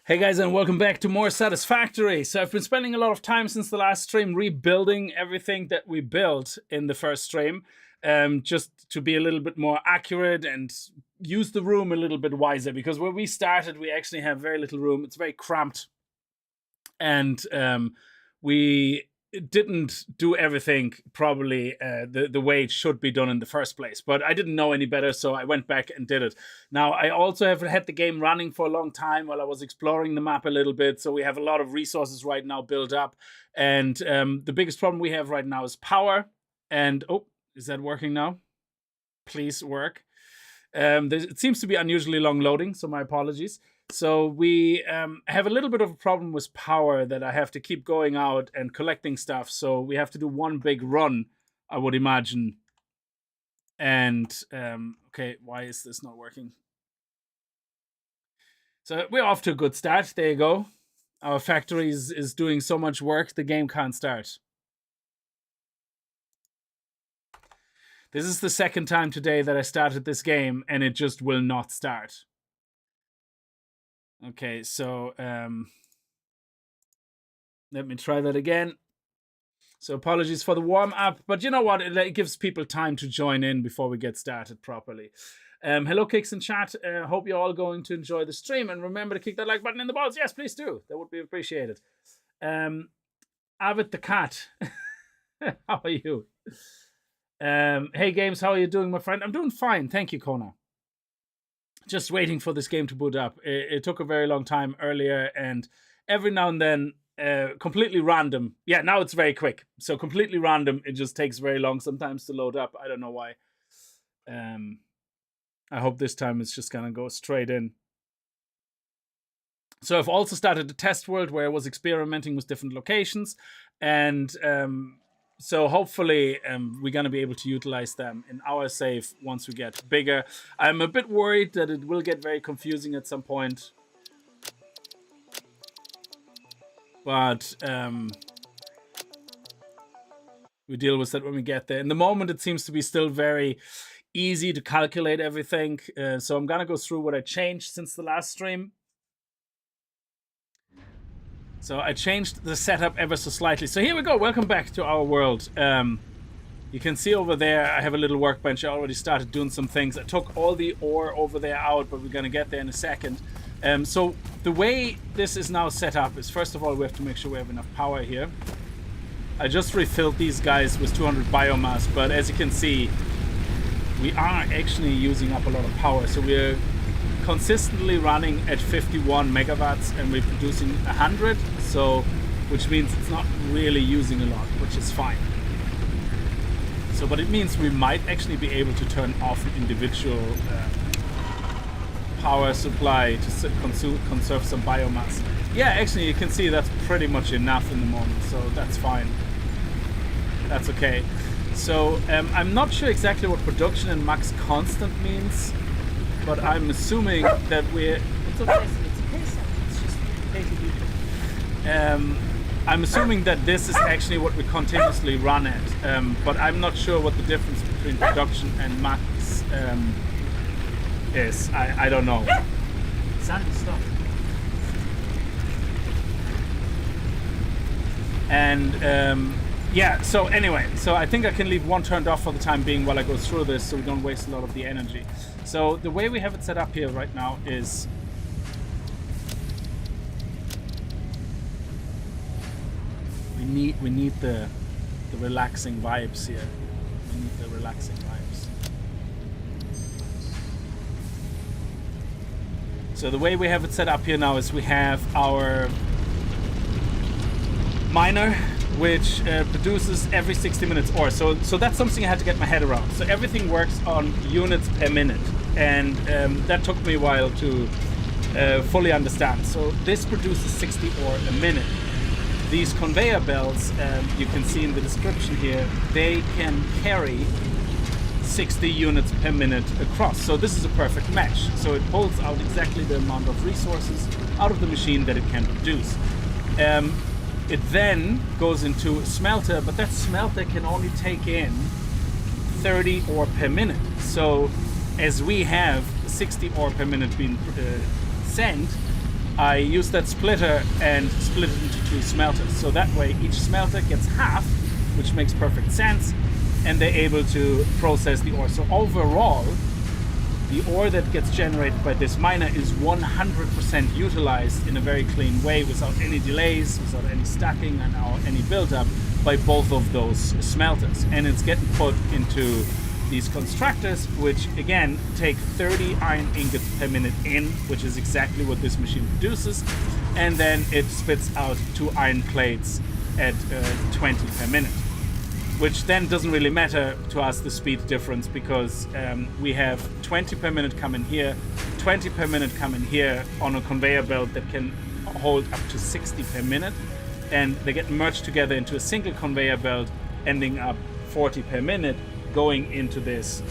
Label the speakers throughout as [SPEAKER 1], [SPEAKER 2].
[SPEAKER 1] Hey guys, and welcome back to more Satisfactory. So I've been spending a lot of time since the last stream rebuilding everything that we built in the first stream, just to be a little bit more accurate and use the room a little bit wiser, because where we started, we actually have very little room. It's very cramped, and we didn't do everything probably the way it should be done in the first place. But I didn't know any better, so I went back and did it. Now, I also have had the game running for a long time while I was exploring the map a little bit, so we have a lot of resources right now built up. And the biggest problem we have right now is power. And, oh, is that working now? Please work. It seems to be unusually long loading, so my apologies. So we have a little bit of a problem with power, that I have to keep going out and collecting stuff. So we have to do one big run, I would imagine. And, okay, why is this not working? So we're off to a good start. There you go. Our factory is doing so much work, the game can't start. This is the second time today that I started this game, and it just will not start. Okay, so let me try that again. So apologies for the warm-up, but you know what? It gives people time to join in before we get started properly. Hello, Kickz in chat. Hope you're all going to enjoy the stream. And remember to kick that like button in the balls. Yes, please do. That would be appreciated. Avid the cat. How are you? Hey, Games, how are you doing, my friend? I'm doing fine. Thank you, Kona. Just waiting for this game to boot up. It took a very long time earlier, and every now and then, completely random. Yeah, now it's very quick. So completely random, it just takes very long sometimes to load up. I don't know why. I hope this time it's just gonna go straight in. So I've also started a test world where I was experimenting with different locations, and so hopefully we're going to be able to utilize them in our save once we get bigger. I'm a bit worried that it will get very confusing at some point. But we deal with that when we get there. In the moment, it seems to be still very easy to calculate everything. So I'm going to go through what I changed since the last stream. So I changed the setup ever so slightly. So here we go. Welcome back to our world. You can see over there, I have a little workbench. I already started doing some things. I took all the ore over there out, but we're going to get there in a second. So the way this is now set up is, first of all, we have to make sure we have enough power here. I just refilled these guys with 200 biomass, but as you can see, we are actually using up a lot of power. So we're consistently running at 51 megawatts, and we're producing 100, so which means it's not really using a lot, which is fine. So but it means we might actually be able to turn off an individual power supply to conserve some biomass. Yeah, actually you can see that's pretty much enough in the moment, so that's fine. That's okay. So I'm not sure exactly what production and max constant means, but I'm assuming that we're... It's okay, it's just I'm assuming that this is actually what we continuously run at, but I'm not sure what the difference between production and max is. I don't know.
[SPEAKER 2] Sandy, stop.
[SPEAKER 1] And yeah, so anyway, so I think I can leave one turned off for the time being while I go through this, so we don't waste a lot of the energy. So the way we have it set up here right now is we need the relaxing vibes here. We need the relaxing vibes. So the way we have it set up here now is we have our miner, which produces every 60 minutes ore. So that's something I had to get my head around. So everything works on units per minute, and that took me a while to fully understand. So this produces 60 ore a minute. These conveyor belts, you can see in the description here, they can carry 60 units per minute across. So this is a perfect match. So it pulls out exactly the amount of resources out of the machine that it can produce. It then goes into a smelter, but that smelter can only take in 30 ore per minute. So as we have 60 ore per minute being sent, I use that splitter and split it into 2 smelters. So that way each smelter gets half, which makes perfect sense, and they're able to process the ore. So overall, the ore that gets generated by this miner is 100% utilized in a very clean way, without any delays, without any stacking and any buildup by both of those smelters. And it's getting put into these constructors, which again take 30 iron ingots per minute in, which is exactly what this machine produces. And then it spits out 2 iron plates at 20 per minute. Which then doesn't really matter to us, the speed difference, because we have 20 per minute come in here, 20 per minute come in here on a conveyor belt that can hold up to 60 per minute, and they get merged together into a single conveyor belt, ending up 40 per minute going into this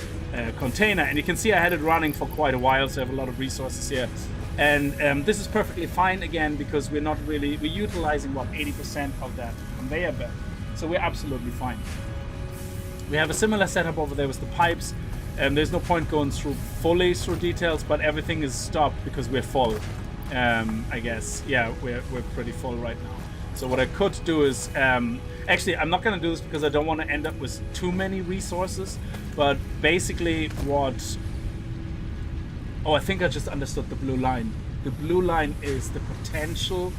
[SPEAKER 1] container. And you can see I had it running for quite a while, so I have a lot of resources here. And this is perfectly fine again, because we're utilizing what, 80% of that conveyor belt. So we're absolutely fine. We have a similar setup over there with the pipes, and there's no point going fully through details, but everything is stopped because we're full. I guess, yeah, we're pretty full right now. So what I could do is, actually I'm not going to do this because I don't want to end up with too many resources, but basically I think I just understood the blue line. The blue line is the potential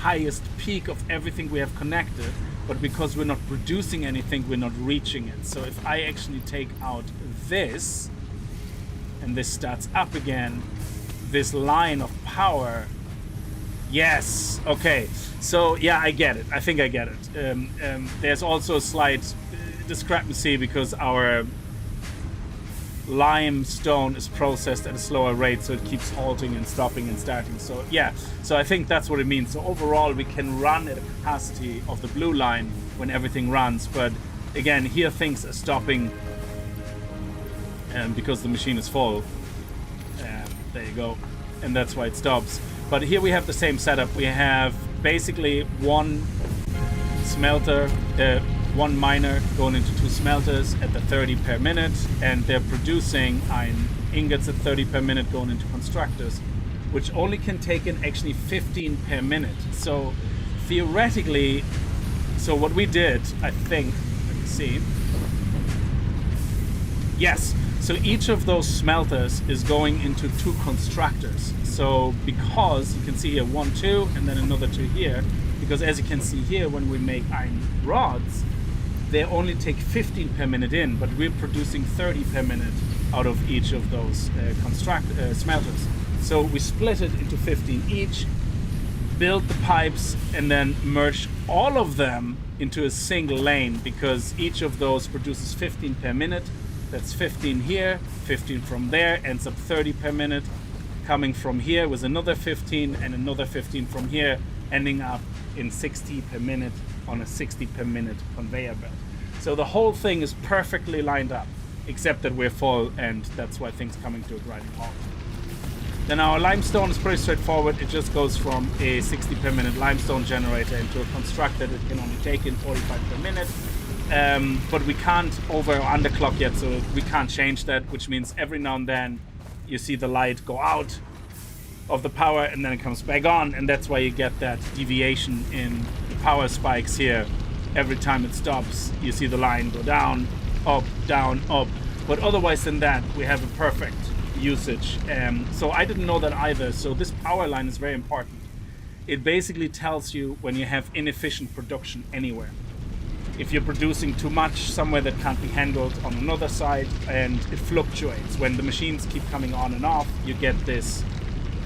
[SPEAKER 1] highest peak of everything we have connected, but because we're not producing anything, we're not reaching it. So if I actually take out this, and this starts up again, this line of power, yes, okay. So yeah, I get it. I think I get it. There's also a slight discrepancy because our limestone is processed at a slower rate, so it keeps halting and stopping and starting. So yeah, so I think that's what it means. So overall we can run at a capacity of the blue line when everything runs, but again here things are stopping because the machine is full. There you go, and that's why it stops. But here we have the same setup. We have basically one smelter, one miner going into 2 smelters at the 30 per minute, and they're producing iron ingots at 30 per minute going into constructors, which only can take in actually 15 per minute. So theoretically, so what we did, I think, let me see. Yes, so each of those smelters is going into 2 constructors. So because you can see here 1, 2, and then another 2 here, because as you can see here, when we make iron rods, they only take 15 per minute in, but we're producing 30 per minute out of each of those smelters. So we split it into 15 each, build the pipes, and then merge all of them into a single lane, because each of those produces 15 per minute. That's 15 here, 15 from there, ends up 30 per minute. Coming from here with another 15 and another 15 from here, ending up in 60 per minute on a 60 per minute conveyor belt. So the whole thing is perfectly lined up, except that we're full, and that's why things coming to a grinding halt. Then our limestone is pretty straightforward. It just goes from a 60 per minute limestone generator into a constructor that can only take in 45 per minute. But we can't over or underclock yet, so we can't change that, which means every now and then you see the light go out of the power and then it comes back on, and that's why you get that deviation in the power spikes here. Every time it stops, you see the line go down, up, but otherwise than that, we have a perfect usage. So I didn't know that either. So this power line is very important. It basically tells you when you have inefficient production anywhere. If you're producing too much somewhere that can't be handled on another side, and it fluctuates. When the machines keep coming on and off, you get this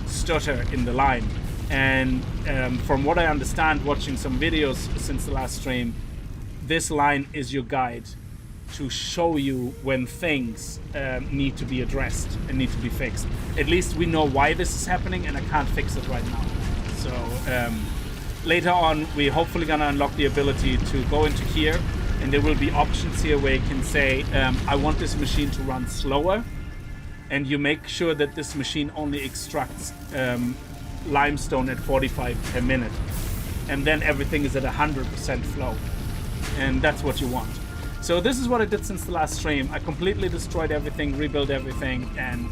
[SPEAKER 1] stutter in the line. And from what I understand, watching some videos since the last stream, this line is your guide to show you when things need to be addressed and need to be fixed. At least we know why this is happening, and I can't fix it right now. So later on, we're hopefully gonna unlock the ability to go into here, and there will be options here where you can say, I want this machine to run slower, and you make sure that this machine only extracts limestone at 45 per minute, and then everything is at 100% flow, and that's what you want. So this is what I did since the last stream. I completely destroyed everything, rebuilt everything, and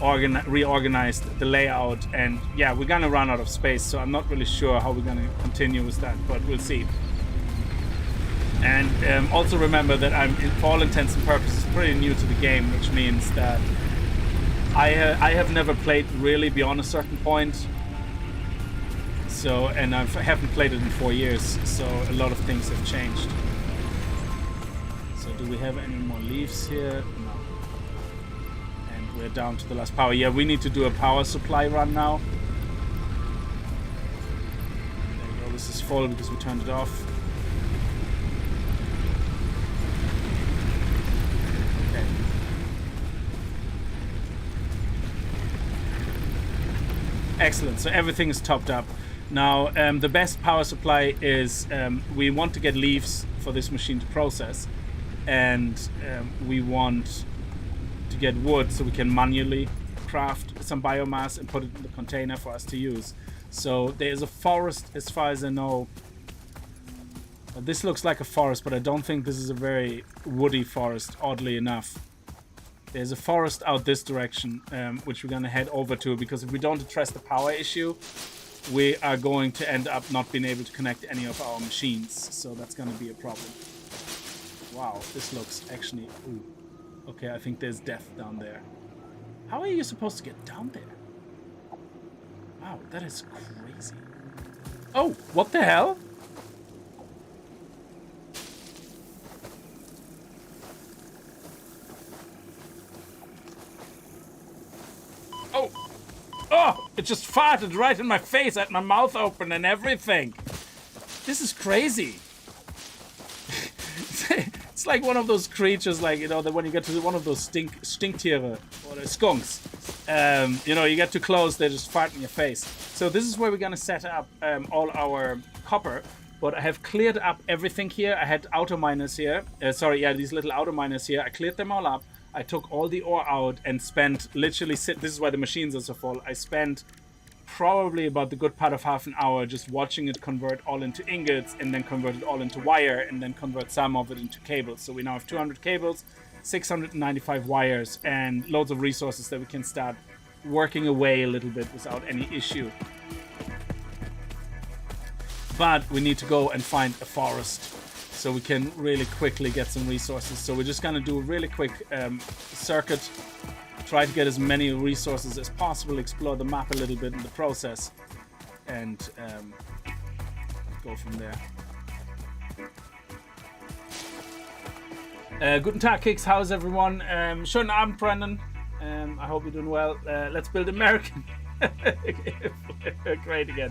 [SPEAKER 1] reorganized the layout, and yeah, we're gonna run out of space, so I'm not really sure how we're gonna continue with that, but we'll see. And also remember that I'm, for all intents and purposes, pretty new to the game, which means that I have never played really beyond a certain point. So, and I haven't played it in 4 years, so a lot of things have changed. So do we have any more leaves here? No. And we're down to the last power. Yeah, we need to do a power supply run now. There you go, this is full because we turned it off. Okay. Excellent, so everything is topped up. Now, the best power supply is, we want to get leaves for this machine to process, and we want to get wood so we can manually craft some biomass and put it in the container for us to use. So there is a forest, as far as I know. This looks like a forest, but I don't think this is a very woody forest, oddly enough. There's a forest out this direction, which we're going to head over to, because if we don't address the power issue, we are going to end up not being able to connect any of our machines. So that's going to be a problem. Wow, this looks actually... Ooh. Okay, I think there's death down there. How are you supposed to get down there? Wow, that is crazy. Oh, what the hell? Oh! Oh! It just farted right in my face. I had my mouth open and everything. This is crazy. It's like one of those creatures, like, you know, that when you get to one of those stinktiere or the skunks, you know, you get too close, they just fart in your face. So this is where we're gonna set up all our copper. But I have cleared up everything here. I had auto miners here. These little auto miners here. I cleared them all up. I took all the ore out and spent literally... This is why the machines are so full. I spent probably about the good part of half an hour just watching it convert all into ingots, and then convert it all into wire, and then convert some of it into cables. So we now have 200 cables, 695 wires, and loads of resources that we can start working away a little bit without any issue. But we need to go and find a forest so we can really quickly get some resources. So we're just gonna do a really quick circuit, try to get as many resources as possible, explore the map a little bit in the process, and go from there. Guten Tag, Kickz. How's everyone? Schönen Abend, Brendan. I hope you're doing well. Let's build American. Great again.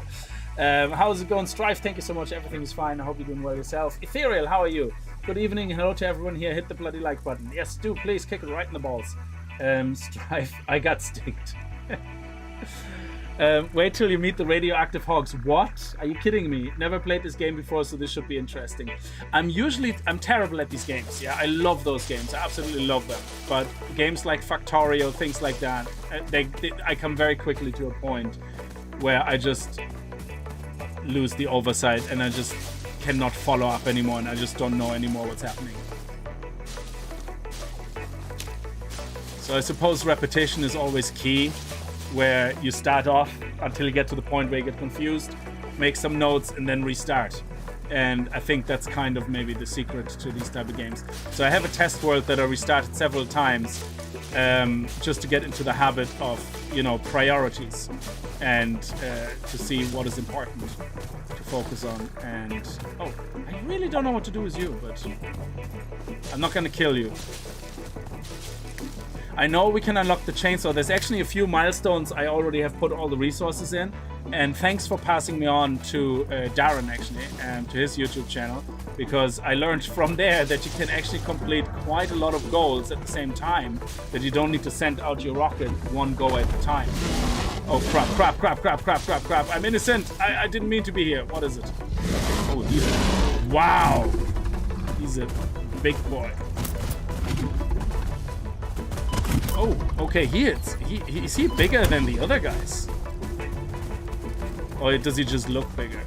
[SPEAKER 1] How's it going, Strife? Thank you so much. Everything is fine. I hope you're doing well yourself. Ethereal, how are you? Good evening. Hello to everyone here. Hit the bloody like button. Yes, do. Please kick it right in the balls. Strife, I got sticked. Wait till you meet the radioactive hogs. What? Are you kidding me? Never played this game before, so this should be interesting. I'm terrible at these games. Yeah, I love those games. I absolutely love them. But games like Factorio, things like that, I come very quickly to a point where I just lose the oversight and I just cannot follow up anymore, and I just don't know anymore what's happening. So I suppose repetition is always key, where you start off until you get to the point where you get confused, make some notes, and then restart. And I think that's kind of maybe the secret to these type of games. So I have a test world that I restarted several times, just to get into the habit of, you know, priorities, and to see what is important to focus on. And oh, I really don't know what to do with you, but I'm not gonna kill you. I know we can unlock the chainsaw. There's actually a few milestones I already have put all the resources in, and thanks for passing me on to Darren, actually, to his YouTube channel, because I learned from there that you can actually complete quite a lot of goals at the same time, that you don't need to send out your rocket one go at a time. Oh crap, I'm innocent. I didn't mean to be here. What is it? Oh, wow, he's a big boy. Oh, okay, is he bigger than the other guys? Or does he just look bigger?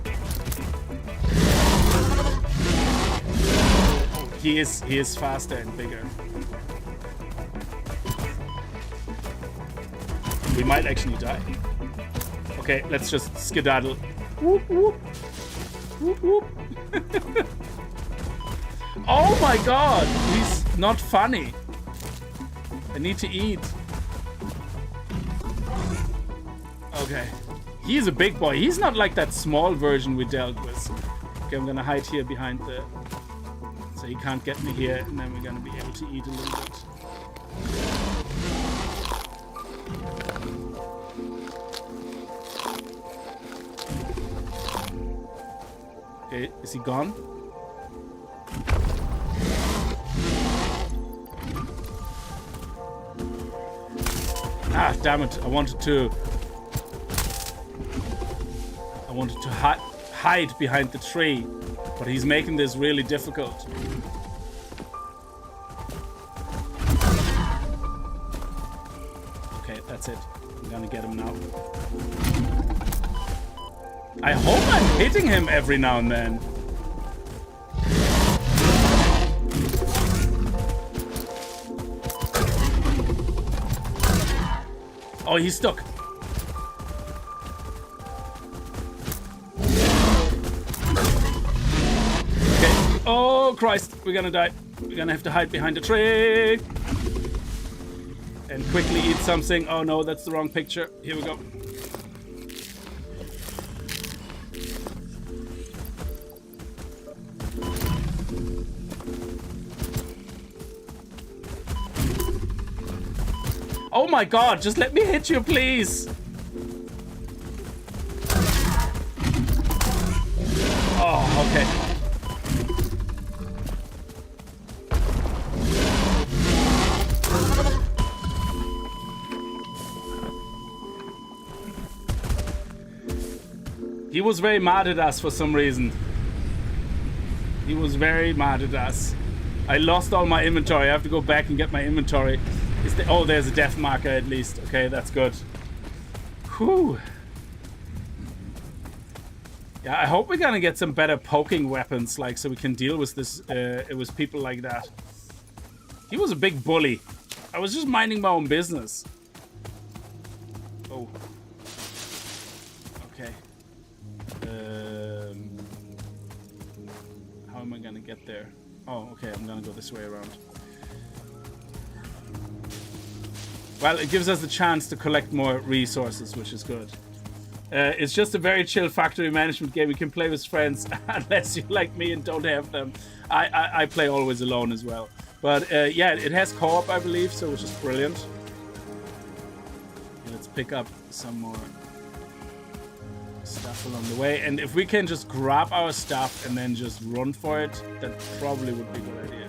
[SPEAKER 1] He is faster and bigger. We might actually die. Okay, let's just skedaddle. Whoop, whoop. Whoop, whoop. Oh my god! He's not funny. I need to eat. Okay. He's a big boy. He's not like that small version we dealt with. Okay, I'm gonna hide here behind the... So he can't get me here, and then we're gonna be able to eat a little bit. Okay, is he gone? Ah, damn it. I wanted to hide behind the tree, but he's making this really difficult. Okay, that's it. I'm gonna get him now. I hope I'm hitting him every now and then. Oh, he's stuck. Okay. Oh, Christ. We're gonna die. We're gonna have to hide behind a tree. And quickly eat something. Oh, no, that's the wrong picture. Here we go. Oh my god, just let me hit you, please. Oh, okay. He was very mad at us for some reason. He was very mad at us. I lost all my inventory. I have to go back and get my inventory. Oh, there's a death marker at least. Okay, that's good. Whew. Yeah, I hope we're gonna get some better poking weapons, like, so we can deal with this. It was people like that. He was a big bully. I was just minding my own business. Oh. Okay. How am I gonna get there? Oh, okay. I'm gonna go this way around. Well, it gives us a chance to collect more resources, which is good. It's just a very chill factory management game. You can play with friends, unless you like me and don't have them. I play always alone as well. But yeah, it has co-op, I believe, so which is brilliant. Let's pick up some more stuff along the way. And if we can just grab our stuff and then just run for it, that probably would be a good idea.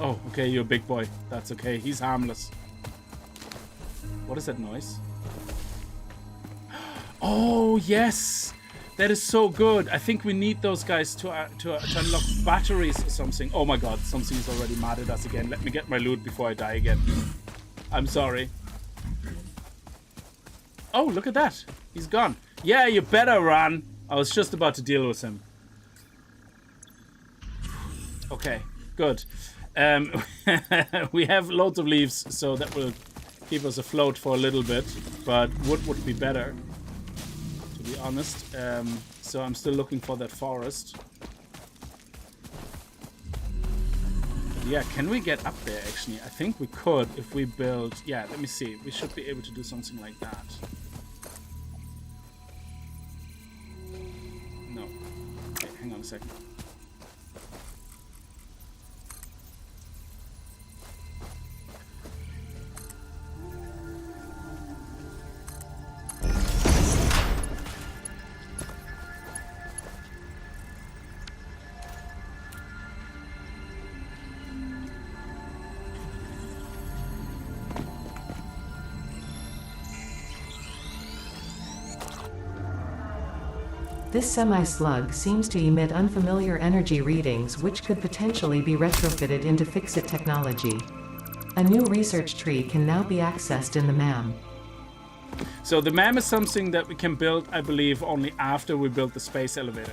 [SPEAKER 1] Oh, okay, you're a big boy. That's okay. He's harmless. What is that noise? Oh, yes! That is so good. I think we need those guys to unlock batteries or something. Oh my god, something's already mad at us again. Let me get my loot before I die again. I'm sorry. Oh, look at that. He's gone. Yeah, you better run. I was just about to deal with him. Okay, good. We have loads of leaves, so that will keep us afloat for a little bit, but wood would be better, to be honest. So I'm still looking for that forest. Yeah, can we get up there actually? I think we could if we build... Yeah, let me see. We should be able to do something like that. No. Okay, hang on a second.
[SPEAKER 3] This semi-slug seems to emit unfamiliar energy readings which could potentially be retrofitted into Fixit technology. A new research tree can now be accessed in the MAM.
[SPEAKER 1] So the MAM is something that we can build, I believe, only after we build the space elevator.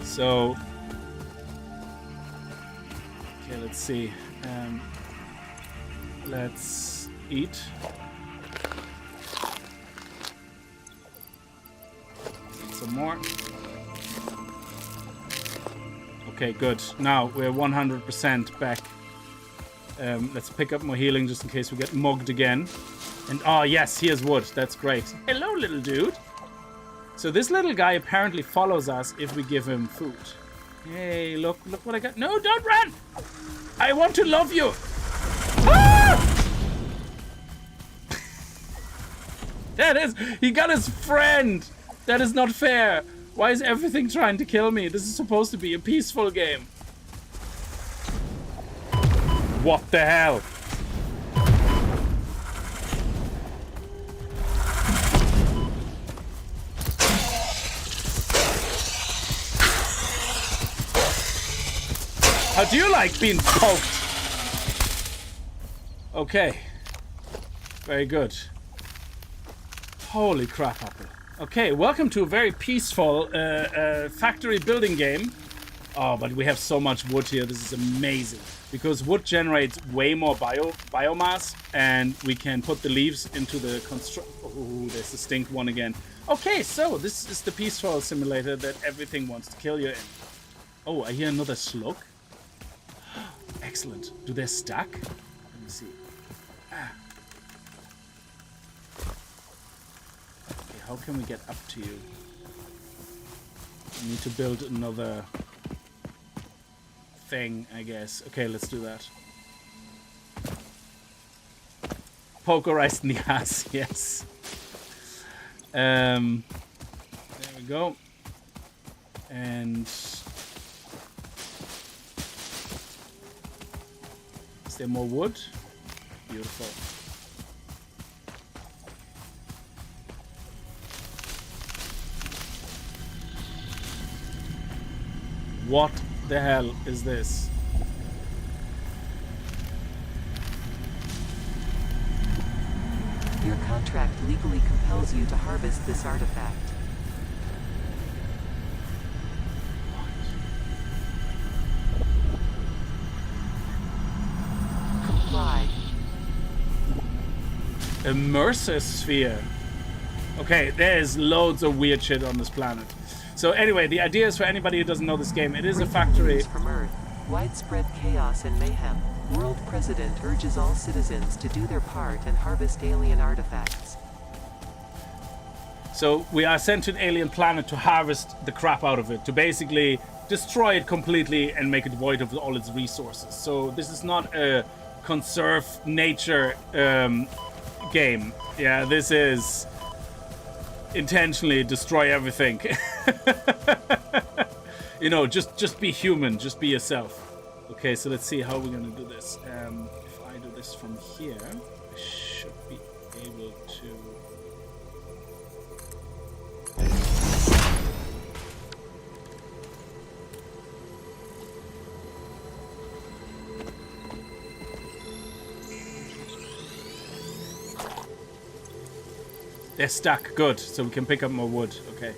[SPEAKER 1] So, okay, let's see. Let's eat. Some more. Okay, good. Now we're 100% back. Let's pick up more healing just in case we get mugged again. And oh yes, here's wood. That's great. Hello, little dude. So this little guy apparently follows us if we give him food. Hey, look what I got. No, don't run! I want to love you. Ah! That is, he got his friend. That is not fair. Why is everything trying to kill me? This is supposed to be a peaceful game. What the hell? How do you like being poked? Okay. Very good. Holy crap, Apple. Okay, welcome to a very peaceful factory building game. Oh, but we have so much wood here. This is amazing. Because wood generates way more biomass, and we can put the leaves into the Oh, there's the stink one again. Okay, so this is the peaceful simulator that everything wants to kill you in. Oh, I hear another slug. Excellent. Do they stack? Let me see. Ah. Okay, how can we get up to you? We need to build another thing, I guess. Okay, let's do that. Pokerized in the ass, yes. There we go. And is there more wood? Beautiful. What the hell is this?
[SPEAKER 3] Your contract legally compels you to harvest this artifact. Comply.
[SPEAKER 1] Immersive sphere. Okay, there's loads of weird shit on this planet. So anyway, the idea is for anybody who doesn't know this game, it is a factory.
[SPEAKER 3] From Earth. Widespread chaos and mayhem. World President urges all citizens to do their part and harvest alien artifacts.
[SPEAKER 1] So we are sent to an alien planet to harvest the crap out of it, to basically destroy it completely and make it void of all its resources. So this is not a conserve nature game. Yeah, this is intentionally destroy everything. You know, just be human, just be yourself. Okay, so let's see how we're gonna do this. If I do this from here, I should be able to. They're stuck. Good. So we can pick up more wood. Okay.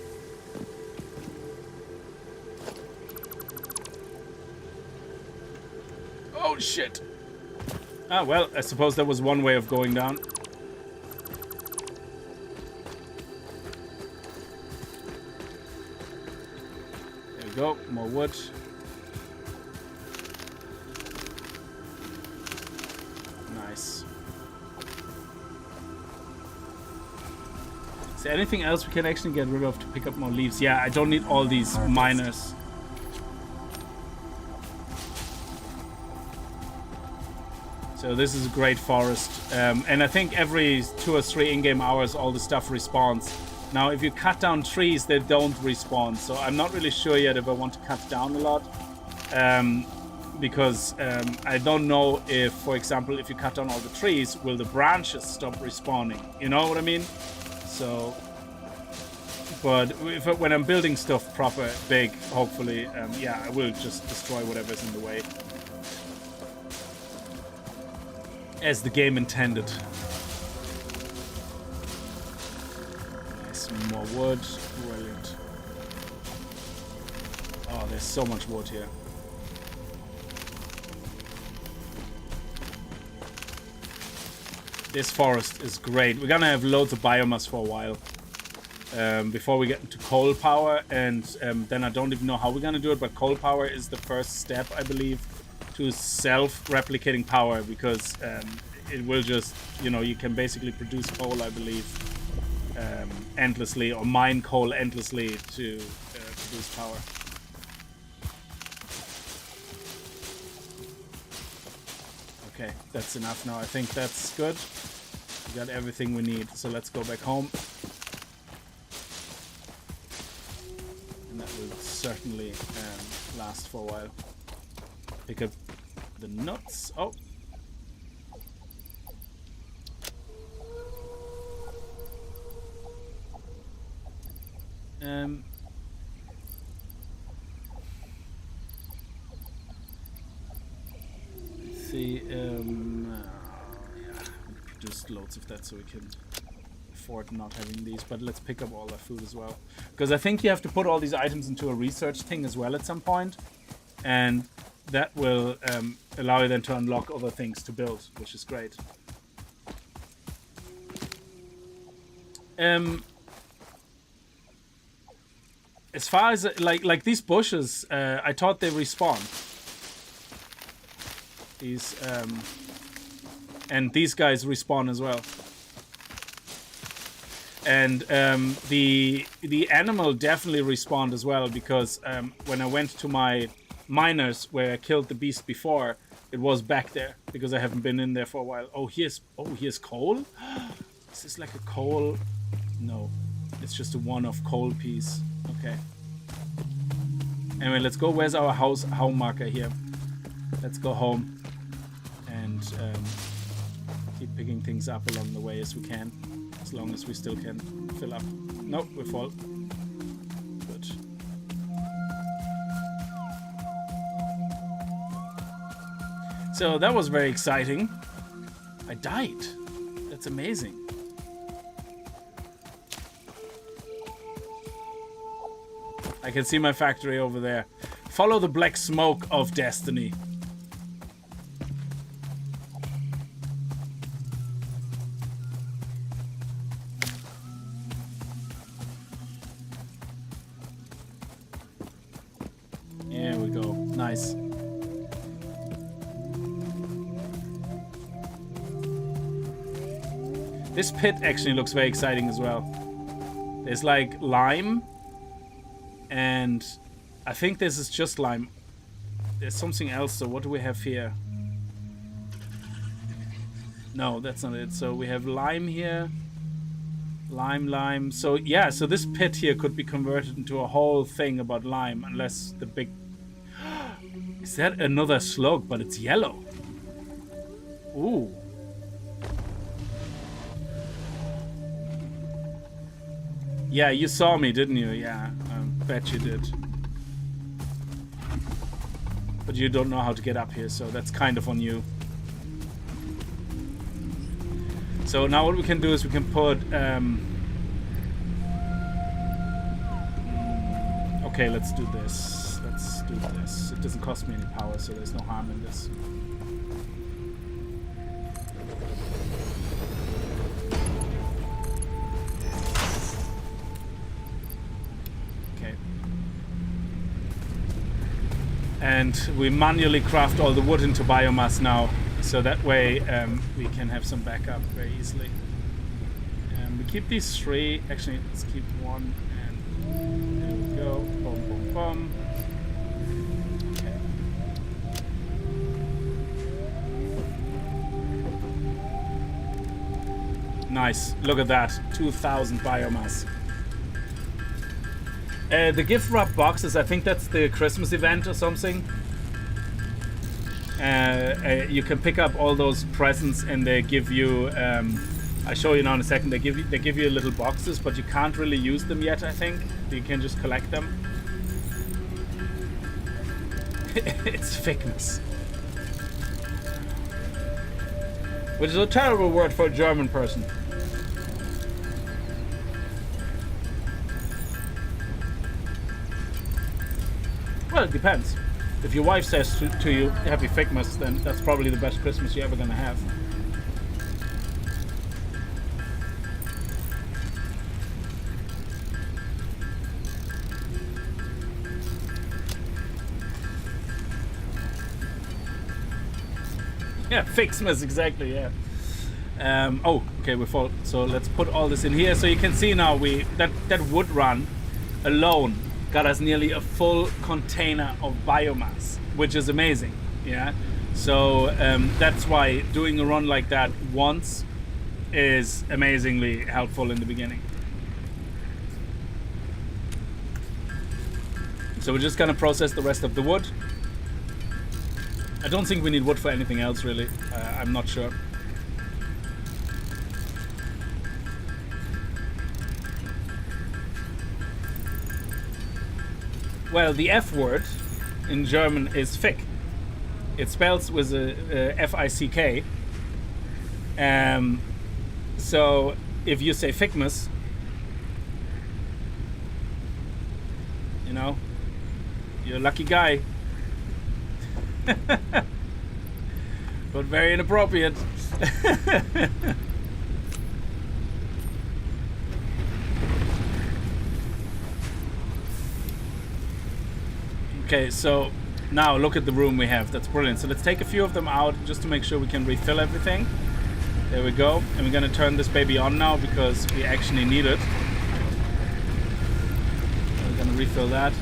[SPEAKER 1] Oh, shit. Ah, well, I suppose there was one way of going down. There we go. More wood. Nice. Is there anything else we can actually get rid of to pick up more leaves? Yeah, I don't need all these miners. So this is a great forest. And I think every 2 or 3 in-game hours, all the stuff respawns. Now, if you cut down trees, they don't respawn. So I'm not really sure yet if I want to cut down a lot. Because I don't know if, for example, if you cut down all the trees, will the branches stop respawning? You know what I mean? So, but when I'm building stuff proper, big, hopefully, yeah, I will just destroy whatever's in the way. As the game intended. wood. Brilliant. Oh, there's so much wood here. This forest is great. We're gonna have loads of biomass for a while before we get into coal power, and then I don't even know how we're gonna do it, but coal power is the first step, I believe, to self-replicating power, because it will just, you know, you can basically produce coal, I believe, endlessly, or mine coal endlessly to produce power. Okay, that's enough now. I think that's good. We got everything we need, so let's go back home. And that will certainly last for a while. Pick up the nuts. Oh. See, yeah, we produced loads of that so we can afford not having these, but let's pick up all that food as well, because I think you have to put all these items into a research thing as well at some point, and that will allow you then to unlock other things to build, which is great. As far as like these bushes, I thought they respawn. These and these guys respawn as well. And the animal definitely respawned as well, because when I went to my miners where I killed the beast before, it was back there because I haven't been in there for a while. Oh, here's coal. Is this like a coal? No, it's just a one-off coal piece. Okay. Anyway, let's go. Where's our home marker here? Let's go home and keep picking things up along the way as we can, as long as we still can fill up. Nope, we're full. Good. So that was very exciting. I died. That's amazing. I can see my factory over there. Follow the black smoke of destiny. There we go. Nice. This pit actually looks very exciting as well. There's like lime. And I think this is just lime. There's something else, so what do we have here? No, that's not it. So we have lime here. Lime. So yeah, so this pit here could be converted into a whole thing about lime, unless the big... Is that another slug, but it's yellow? Ooh. Yeah, you saw me, didn't you? Yeah. Bet you did. But you don't know how to get up here, so that's kind of on you. So now what we can do is we can put... Okay, let's do this. Let's do this. It doesn't cost me any power, so there's no harm in this. And we manually craft all the wood into biomass now, so that way we can have some backup very easily. We keep these three. Actually, let's keep one, and there we go. Boom, boom, boom. Okay. Nice. Look at that. 2,000 biomass. The gift wrap boxes, I think that's the Christmas event or something. You can pick up all those presents and they give you, I'll show you now in a second, they give you little boxes, but you can't really use them yet, I think. You can just collect them. It's thickness. Which is a terrible word for a German person. Well, it depends. If your wife says to you, Happy Figmas, then that's probably the best Christmas you're ever gonna have. Yeah, Figmas, exactly, yeah. Oh, okay, we're full. So let's put all this in here. So you can see now that wood run alone got us nearly a full container of biomass, which is amazing. Yeah. So that's why doing a run like that once is amazingly helpful in the beginning. So we're just gonna process the rest of the wood. I don't think we need wood for anything else, really. I'm not sure. Well, the F word in German is Fick. It spells with a F-I-C-K. So if you say Figmas, you know, you're a lucky guy. But very inappropriate. Okay, so now look at the room we have. That's brilliant. So let's take a few of them out just to make sure we can refill everything. There we go. And we're gonna turn this baby on now because we actually need it. We're gonna refill that.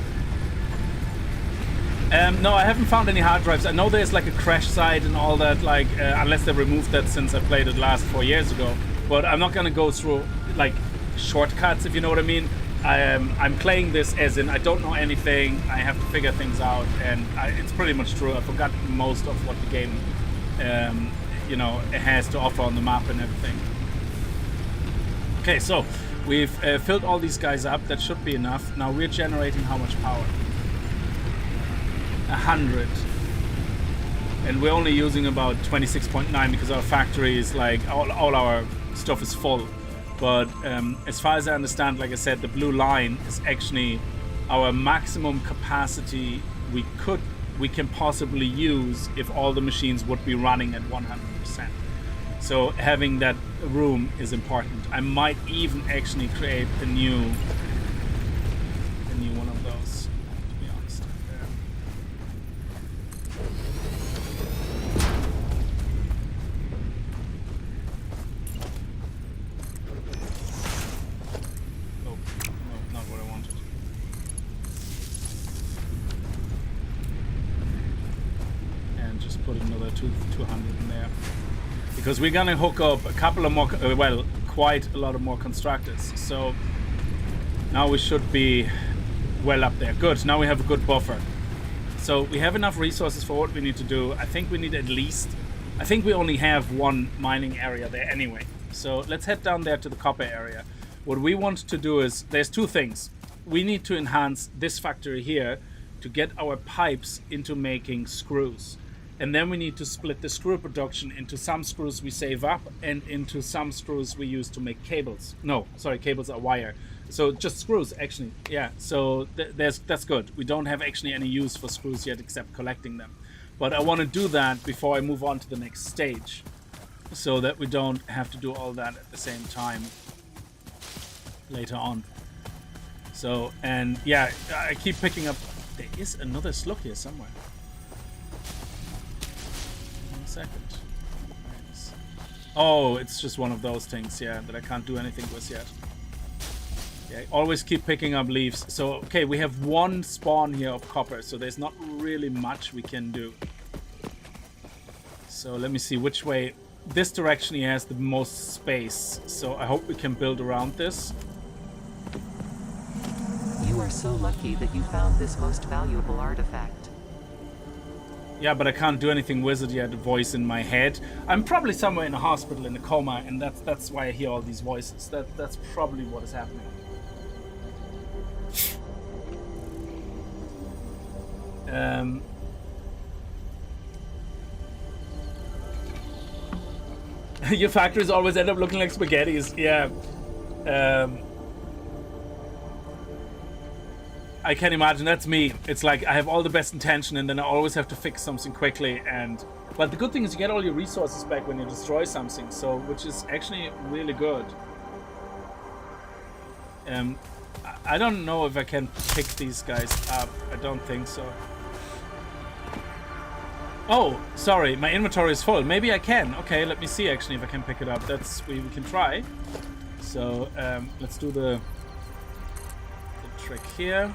[SPEAKER 1] No, I haven't found any hard drives. I know there's like a crash site and all that, like unless they removed that since I played it last 4 years ago. But I'm not gonna go through like shortcuts, if you know what I mean. I'm playing this as in I don't know anything. I have to figure things out, and it's pretty much true. I forgot most of what the game, you know, it has to offer on the map and everything. Okay, so we've filled all these guys up. That should be enough. Now we're generating how much power? 100, and we're only using about 26.9 because our factory is like all our stuff is full. But as far as I understand, like I said, the blue line is actually our maximum capacity we can possibly use if all the machines would be running at 100%. So having that room is important. I might even actually create a new one of those, to be honest. Oh, no, not what I wanted. And just put another 200 in there. Because we're gonna hook up a couple of more, well, quite a lot of more constructors. So now we should be well up there. Good, now we have a good buffer. So we have enough resources for what we need to do. I think we need at least, I think we only have one mining area there anyway. So let's head down there to the copper area. What we want to do is, there's two things. We need to enhance this factory here to get our pipes into making screws. And then we need to split the screw production into some screws we save up and into some screws we use to make cables. No, sorry, cables are wire. So just screws, actually. Yeah, so that's good. We don't have actually any use for screws yet except collecting them. But I want to do that before I move on to the next stage, so that we don't have to do all that at the same time later on. So, and yeah, I keep picking up. There is another slug here somewhere. Second. Nice. Oh, it's just one of those things, yeah, that I can't do anything with yet. Yeah, always keep picking up leaves. So, okay, we have one spawn here of copper, so there's not really much we can do. So let me see which way. This direction here has the most space, so I hope we can build around this.
[SPEAKER 3] You are so lucky that you found this most valuable artifact.
[SPEAKER 1] Yeah, but I can't do anything with it yet. A voice in my head. I'm probably somewhere in a hospital in a coma, and that's why I hear all these voices. That's probably what is happening. Your factories always end up looking like spaghettis. Yeah. I can imagine. That's me. It's like I have all the best intention, and then I always have to fix something quickly. But the good thing is you get all your resources back when you destroy something, so which is actually really good. I don't know if I can pick these guys up. I don't think so. Oh, sorry, my inventory is full. Maybe I can. Okay, let me see actually if I can pick it up. We can try. So let's do the trick here,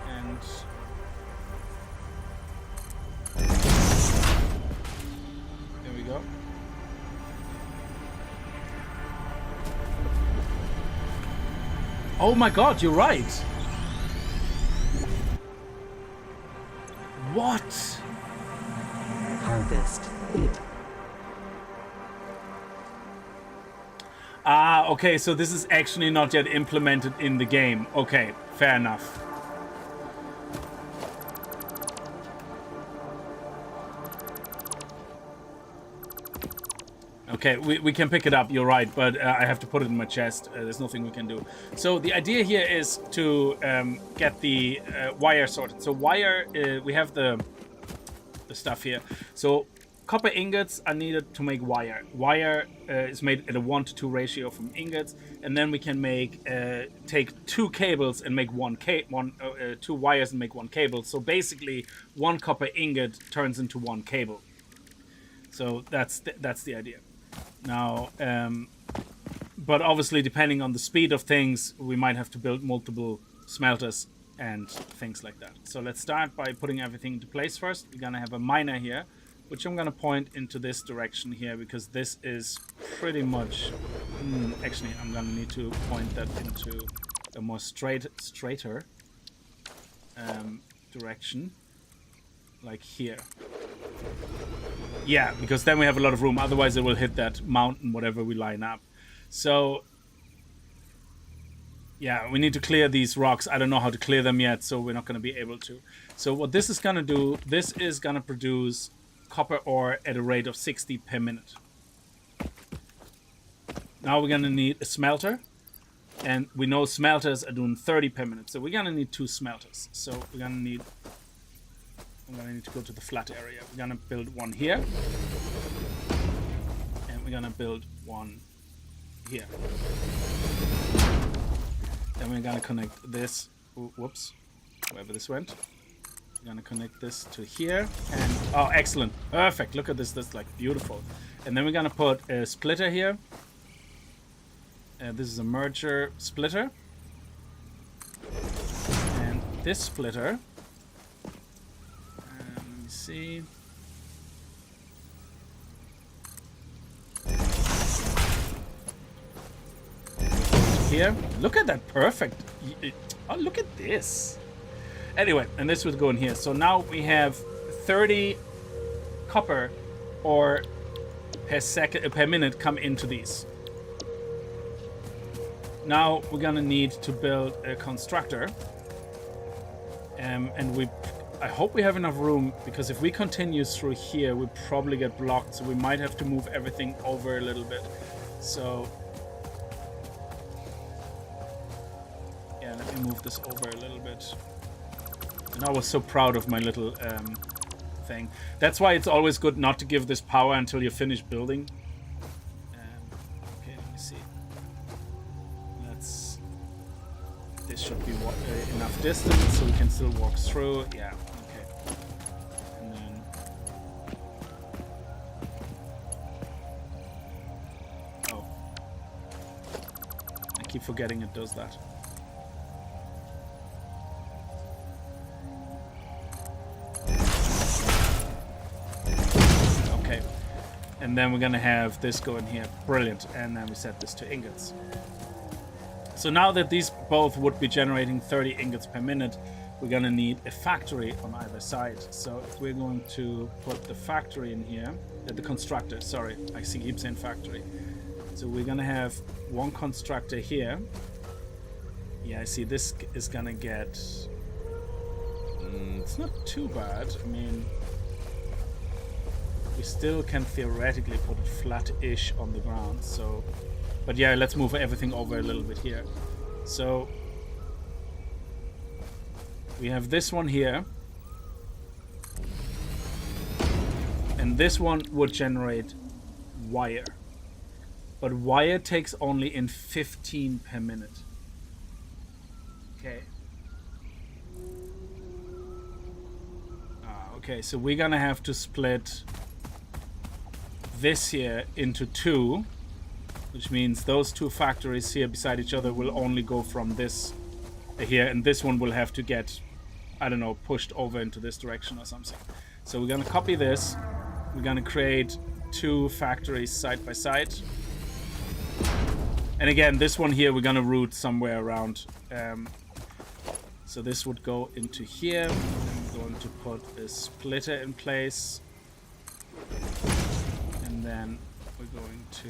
[SPEAKER 1] and there we go. Oh my god, you're right. What?
[SPEAKER 3] Harvest. Eat.
[SPEAKER 1] Ah, okay, so this is actually not yet implemented in the game. Okay, fair enough. Okay, we can pick it up, you're right, but I have to put it in my chest. There's nothing we can do. So the idea here is to get the wire sorted. So wire, we have the stuff here. So copper ingots are needed to make wire. Wire is made at a 1-to-2 ratio from ingots, and then we can make take 2 cables and make 2 wires and make 1 cable. So basically, 1 copper ingot turns into 1 cable. So that's the idea. Now, but obviously, depending on the speed of things, we might have to build multiple smelters and things like that. So let's start by putting everything into place first. We're gonna have a miner here, which I'm gonna point into this direction here because this is pretty much. Actually, I'm gonna need to point that into a more straighter direction, like here. Yeah, because then we have a lot of room. Otherwise, it will hit that mountain, whatever we line up. So, yeah, we need to clear these rocks. I don't know how to clear them yet, so we're not going to be able to. So what this is going to do, this is going to produce copper ore at a rate of 60 per minute. Now we're going to need a smelter. And we know smelters are doing 30 per minute. So we're going to need 2 smelters. So we're going to need... I'm going to need to go to the flat area. We're going to build one here. And we're going to build one here. Then we're going to connect this. Whoops. Wherever this went. We're going to connect this to here. And oh, excellent. Perfect. Look at this. That's like beautiful. And then we're going to put a splitter here. This is a merger splitter. And this splitter... see. Here. Look at that. Perfect. Oh, look at this. Anyway, and this would go in here. So now we have 30 copper ore per minute come into these. Now we're gonna need to build a constructor. And I hope we have enough room, because if we continue through here, we probably get blocked, so we might have to move everything over a little bit. So, yeah, let me move this over a little bit. And I was so proud of my little thing. That's why it's always good not to give this power until you finish building. Okay, let me see. This should be enough distance, so we can still walk through. Yeah. Keep forgetting it does that. Okay, and then we're gonna have this go in here. Brilliant. And then we set this to ingots. So now that these both would be generating 30 ingots per minute, we're gonna need a factory on either side. So if we're going to put the factory in here, the constructor, sorry, I keep saying factory. So we're gonna have one constructor here. Yeah, I see this is gonna get... it's not too bad. I mean, we still can theoretically put it flat-ish on the ground, so... But yeah, let's move everything over a little bit here. So... We have this one here. And this one would generate wire. But wire takes only in 15 per minute. Okay. Okay, so we're gonna have to split this here into two, which means those two factories here beside each other will only go from this here, and this one will have to get, I don't know, pushed over into this direction or something. So we're gonna copy this. We're gonna create two factories side by side. And again, this one here, we're gonna route somewhere around. So this would go into here. I'm going to put a splitter in place. And then we're going to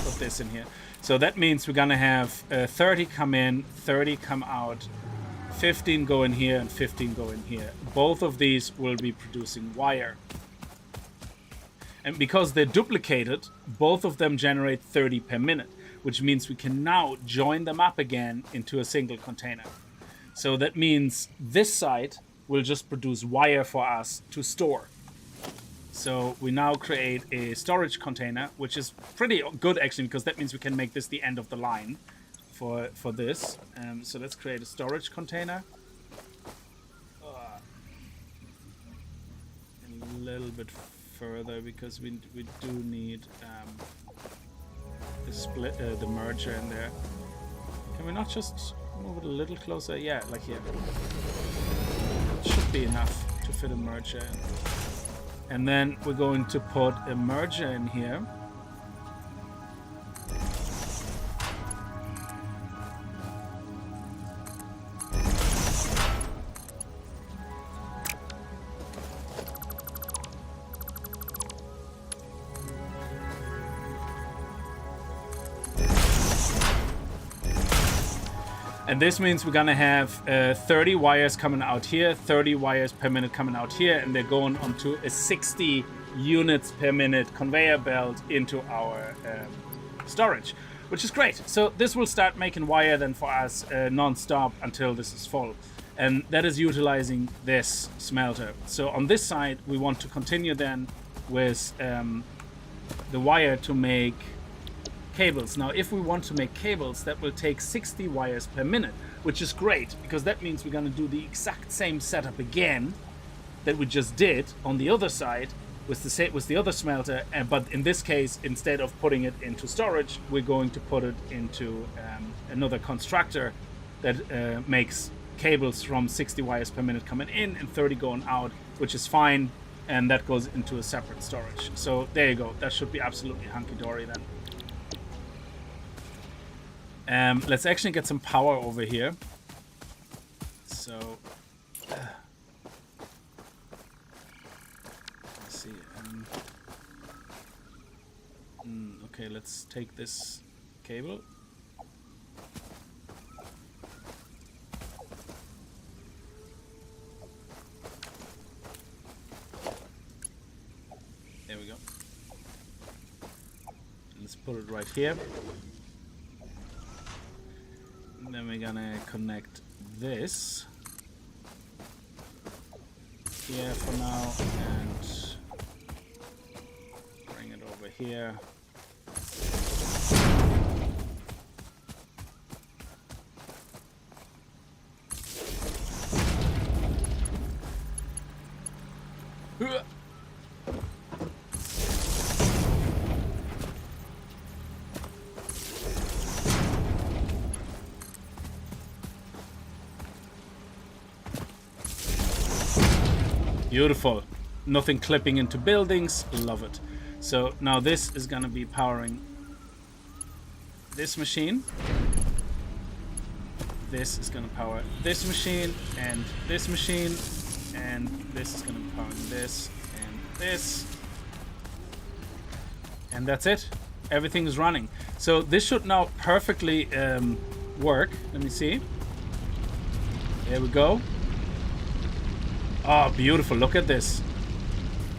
[SPEAKER 1] put this in here. So that means we're gonna have 30 come in, 30 come out, 15 go in here, and 15 go in here. Both of these will be producing wire. And because they're duplicated, both of them generate 30 per minute, which means we can now join them up again into a single container. So that means this side will just produce wire for us to store. So we now create a storage container, which is pretty good actually, because that means we can make this the end of the line for this. So let's create a storage container. A little bit further, because we do need the split, the merger in there. Can we not just move it a little closer? Yeah, like here. Should be enough to fit a merger in. And then we're going to put a merger in here. And this means we're gonna have 30 wires coming out here, 30 wires per minute coming out here, and they're going onto a 60 units per minute conveyor belt into our storage, which is great. So this will start making wire then for us non-stop until this is full. And that is utilizing this smelter. So on this side, we want to continue then with the wire to make cables. Now, if we want to make cables, that will take 60 wires per minute, which is great, because that means we're going to do the exact same setup again that we just did on the other side with the other smelter. But in this case, instead of putting it into storage, we're going to put it into another constructor that makes cables from 60 wires per minute coming in and 30 going out, which is fine, and that goes into a separate storage. So there you go. That should be absolutely hunky-dory then. Let's actually get some power over here. So, let's see. Okay, let's take this cable. There we go. Let's put it right here. And then we're gonna connect this here for now and bring it over here. Beautiful. Nothing clipping into buildings. Love it. So now this is going to be powering this machine. This is going to power this machine and this machine. And this is going to be powering this and this. And that's it. Everything is running. So this should now perfectly work. Let me see. There we go. Oh, beautiful. Look at this.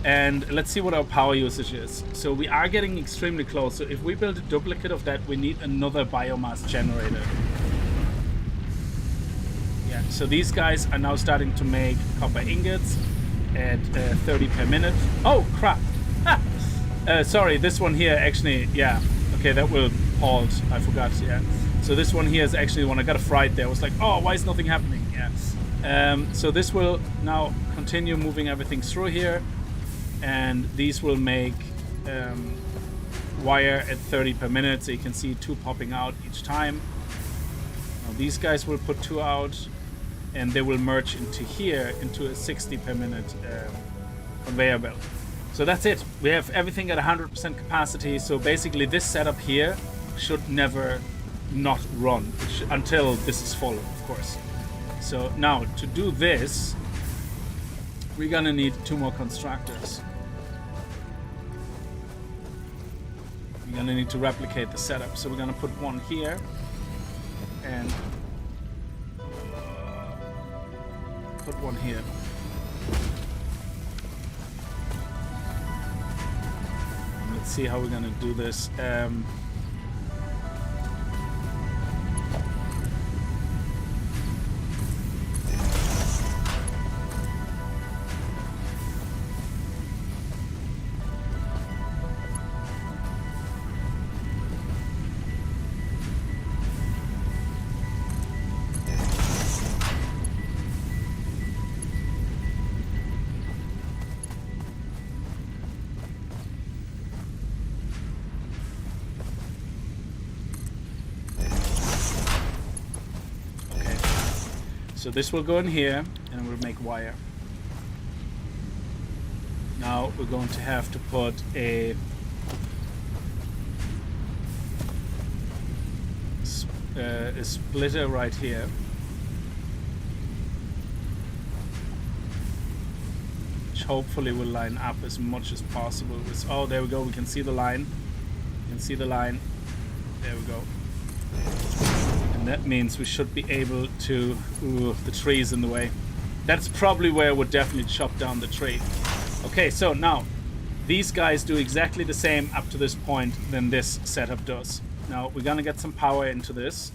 [SPEAKER 1] And let's see what our power usage is. So we are getting extremely close. So if we build a duplicate of that, we need another biomass generator. Yeah, so these guys are now starting to make copper ingots at 30 per minute. Oh, crap. Sorry, this one here actually, yeah. Okay, that will pause. I forgot, yeah. So this one here is actually the one I got a fright there. I was like, oh, why is nothing happening? Yeah. So this will now continue moving everything through here. And these will make wire at 30 per minute. So you can see 2 popping out each time. Now these guys will put 2 out. And they will merge into here, into a 60 per minute conveyor belt. So that's it. We have everything at 100% capacity. So basically this setup here should never not run until this is full, of course. So now to do this, we're gonna need 2 more constructors. We're gonna need to replicate the setup. So we're gonna put 1 here and put 1 here. Let's see how we're gonna do this. So this will go in here and we'll make wire. Now we're going to have to put a splitter right here. Which hopefully will line up as much as possible with, oh, there we go, we can see the line. You can see the line. There we go. And that means we should be able to... Ooh, the tree is in the way. That's probably where I would definitely chop down the tree. Okay, so now, these guys do exactly the same up to this point than this setup does. Now, we're gonna get some power into this.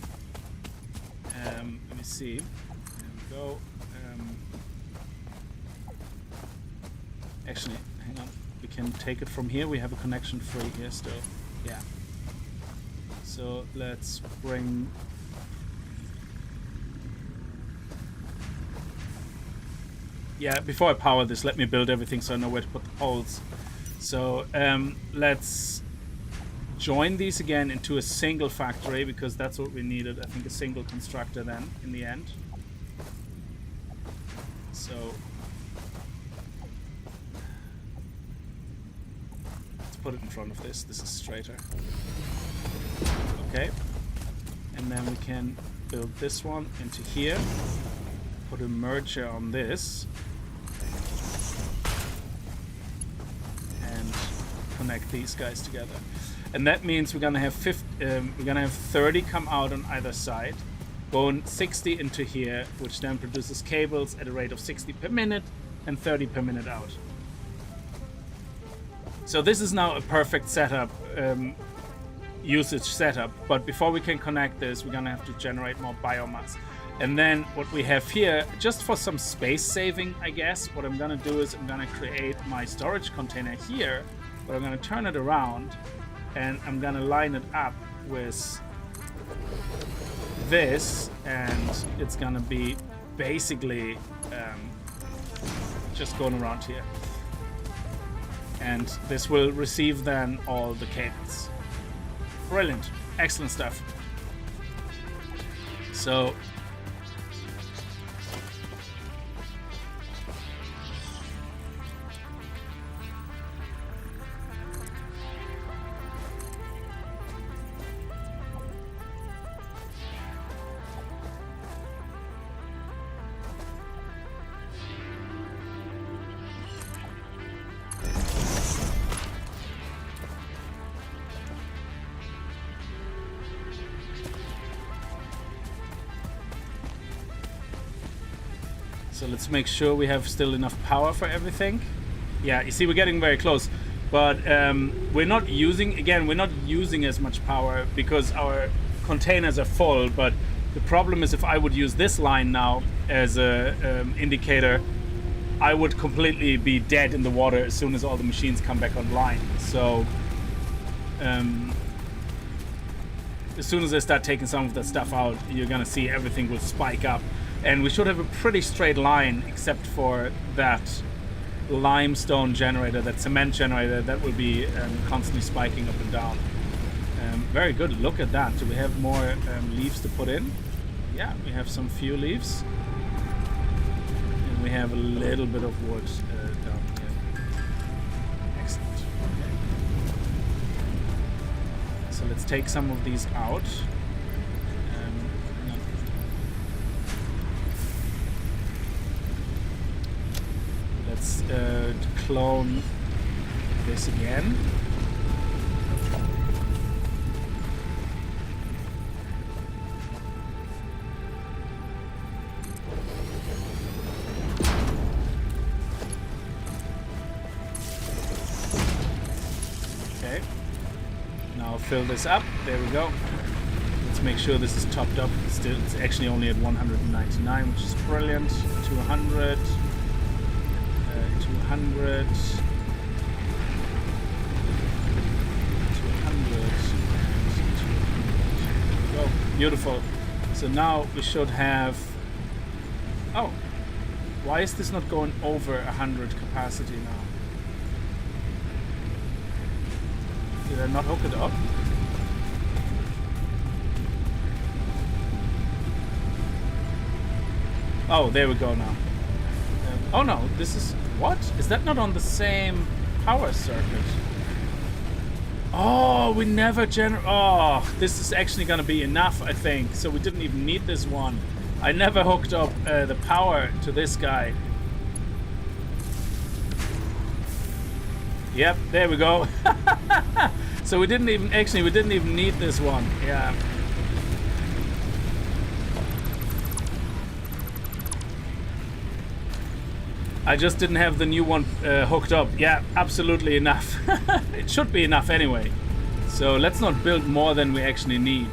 [SPEAKER 1] Let me see. There we go. Actually, hang on. We can take it from here. We have a connection free here still. Yeah. So, let's bring... Yeah, before I power this, let me build everything so I know where to put the poles. So let's join these again into a single factory, because that's what we needed. I think a single constructor then, in the end. So let's put it in front of this. This is straighter. Okay. And then we can build this one into here. Put a merger on this. And connect these guys together. And that means we're gonna have 30 come out on either side, going 60 into here, which then produces cables at a rate of 60 per minute and 30 per minute out. So this is now a perfect setup, usage setup. But before we can connect this, we're gonna have to generate more biomass. And then what we have here, just for some space saving, I guess, what I'm gonna do is I'm gonna create my storage container here, but I'm gonna turn it around and I'm gonna line it up with this, and it's gonna be basically just going around here. And this will receive then all the cables. Brilliant, excellent stuff. So let's make sure we have still enough power for everything. Yeah, you see, we're getting very close, but we're not using as much power because our containers are full. But the problem is, if I would use this line now as a indicator, I would completely be dead in the water as soon as all the machines come back online. So as soon as I start taking some of that stuff out, you're gonna see everything will spike up, and we should have a pretty straight line except for that limestone generator, that cement generator, that will be constantly spiking up and down. Very good. Look at that. Do we have more leaves to put in? Yeah, we have some few leaves, and we have a little bit of wood down here. Excellent. Okay. So let's take some of these out. No. Let's clone this again. Okay. Now fill this up. There we go. Let's make sure this is topped up. Still, it's actually only at 199, which is brilliant. 200. 200, 200, go. Beautiful. So now we should have... Oh, why is this not going over 100 capacity now? Did I not hook it up? Oh, there we go now. Oh no, this is... What? Is that not on the same power circuit? Oh, we never Oh, this is actually gonna be enough, I think. So we didn't even need this one. I never hooked up the power to this guy. Yep, there we go. So we didn't even... Actually, we didn't even need this one. Yeah. I just didn't have the new one hooked up. Yeah, absolutely enough. It should be enough anyway. So let's not build more than we actually need.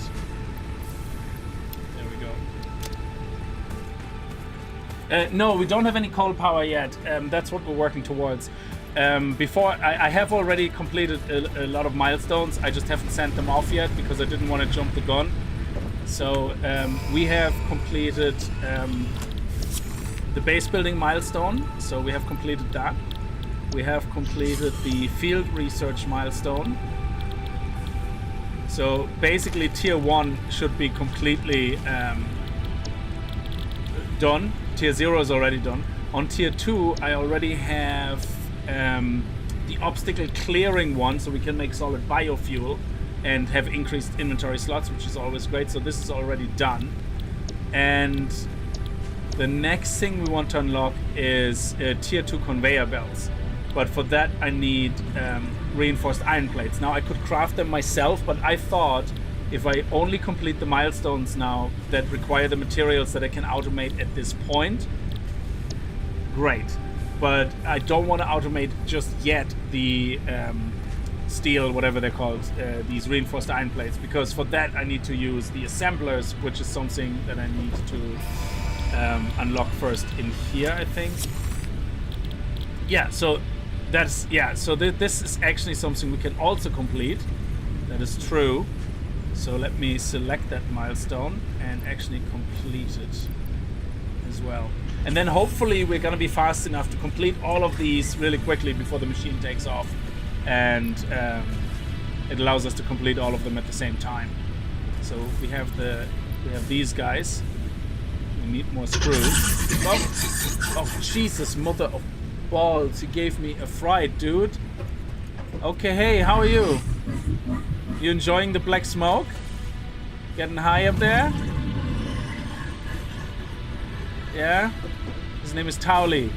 [SPEAKER 1] There we go. No, we don't have any coal power yet. That's what we're working towards. Before, I have already completed a lot of milestones. I just haven't sent them off yet because I didn't want to jump the gun. So we have completed... the base building milestone, so we have completed that. We have completed the field research milestone. So basically tier 1 should be completely done. Tier 0 is already done. On tier 2 I already have the obstacle clearing one, so we can make solid biofuel and have increased inventory slots, which is always great. So this is already done. And the next thing we want to unlock is tier 2 conveyor belts. But for that I need reinforced iron plates. Now I could craft them myself, but I thought if I only complete the milestones now that require the materials that I can automate at this point, great. But I don't want to automate just yet the steel, whatever they're called, these reinforced iron plates, because for that I need to use the assemblers, which is something that I need to unlock first in here, I think. Yeah, so that's, yeah, so this is actually something we can also complete. That is true. So let me select that milestone and actually complete it as well. And then hopefully we're gonna be fast enough to complete all of these really quickly before the machine takes off, and it allows us to complete all of them at the same time. So we have these guys. We need more screws. Oh Jesus, mother of balls! You gave me a fright, dude. Okay, hey, how are you? You enjoying the black smoke? Getting high up there? Yeah? His name is Towley.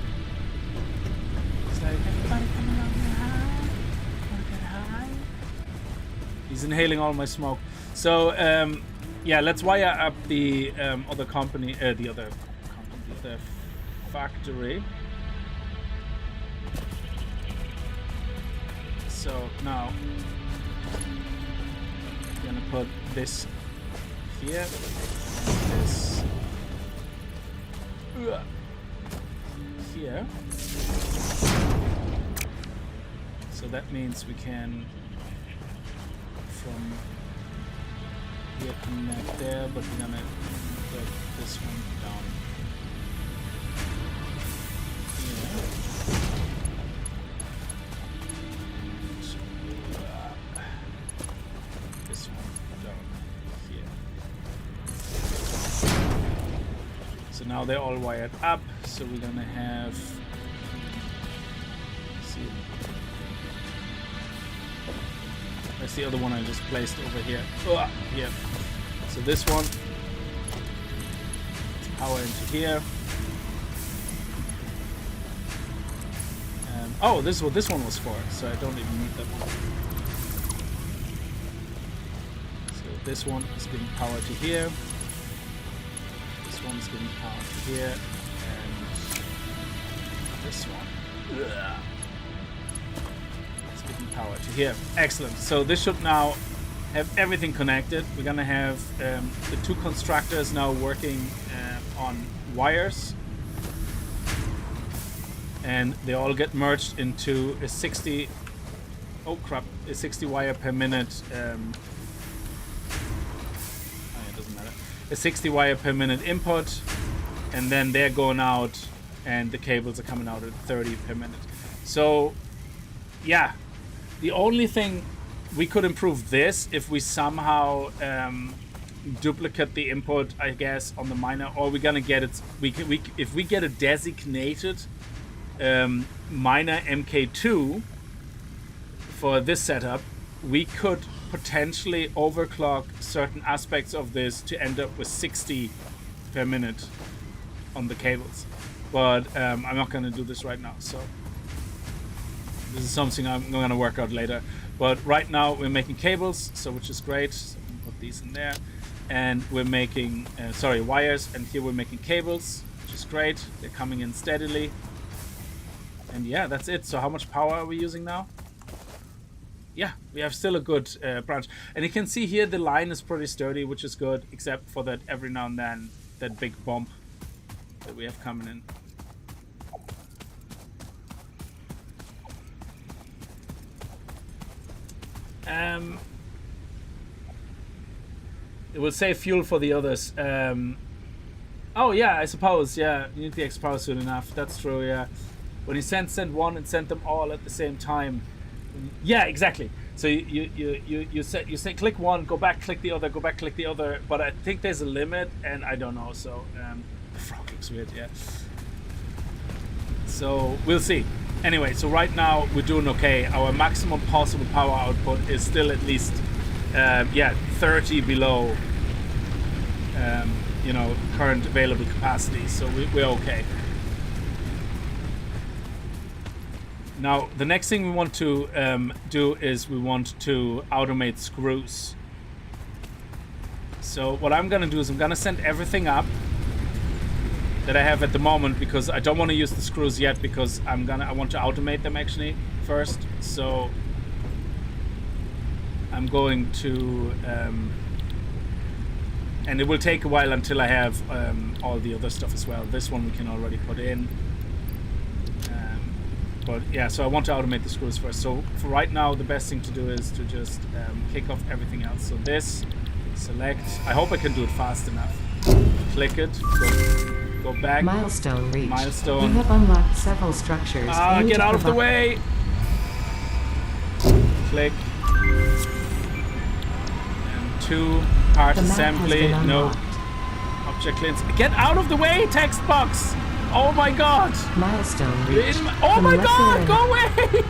[SPEAKER 1] He's like, everybody come along and high? Wanna get high? He's inhaling all my smoke. So, yeah, let's wire up the other the other factory. So now I'm gonna put this here, this here. So that means we can from here connect there, but we're gonna put this one down here. This one down here. So now they're all wired up. So we're gonna have. See. That's the other one I just placed over here. Here. So this one. Power into here. Oh, this is what this one was for. So I don't even need that one. So this one is giving power to here. This one is giving power to here. And this one. It's giving power to here. Excellent. So this should now have everything connected. We're gonna have the two constructors now working on wires, and they all get merged into a 60 wire per minute it doesn't matter, a 60 wire per minute input, and then they're going out and the cables are coming out at 30 per minute. So yeah, the only thing we could improve this if we somehow duplicate the input, I guess, on the miner, or we're gonna get it. If we get a designated miner MK2 for this setup, we could potentially overclock certain aspects of this to end up with 60 per minute on the cables. But I'm not gonna do this right now. So this is something I'm gonna work out later. But right now we're making cables, so which is great. So we can put these in there. And we're making, wires, and here we're making cables, which is great. They're coming in steadily. And yeah, that's it. So how much power are we using now? Yeah, we have still a good branch. And you can see here the line is pretty sturdy, which is good, except for that every now and then, that big bump that we have coming in. It will save fuel for the others. Oh yeah, I suppose. Yeah, you need the X power soon enough. That's true. Yeah, when you send one and send them all at the same time. Yeah, exactly. So you say click one, go back, click the other, go back, click the other. But I think there's a limit, and I don't know. So the frog looks weird. Yeah. So we'll see. Anyway, so right now we're doing okay. Our maximum possible power output is still at least 30 below current available capacity, so we're okay. Now the next thing we want to do is we want to automate screws. So what I'm gonna do is I'm gonna send everything up that I have at the moment, because I don't want to use the screws yet, because I want to automate them actually first. So I'm going to and it will take a while until I have all the other stuff as well. This one we can already put in, but yeah, so I want to automate the screws first. So for right now the best thing to do is to just kick off everything else. So this, select, I hope I can do it fast enough, click it, go back.
[SPEAKER 3] Milestone reached.
[SPEAKER 1] Milestone.
[SPEAKER 3] You have unlocked several structures.
[SPEAKER 1] Get out of the way. Click. And 2 part assembly. No. Object cleans. Get out of the way, text box. Oh my god.
[SPEAKER 3] Milestone reached.
[SPEAKER 1] Oh my god, go away.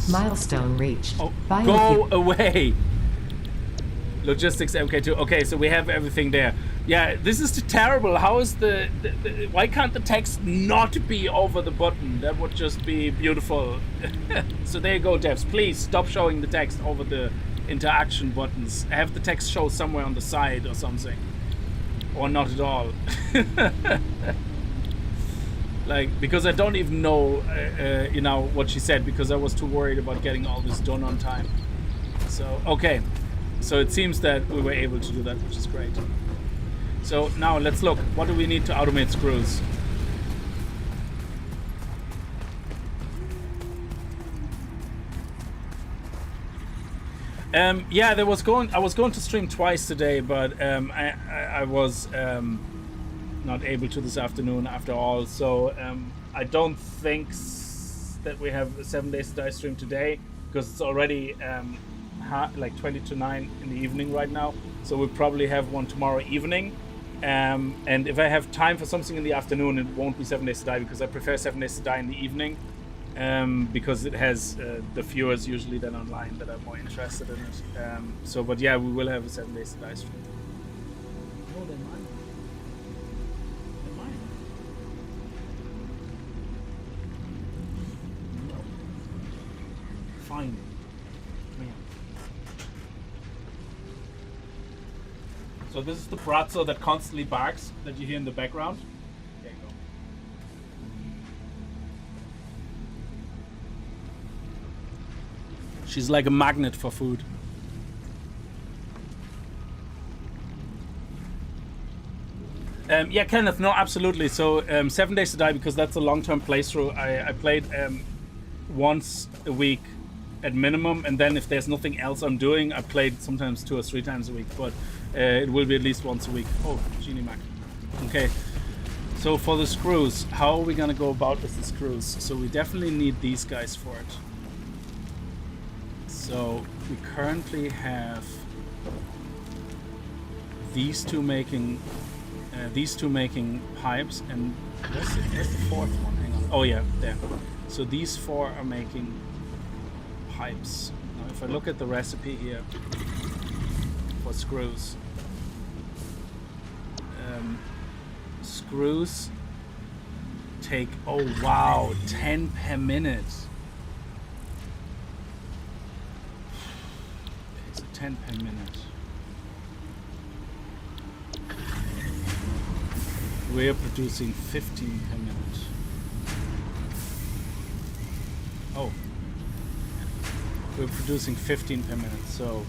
[SPEAKER 3] Milestone reached.
[SPEAKER 1] Oh, go away. Logistics MK2. Okay, so we have everything there. Yeah, this is terrible. How is the why can't the text not be over the button? That would just be beautiful. So there you go, devs. Please stop showing the text over the interaction buttons. Have the text show somewhere on the side or something. or not at all. Like, because I don't even know, you know, what she said, because I was too worried about getting all this done on time. So, okay. So it seems that we were able to do that, which is great. So now let's look. What do we need to automate screws? Yeah, I was going to stream twice today, but I was not able to this afternoon after all. So I don't think that we have a 7 Days to Die stream today, because it's already like 20 to 9 in the evening right now. So we'll probably have one tomorrow evening. And if I have time for something in the afternoon, it won't be 7 Days to Die, because I prefer 7 Days to Die in the evening. Because it has the viewers usually then online that are more interested in it. So, but yeah, we will have a 7 Days to Die stream.
[SPEAKER 2] Oh, they're mine. They're mine. No.
[SPEAKER 1] Fine. Come here. So this is the Brazzo that constantly barks that you hear in the background. There you go. She's like a magnet for food. Yeah, Kenneth, no, absolutely. So 7 Days to Die, because that's a long-term playthrough. I played once a week at minimum, and then if there's nothing else I'm doing, I played sometimes 2 or 3 times a week, but it will be at least once a week. Oh, Genie Mac. Okay. So for the screws, how are we gonna go about with the screws? So we definitely need these guys for it. So we currently have these two making pipes, and where's the fourth one? Hang on. Oh yeah, there. So these 4 are making pipes. Now if I look at the recipe here for screws, screws take, oh wow, 10 per minute. 10 per minute. We're producing 15 per minute. Oh. We're producing 15 per minute, so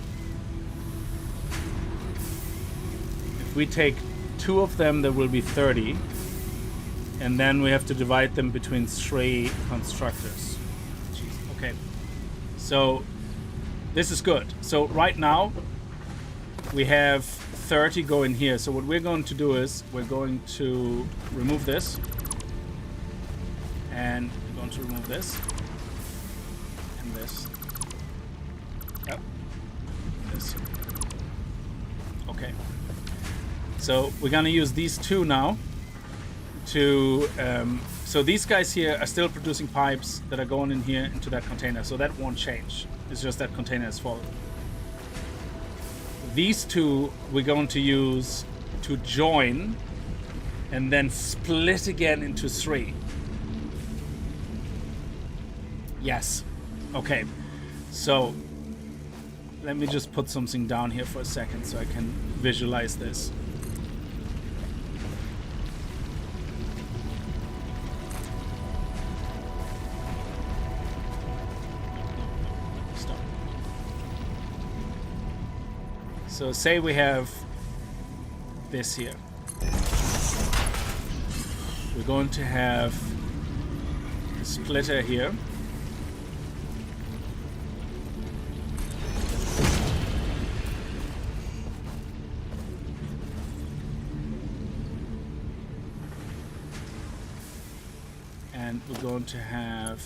[SPEAKER 1] if we take 2 of them, there will be 30. And then we have to divide them between 3 constructors. Jeez. Okay. So this is good. So right now we have 30 going here. So what we're going to do is we're going to remove this, and we're going to remove this and this. Yep. This. Okay. So we're gonna use these 2 now to so these guys here are still producing pipes that are going in here into that container, so that won't change. It's just that container is full. These 2 we're going to use to join and then split again into 3. Yes. Okay. So let me just put something down here for a second so I can visualize this. So say we have this here. We're going to have a splitter here. And we're going to have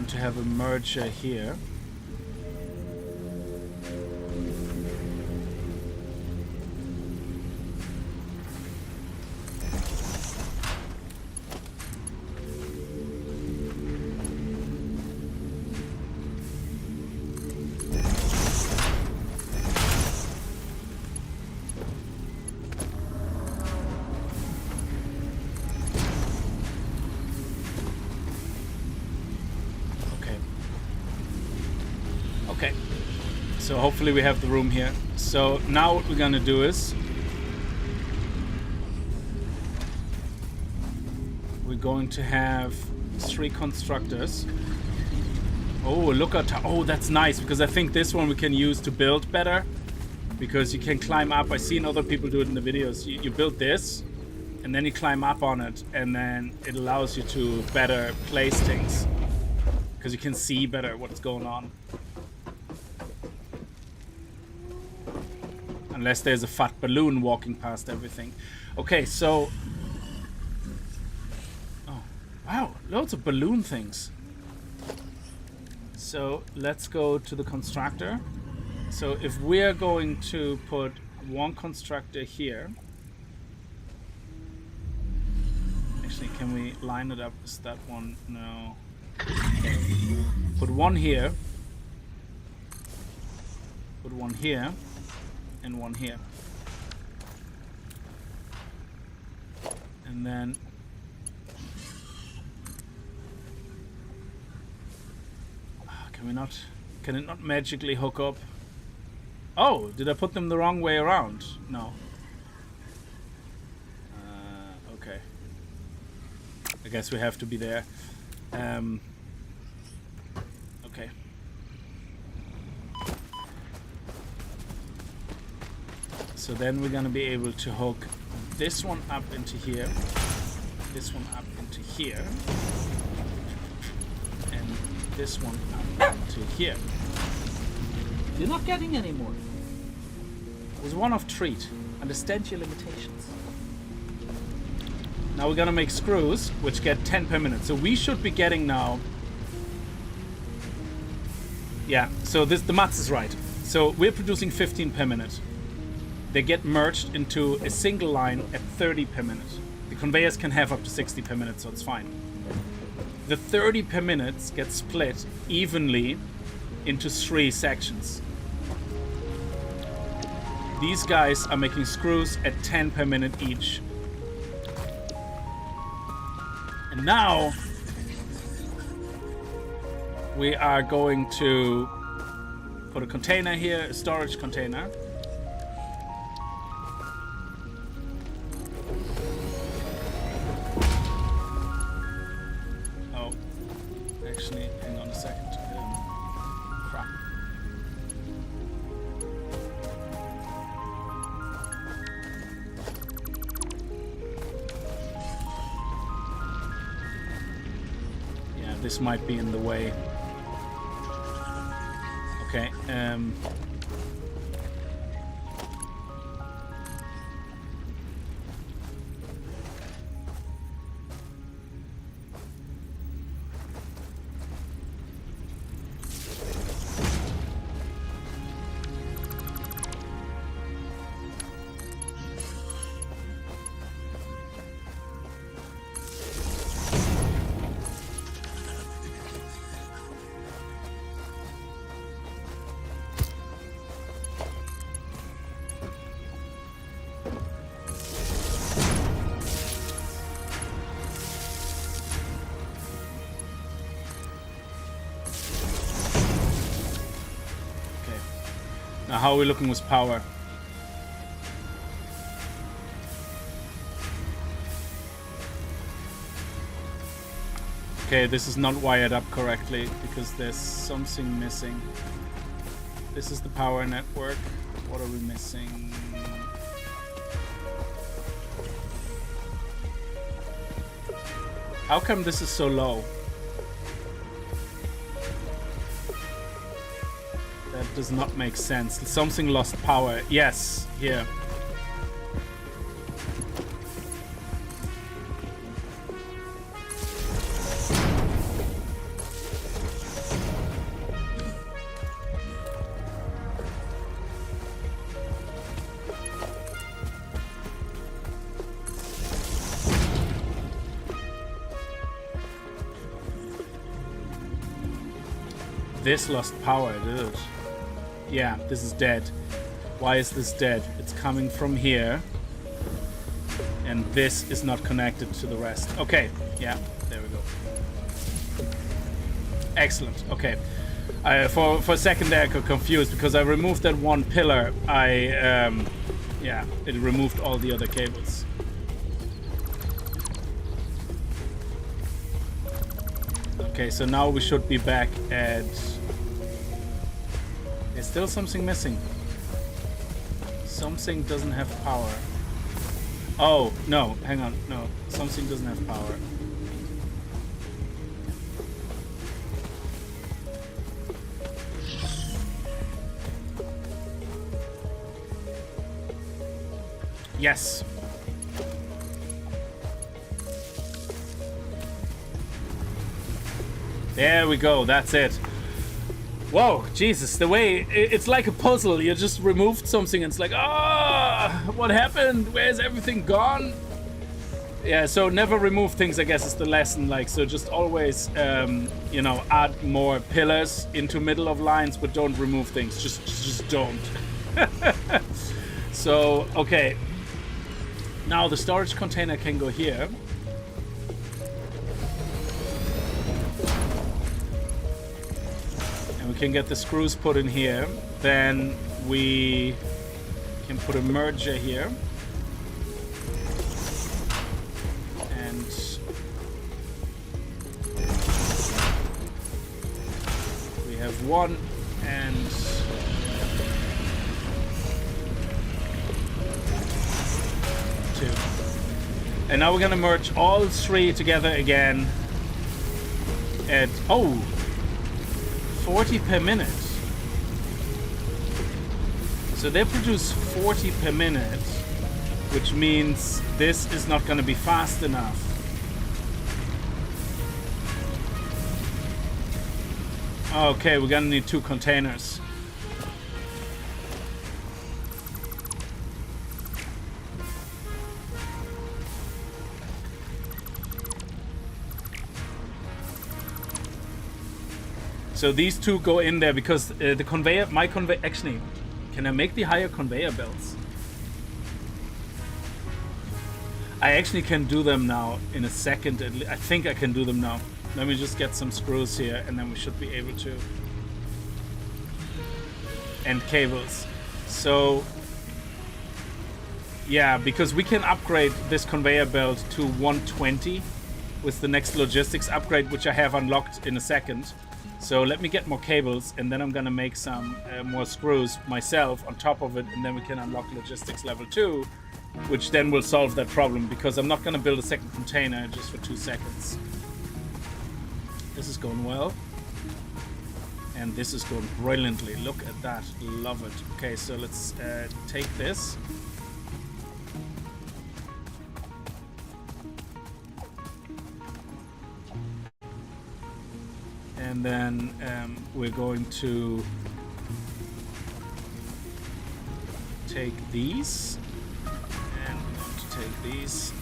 [SPEAKER 1] to have a merger here. So hopefully we have the room here. So now what we're gonna do is we're going to have 3 constructors. Oh, look at, oh, that's nice, because I think this one we can use to build better, because you can climb up. I've seen other people do it in the videos. You build this and then you climb up on it, and then it allows you to better place things because you can see better what's going on. Unless there's a fat balloon walking past everything. Okay, so... Oh, wow, loads of balloon things. So let's go to the constructor. So if we're going to put 1 constructor here... Actually, can we line it up? Is that one? No. Put 1 here. Put 1 here. And 1 here. And then can it not magically hook up? Oh, did I put them the wrong way around? No. Okay. I guess we have to be there. Okay. So then we're gonna be able to hook this one up into here, this one up into here, and this one up into here.
[SPEAKER 2] You're not getting any more.
[SPEAKER 1] It was one-off treat. Understand your limitations. Now we're gonna make screws, which get 10 per minute. So we should be getting now... Yeah, so the maths is right. So we're producing 15 per minute. They get merged into a single line at 30 per minute. The conveyors can have up to 60 per minute, so it's fine. The 30 per minute gets split evenly into 3 sections. These guys are making screws at 10 per minute each. And now we are going to put a container here, a storage container. Oh, actually, hang on a second. Crap. Yeah, this might be in the way. Okay, now how are we looking with power? Okay, this is not wired up correctly because there's something missing. This is the power network. What are we missing? How come this is so low? That does not make sense. Something lost power. Yes, here. This lost power, dude. Yeah, this is dead. Why is this dead? It's coming from here. And this is not connected to the rest. Okay, yeah, there we go. Excellent, okay. For a second there I got confused because I removed that one pillar. Yeah, it removed all the other cables. Okay, so now we should be back at... There's still something missing. Something doesn't have power. Oh, no, hang on, no. Something doesn't have power. Yes. There we go, that's it. Whoa, Jesus, the way, it's like a puzzle. You just removed something and it's like, ah, what happened? Where's everything gone? Yeah, so never remove things, I guess, is the lesson. Like, so just always, you know, add more pillars into middle of lines, but don't remove things. Just don't. So, okay. Now the storage container can go here. And we can get the screws put in here. Then we can put a merger here. And we have one and two. And now we're gonna merge all three together again at 40 per minute. So they produce 40 per minute, which means this is not gonna be fast enough. Okay, we're gonna need 2 containers. So these 2 go in there because the conveyor, actually, can I make the higher conveyor belts? I actually can do them now in a second. I think I can do them now. Let me just get some screws here and then we should be able to. And cables. So, yeah, because we can upgrade this conveyor belt to 120 with the next logistics upgrade, which I have unlocked in a second. So let me get more cables and then I'm gonna make some more screws myself on top of it, and then we can unlock logistics level 2, which then will solve that problem because I'm not gonna build a second container just for 2 seconds. This is going well. And this is going brilliantly. Look at that, love it. Okay, so let's take this. And then we're going to take these, and we're going to take these.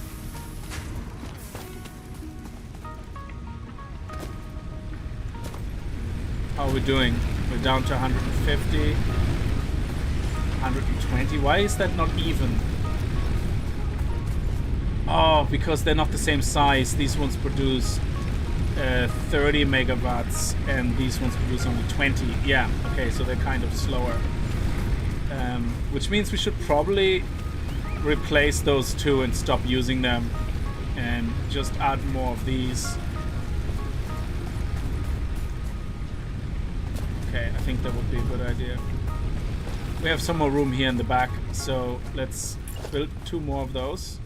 [SPEAKER 1] How are we doing? We're down to 150, 120. Why is that not even? Oh, because they're not the same size. These ones produce 30 megawatts and these ones produce only 20. Yeah, okay, so they're kind of slower. Which means we should probably replace those 2 and stop using them and just add more of these. Okay, I think that would be a good idea. We have some more room here in the back, so let's build 2 more of those.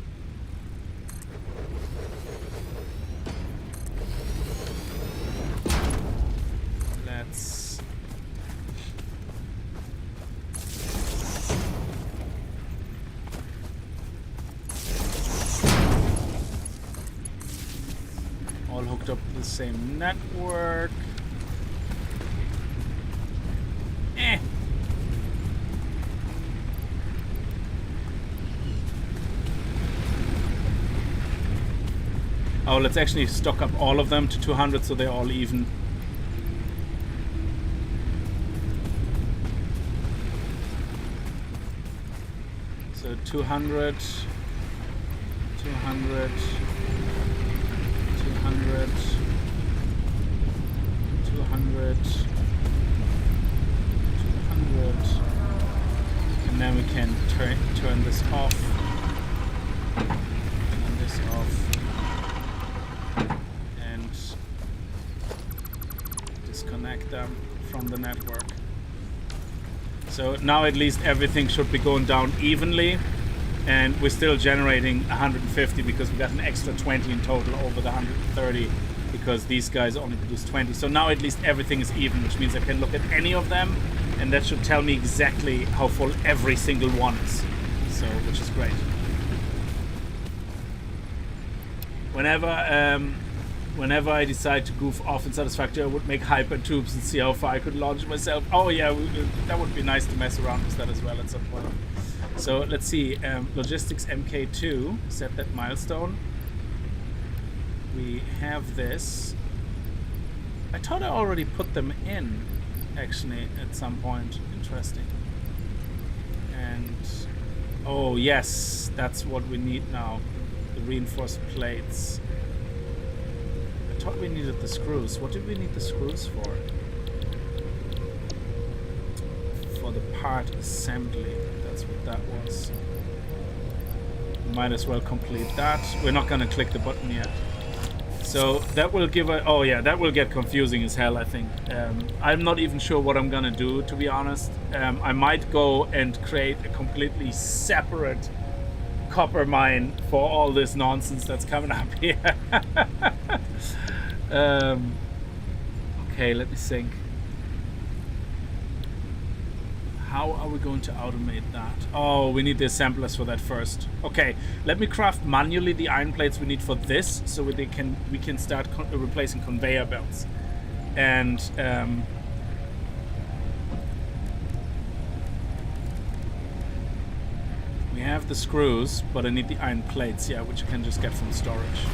[SPEAKER 1] All hooked up to the same network. Oh, let's actually stock up all of them to 200 so they're all even. So 200, 200, 200, 200, this off. And this off. And disconnect them from the network. So now at least everything should be going down evenly. And we're still generating 150 because we got an extra 20 in total over the 130 because these guys only produce 20. So now at least everything is even, which means I can look at any of them and that should tell me exactly how full every single one is. So, which is great. Whenever I decide to goof off in Satisfactory, I would make hyper tubes and see how far I could launch myself. Oh yeah, that would be nice to mess around with that as well at some point. So let's see, logistics MK2, set that milestone. We have this. I thought I already put them in, actually, at some point. Interesting. And, oh yes, that's what we need now. The reinforced plates. I thought we needed the screws. What did we need the screws for? For the part assembly. That's what that was. Might as well complete that. We're not gonna click the button yet. So that will give a... Oh yeah, that will get confusing as hell, I think. I'm not even sure what I'm gonna do, to be honest. I might go and create a completely separate copper mine for all this nonsense that's coming up here. Okay, let me think. How are we going to automate that? Oh, we need the assemblers for that first. Okay, let me craft manually the iron plates we need for this, so we can start replacing conveyor belts. And we have the screws, but I need the iron plates, yeah, which I can just get from storage.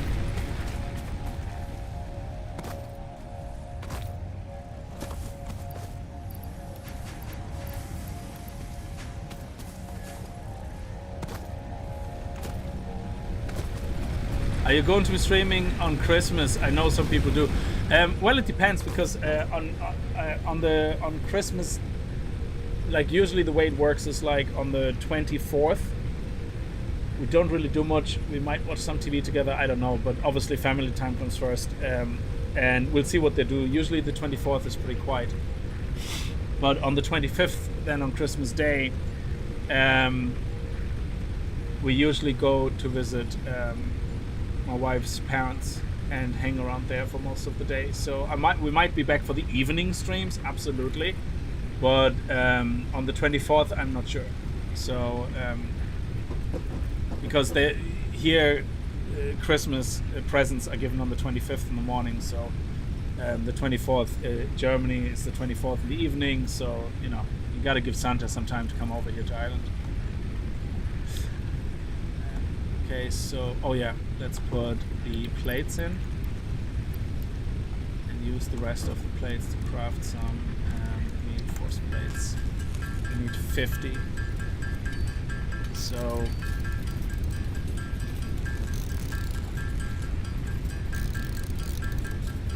[SPEAKER 1] Are you going to be streaming on Christmas? I know some people do. Well, it depends because on Christmas, like usually the way it works is like on the 24th. We don't really do much. We might watch some TV together. I don't know, but obviously family time comes first, and we'll see what they do. Usually the 24th is pretty quiet, but on the 25th, then on Christmas Day, we usually go to visit my wife's parents and hang around there for most of the day. So we might be back for the evening streams, absolutely, but on the 24th I'm not sure. So because Christmas presents are given on the 25th in the morning, so the 24th Germany is the 24th in the evening, so you know you got to give Santa some time to come over here to Ireland. Okay, so, oh yeah, let's put the plates in and use the rest of the plates to craft some reinforced plates. We need 50. So,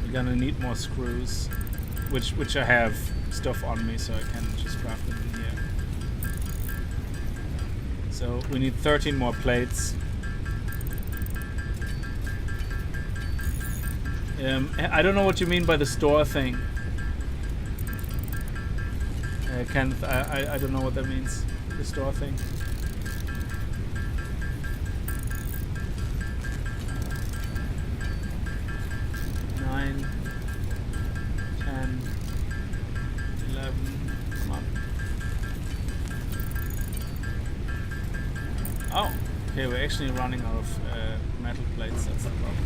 [SPEAKER 1] we're gonna need more screws, which I have stuff on me, so I can just craft them in here. So, we need 13 more plates. I don't know what you mean by the store thing. Kenneth, I don't know what that means. The store thing. Nine, 10, 11, come on. Oh, okay, we're actually running out of metal plates, that's the problem.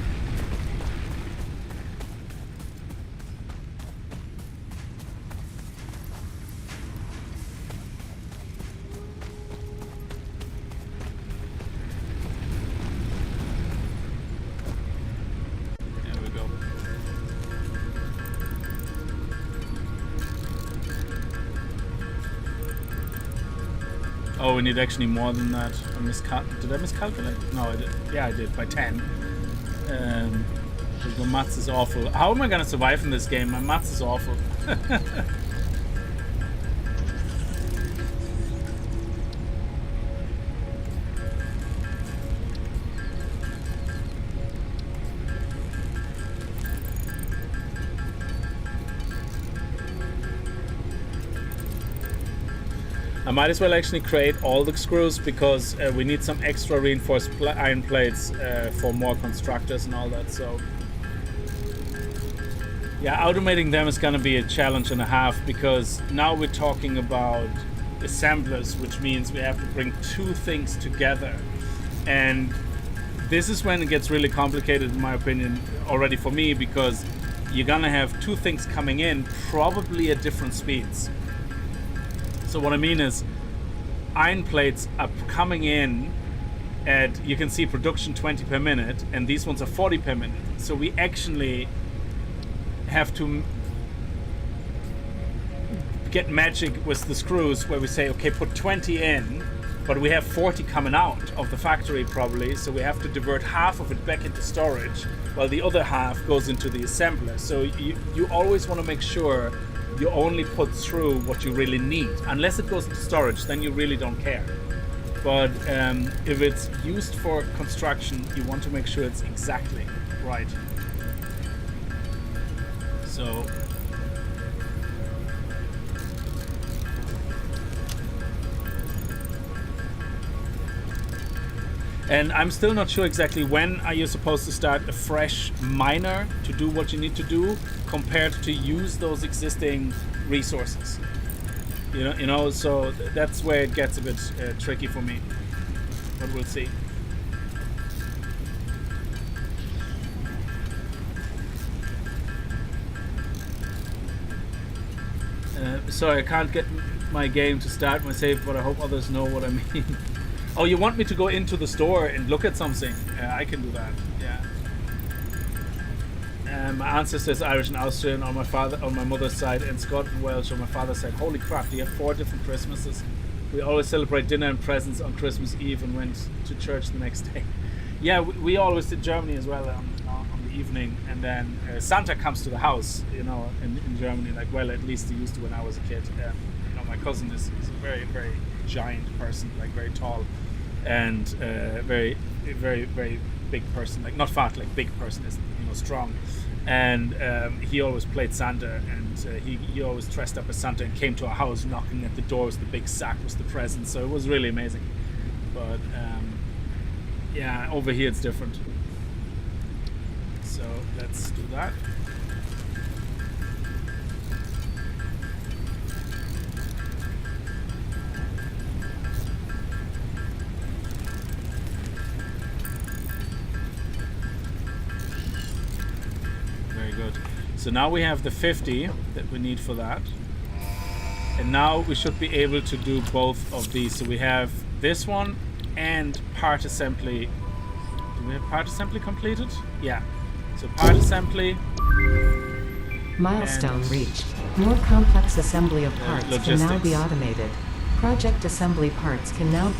[SPEAKER 1] Oh, we need actually more than that. Did I miscalculate? No, I did. Yeah, I did, by 10. Because my maths is awful. How am I gonna survive in this game? My maths is awful. I might as well actually create all the screws because we need some extra reinforced iron plates for more constructors and all that. So yeah, automating them is going to be a challenge and a half because now we're talking about assemblers, which means we have to bring two things together. And this is when it gets really complicated, in my opinion, already for me, because you're going to have two things coming in probably at different speeds. So what I mean is iron plates are coming in at, you can see production 20 per minute, and these ones are 40 per minute. So we actually have to get magic with the screws where we say, okay, put 20 in, but we have 40 coming out of the factory probably, so we have to divert half of it back into storage while the other half goes into the assembler. So you always want to make sure you only put through what you really need. Unless it goes into storage, then you really don't care. But if it's used for construction, you want to make sure it's exactly right. So and I'm still not sure exactly when are you supposed to start a fresh miner to do what you need to do compared to use those existing resources. You know, so that's where it gets a bit tricky for me. But we'll see. Sorry, I can't get my game to start my save, but I hope others know what I mean. Oh, you want me to go into the store and look at something? I can do that. Yeah. My ancestors Irish and Austrian on my mother's side, and Scott and Welsh on my father's side. Holy crap! You have 4 different Christmases. We always celebrate dinner and presents on Christmas Eve and went to church the next day. Yeah, we always did Germany as well on the evening, and then Santa comes to the house. You know, in Germany, like, well, at least he used to when I was a kid. You know, my cousin is a very, very giant person, like very tall. And very, very, very big person, like not fat, like big person, is, you know, strong. And he always played Santa, and he always dressed up as Santa and came to our house, knocking at the door with the big sack with the presents. So it was really amazing. But yeah, over here it's different. So let's do that. So now we have the 50 that we need for that. And now we should be able to do both of these. So we have this one and part assembly. Do we have part assembly completed? Yeah. So part assembly.
[SPEAKER 3] Milestone reached. More complex assembly of parts can now be automated. Project assembly parts can now...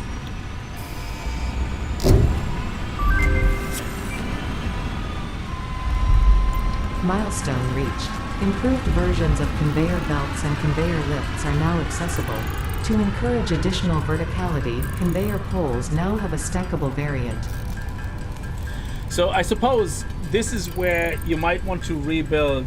[SPEAKER 3] Milestone reached. Improved versions of conveyor belts and conveyor lifts are now accessible. To encourage additional verticality, conveyor poles now have a stackable variant.
[SPEAKER 1] So I suppose this is where you might want to rebuild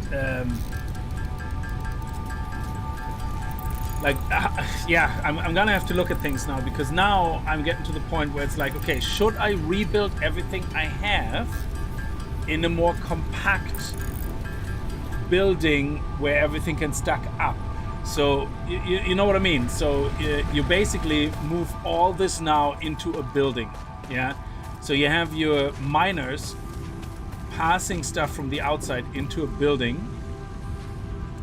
[SPEAKER 1] yeah, I'm gonna have to look at things now, because now I'm getting to the point where it's like, okay, should I rebuild everything I have in a more compact building where everything can stack up? So you know what I mean? So you basically move all this now into a building. Yeah, so you have your miners passing stuff from the outside into a building,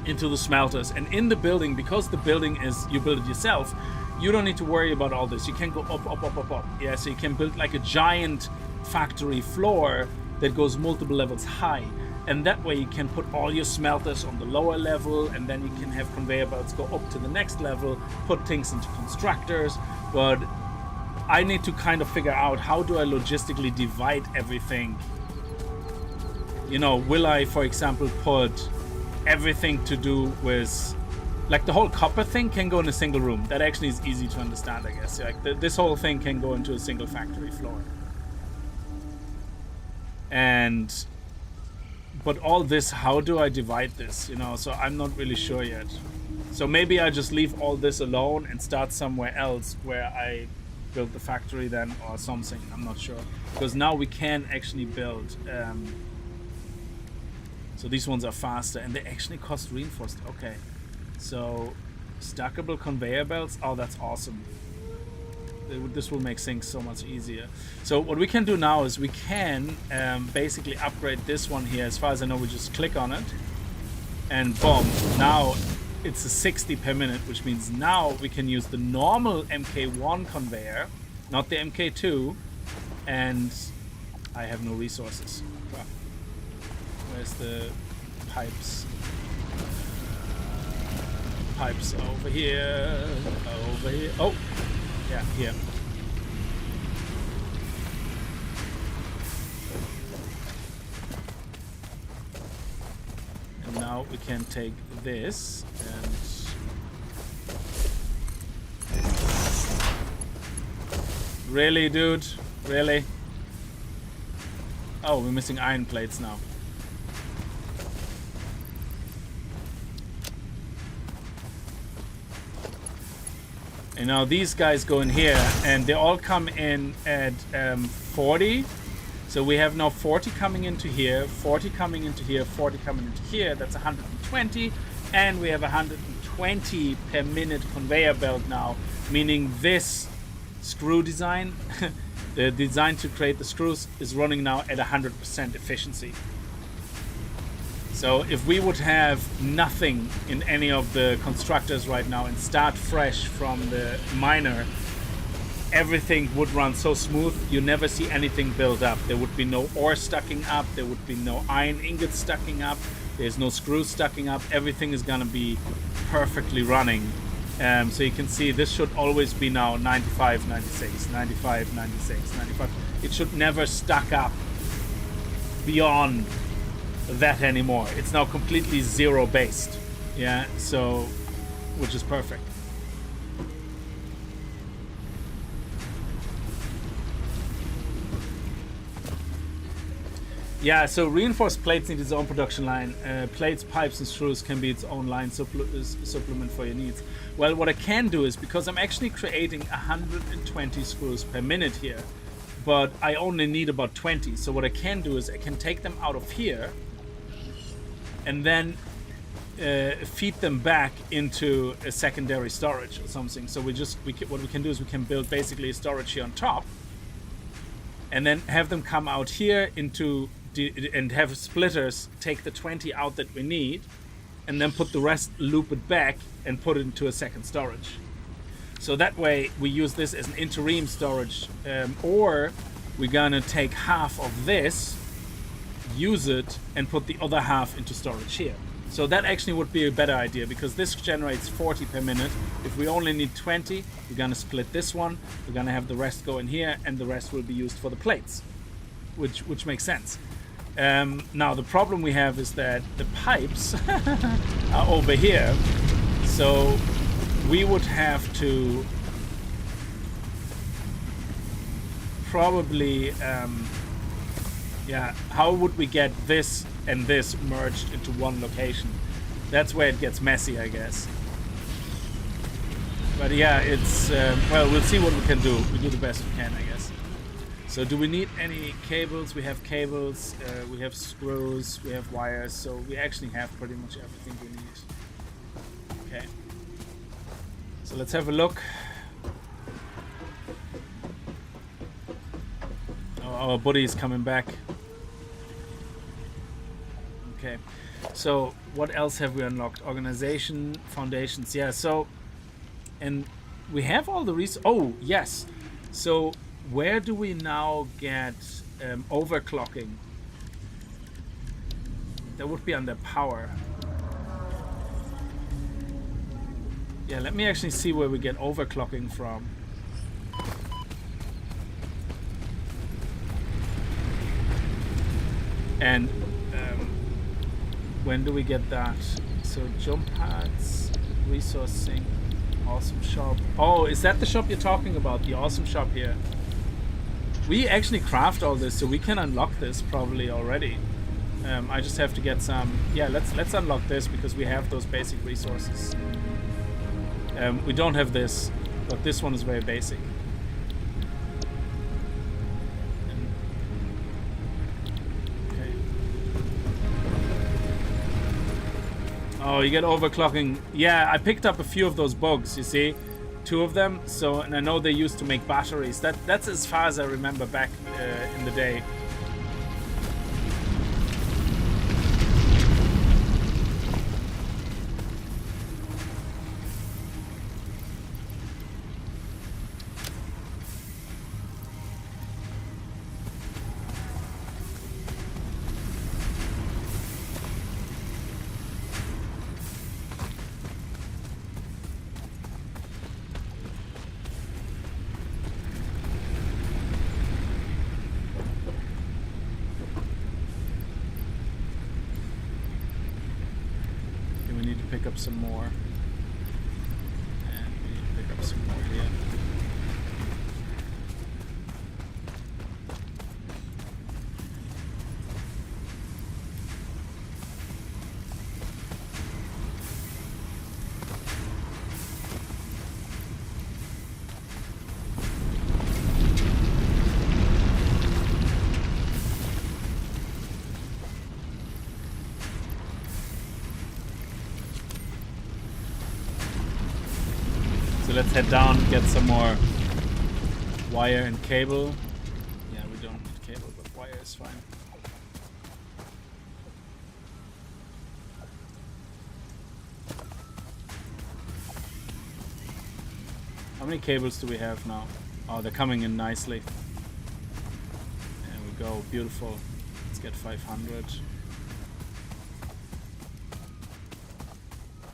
[SPEAKER 1] into the smelters, and in the building, because the building is, you build it yourself, you don't need to worry about all this. You can go up. Yeah, so you can build like a giant factory floor that goes multiple levels high. And that way you can put all your smelters on the lower level, and then you can have conveyor belts go up to the next level, put things into constructors. But I need to kind of figure out, how do I logistically divide everything? You know, will I, for example, put everything to do with, like, the whole copper thing can go in a single room. That actually is easy to understand, I guess. Like this whole thing can go into a single factory floor. But all this, how do I divide this? You know, so I'm not really sure yet. So maybe I just leave all this alone and start somewhere else where I build the factory then or something. I'm not sure. Because now we can actually build. So these ones are faster and they actually cost reinforced. Okay. So stackable conveyor belts. Oh, that's awesome. This will make things so much easier. So what we can do now is we can basically upgrade this one here. As far as I know, we just click on it. And boom. Now it's a 60 per minute, which means now we can use the normal MK1 conveyor, not the MK2, and I have no resources. Where's the pipes? Pipes over here, over here. Oh, yeah, here. And now we can take this and really, dude? Really? Oh, we're missing iron plates now. And now these guys go in here and they all come in at 40. So we have now 40 coming into here, 40 coming into here, 40 coming into here. That's 120. And we have 120 per minute conveyor belt now, meaning this screw design, the design to create the screws, is running now at 100% efficiency. So if we would have nothing in any of the constructors right now and start fresh from the miner, everything would run so smooth. You never see anything build up. There would be no ore stacking up. There would be no iron ingots stacking up. There's no screws stacking up. Everything is gonna be perfectly running. So you can see this should always be now 95, 96, 95, 96, 95. It should never stack up beyond that anymore. It's now completely zero based. Yeah, so, which is perfect. Yeah, so reinforced plates need its own production line. Plates, pipes, and screws can be its own line supplement for your needs. Well, what I can do is, because I'm actually creating 120 screws per minute here, but I only need about 20. So what I can do is I can take them out of here and then feed them back into a secondary storage or something. So what we can do is we can build basically a storage here on top, and then have them come out here into and have splitters take the 20 out that we need, and then put the rest, loop it back and put it into a second storage. So that way we use this as an interim storage, or we're gonna take half of this, use it, and put the other half into storage here. So that actually would be a better idea, because this generates 40 per minute. If we only need 20, we're gonna split this one, we're gonna have the rest go in here, and the rest will be used for the plates, which makes sense. Now the problem we have is that the pipes are over here, so we would have to probably yeah, how would we get this and this merged into one location? That's where it gets messy, I guess. But yeah, it's well, we'll see what we can do. We do the best we can, I guess. So do we need any cables? We have cables, we have screws, we have wires, so we actually have pretty much everything we need. Okay. So let's have a look. Oh, our buddy is coming back. Okay. So what else have we unlocked? Organization, foundations. Yeah, so, and we have all the oh, yes. So where do we now get overclocking? That would be under power. Yeah, let me actually see where we get overclocking from. And when do we get that? So jump pads, resourcing, awesome shop. Oh, is that the shop you're talking about? The awesome shop here. We actually craft all this, so we can unlock this probably already. I just have to get some. Yeah, let's unlock this because we have those basic resources. We don't have this, but this one is very basic. Okay. Oh, you get overclocking. Yeah, I picked up a few of those bugs, you see? 2 of them. So, and I know they used to make batteries. That's as far as I remember back in the day. Pick up some more, and we need to pick up some more here. Let's head down, get some more wire and cable. Yeah, we don't need cable, but wire is fine. How many cables do we have now? Oh, they're coming in nicely. There we go, beautiful. Let's get 500.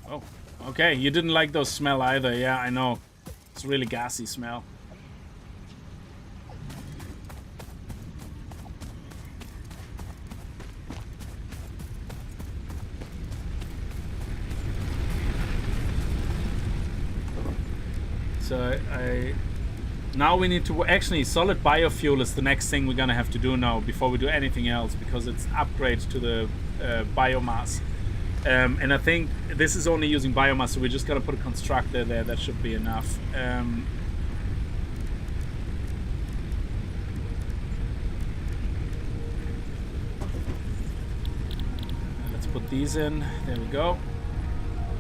[SPEAKER 1] Oh. Okay, you didn't like those smell either. Yeah, I know. It's really gassy smell. So now we need to actually solid biofuel is the next thing we're gonna have to do now before we do anything else, because it's an upgrade to the biomass. And I think this is only using biomass, so we're just gonna put a constructor there. That should be enough. Let's put these in. There we go.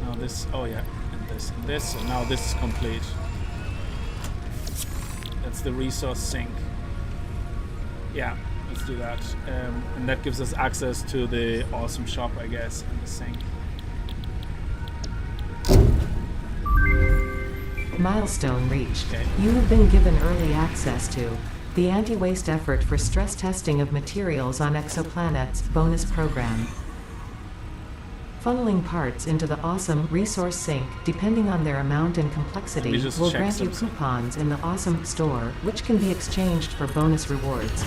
[SPEAKER 1] Now this, oh yeah, and this, and now this is complete. That's the resource sink. Yeah. Let's do that, and that gives us access to the awesome shop, I guess, and the sink.
[SPEAKER 3] Milestone reached.
[SPEAKER 1] Okay.
[SPEAKER 3] You have been given early access to the anti-waste effort for stress testing of materials on exoplanets bonus program. Funneling parts into the awesome resource sink, depending on their amount and complexity, will grant you coupons in the awesome store, which can be exchanged for bonus rewards.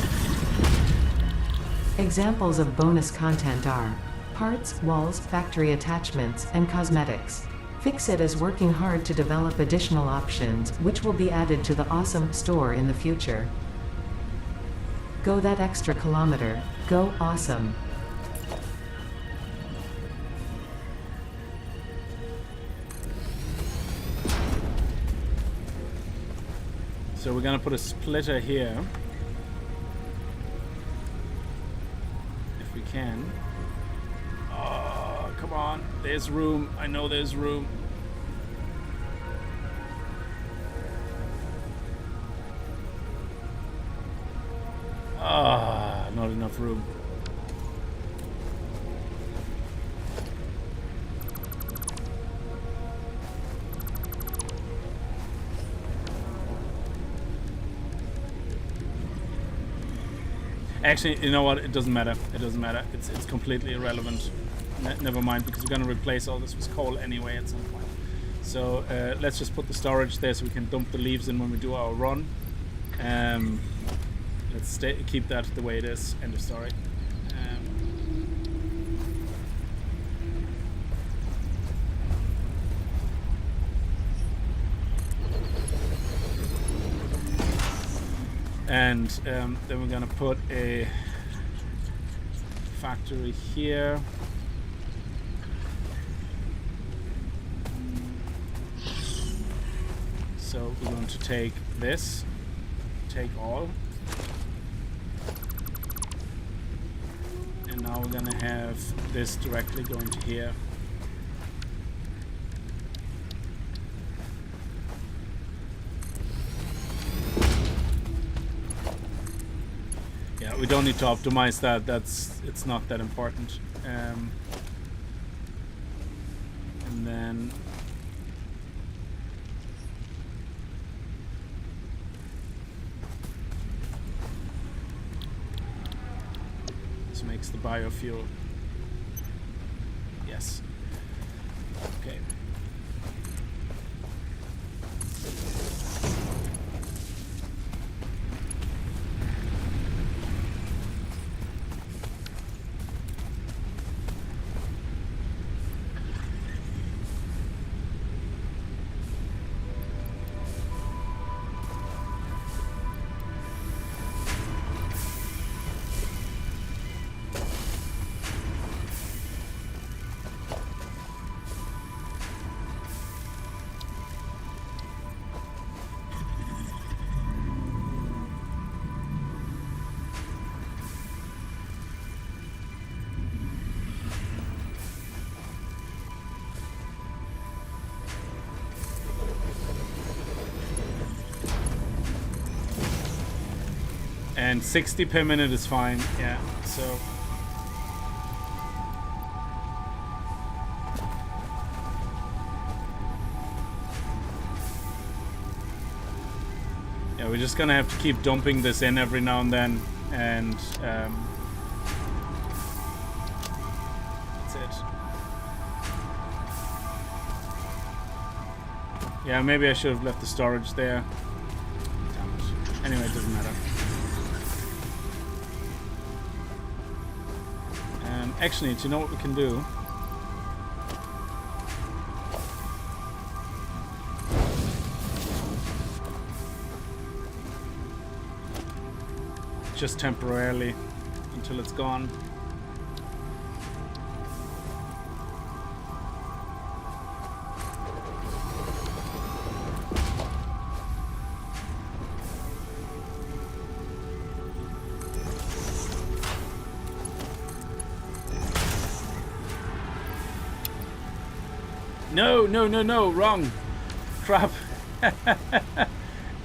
[SPEAKER 3] Examples of bonus content are parts, walls, factory attachments, and cosmetics. Fixit is working hard to develop additional options, which will be added to the awesome store in the future. Go that extra kilometer. Go awesome.
[SPEAKER 1] So we're gonna put a splitter here. If we can. Oh, come on. There's room. I know there's room. Ah, not enough room. Actually, you know what? It doesn't matter. It doesn't matter. It's completely irrelevant. Never mind, because we're gonna replace all this with coal anyway at some point. So let's just put the storage there so we can dump the leaves in when we do our run. Let's keep that the way it is. End of story. And then we're gonna put a factory here. So we're going to take this, take all. And now we're gonna have this directly going to here. Yeah, we don't need to optimize that. It's not that important. And then this makes the biofuel. Yes. Okay. And 60 per minute is fine, yeah, so. Yeah, we're just gonna have to keep dumping this in every now and then, and that's it. Yeah, maybe I should have left the storage there. Damn it. Anyway, it doesn't matter. Actually, do you know what we can do? Just temporarily, until it's gone. No, wrong. Crap.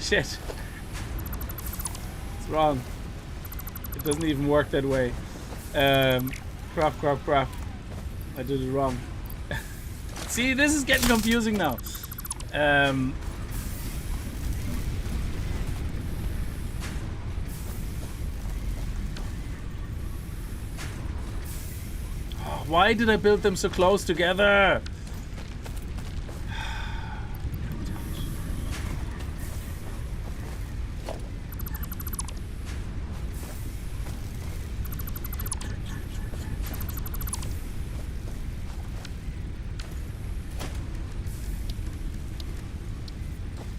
[SPEAKER 1] Shit. It's wrong. It doesn't even work that way. Crap. I did it wrong. See, this is getting confusing now. Why did I build them so close together?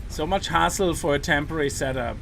[SPEAKER 1] So much hassle for a temporary setup.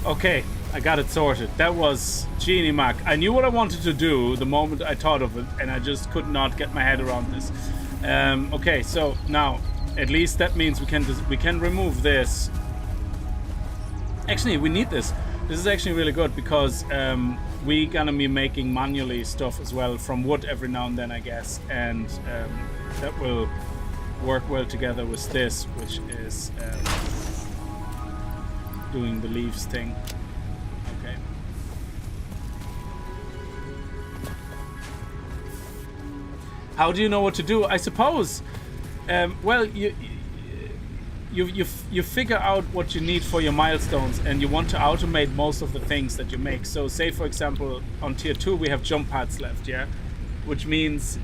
[SPEAKER 1] Okay, I got it sorted. That was Genie Mac. I knew what I wanted to do the moment I thought of it, and I just could not get my head around this. Okay, so now at least that means we can remove this. Actually, we need this. This is actually really good because we're gonna be making manually stuff as well from wood every now and then, I guess, and that will work well together with this, which is doing the leaves thing. Okay. How do you know what to do? I suppose, well, you figure out what you need for your milestones, and you want to automate most of the things that you make. So say, for example, on tier 2 we have jump pads left, yeah? Which means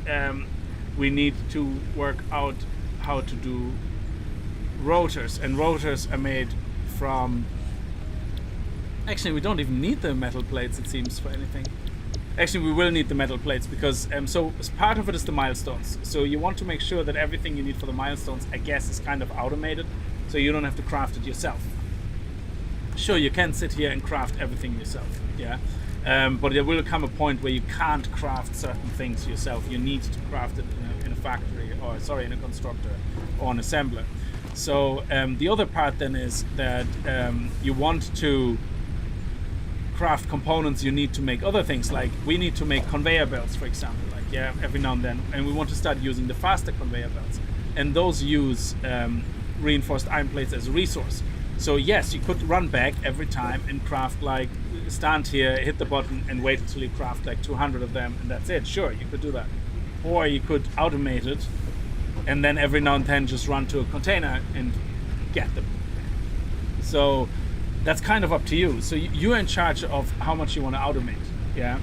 [SPEAKER 1] we need to work out how to do rotors, and rotors are made from... Actually, we don't even need the metal plates, it seems, for anything. Actually, we will need the metal plates because so as part of it is the milestones. So you want to make sure that everything you need for the milestones, I guess, is kind of automated, so you don't have to craft it yourself. Sure, you can sit here and craft everything yourself, yeah, but there will come a point where you can't craft certain things yourself. You need to craft it in a factory, or sorry, in a constructor or an assembler. So the other part then is that you want to craft components you need to make other things, like we need to make conveyor belts, for example, like, yeah, every now and then, and we want to start using the faster conveyor belts, and those use reinforced iron plates as a resource. So yes, you could run back every time and craft, like, stand here, hit the button and wait until you craft like 200 of them and that's it. Sure, you could do that, or you could automate it and then every now and then just run to a container and get them. So that's kind of up to you. So you're in charge of how much you want to automate, yeah.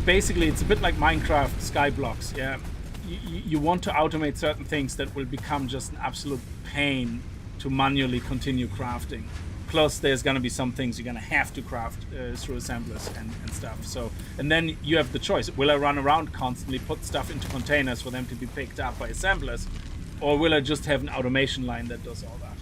[SPEAKER 1] Basically, it's a bit like Minecraft Skyblocks, yeah. You want to automate certain things that will become just an absolute pain to manually continue crafting. Plus, there's going to be some things you're going to have to craft through assemblers and stuff. So, and then you have the choice: will I run around constantly, put stuff into containers for them to be picked up by assemblers, or will I just have an automation line that does all that?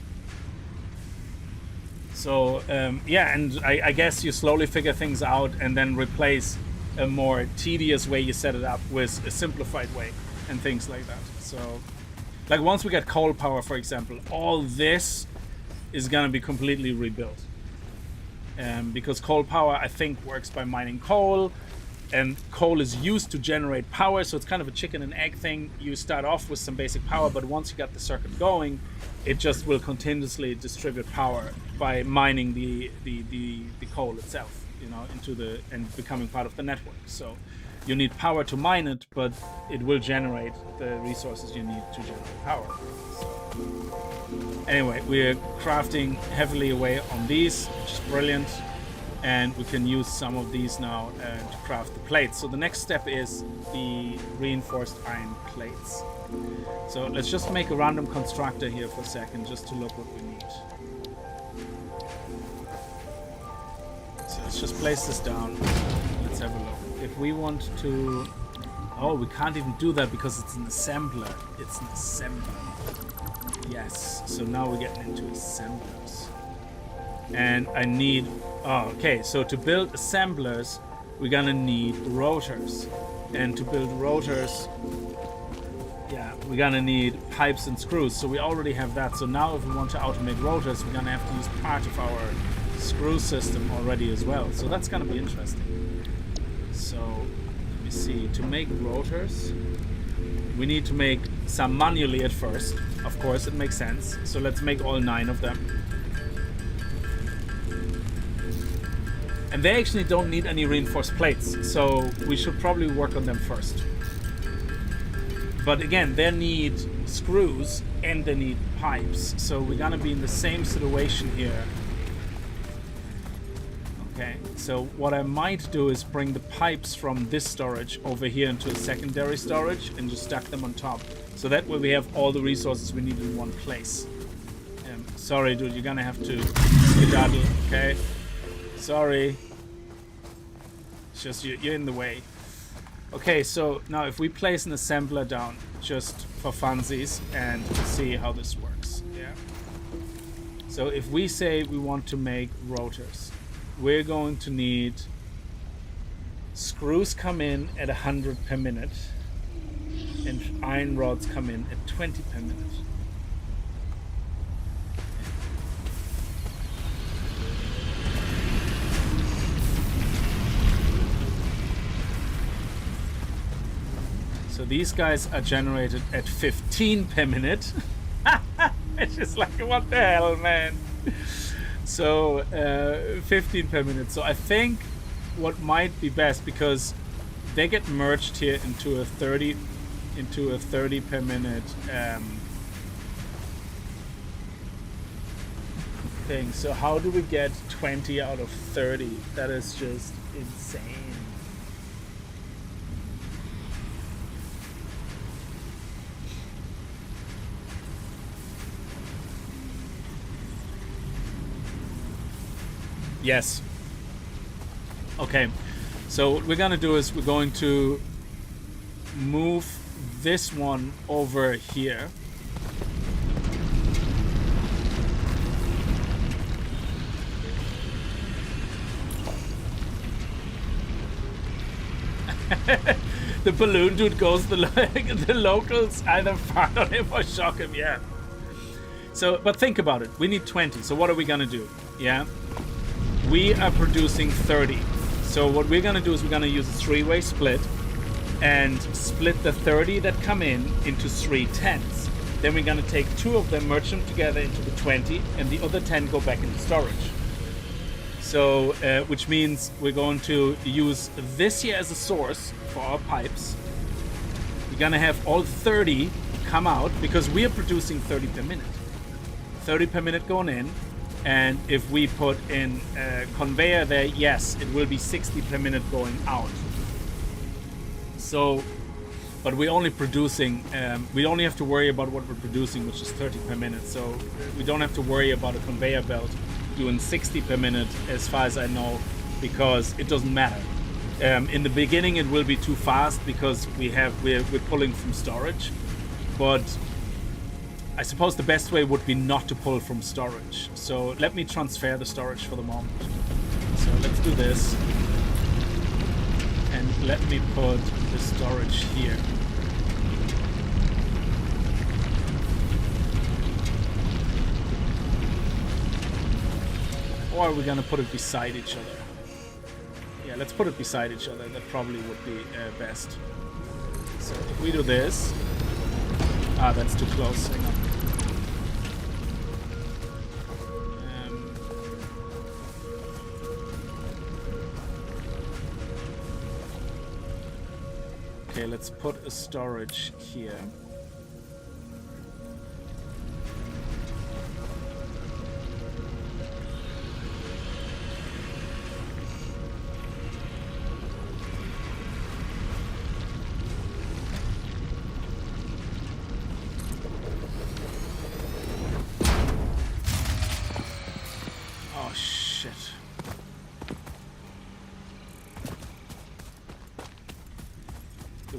[SPEAKER 1] So yeah, and I guess you slowly figure things out and then replace a more tedious way you set it up with a simplified way and things like that. So like once we get coal power, for example, all this is going to be completely rebuilt. Because coal power, I think, works by mining coal, and coal is used to generate power, so it's kind of a chicken and egg thing. You start off with some basic power, but once you got the circuit going, it just will continuously distribute power by mining the coal itself, you know, into the, and becoming part of the network. So you need power to mine it, but it will generate the resources you need to generate power. So anyway, we're crafting heavily away on these, which is brilliant. And we can use some of these now to craft the plates. So the next step is the reinforced iron plates. So let's just make a random constructor here for a second, just to look what we need. So let's just place this down. Let's have a look. If we want to... Oh, we can't even do that because it's an assembler. It's an assembler. Yes, so now we're getting into assemblers. And I need... Oh, okay, so to build assemblers, we're gonna need rotors. And to build rotors, yeah, we're gonna need pipes and screws. So we already have that. So now if we want to automate rotors, we're gonna have to use part of our screw system already as well. So that's gonna be interesting. So let me see. To make rotors, we need to make some manually at first. Of course, it makes sense. So let's make all 9 of them. And they actually don't need any reinforced plates, so we should probably work on them first. But again, they need screws and they need pipes, so we're gonna be in the same situation here. Okay, so what I might do is bring the pipes from this storage over here into a secondary storage and just stack them on top. So that way we have all the resources we need in one place. Sorry, dude, you're gonna have to skedaddle, okay? Sorry. It's just you're in the way. Okay, so now if we place an assembler down just for funsies and see how this works. Yeah. So if we say we want to make rotors, we're going to need screws come in at 100 per minute and iron rods come in at 20 per minute. So these guys are generated at 15 per minute. It's just like, what the hell, man? So 15 per minute. So I think what might be best, because they get merged here into a 30 per minute thing. So how do we get 20 out of 30? That is just insane. Yes. Okay. So what we're gonna do is we're going to move this one over here. The balloon dude goes the locals either fart on him or shock him. Yeah. So, but think about it. We need 20. So what are we gonna do? Yeah. We are producing 30. So what we're gonna do is we're gonna use a three-way split and split the 30 that come in into 3 10s. Then we're gonna take 2 of them, merge them together into the 20, and the other 10 go back into storage. So, which means we're going to use this here as a source for our pipes. We're gonna have all 30 come out because we are producing 30 per minute. 30 per minute going in. And if we put in a conveyor there, yes, it will be 60 per minute going out. So, but we're only producing, we only have to worry about what we're producing, which is 30 per minute. So we don't have to worry about a conveyor belt doing 60 per minute, as far as I know, because it doesn't matter. In the beginning, it will be too fast because we're pulling from storage, but I suppose the best way would be not to pull from storage. So let me transfer the storage for the moment. So let's do this. And let me put the storage here. Or are we gonna put it beside each other? Yeah, let's put it beside each other. That probably would be best. So if we do this... Ah, that's too close. Hang on. Okay, let's put a storage here.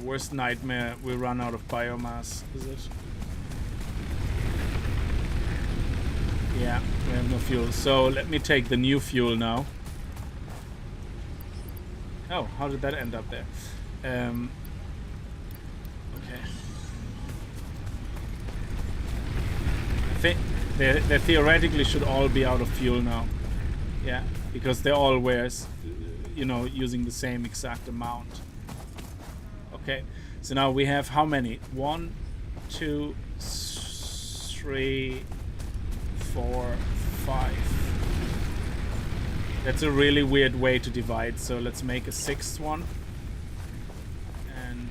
[SPEAKER 1] Worst nightmare, we run out of biomass, is it? Yeah, we have no fuel. So let me take the new fuel now. Oh, how did that end up there? Okay. I think they theoretically should all be out of fuel now. Yeah, because they all were, you know, using the same exact amount. Okay, so now we have how many? 1, 2, 3, 4, 5. That's a really weird way to divide, so let's make a 6th one. And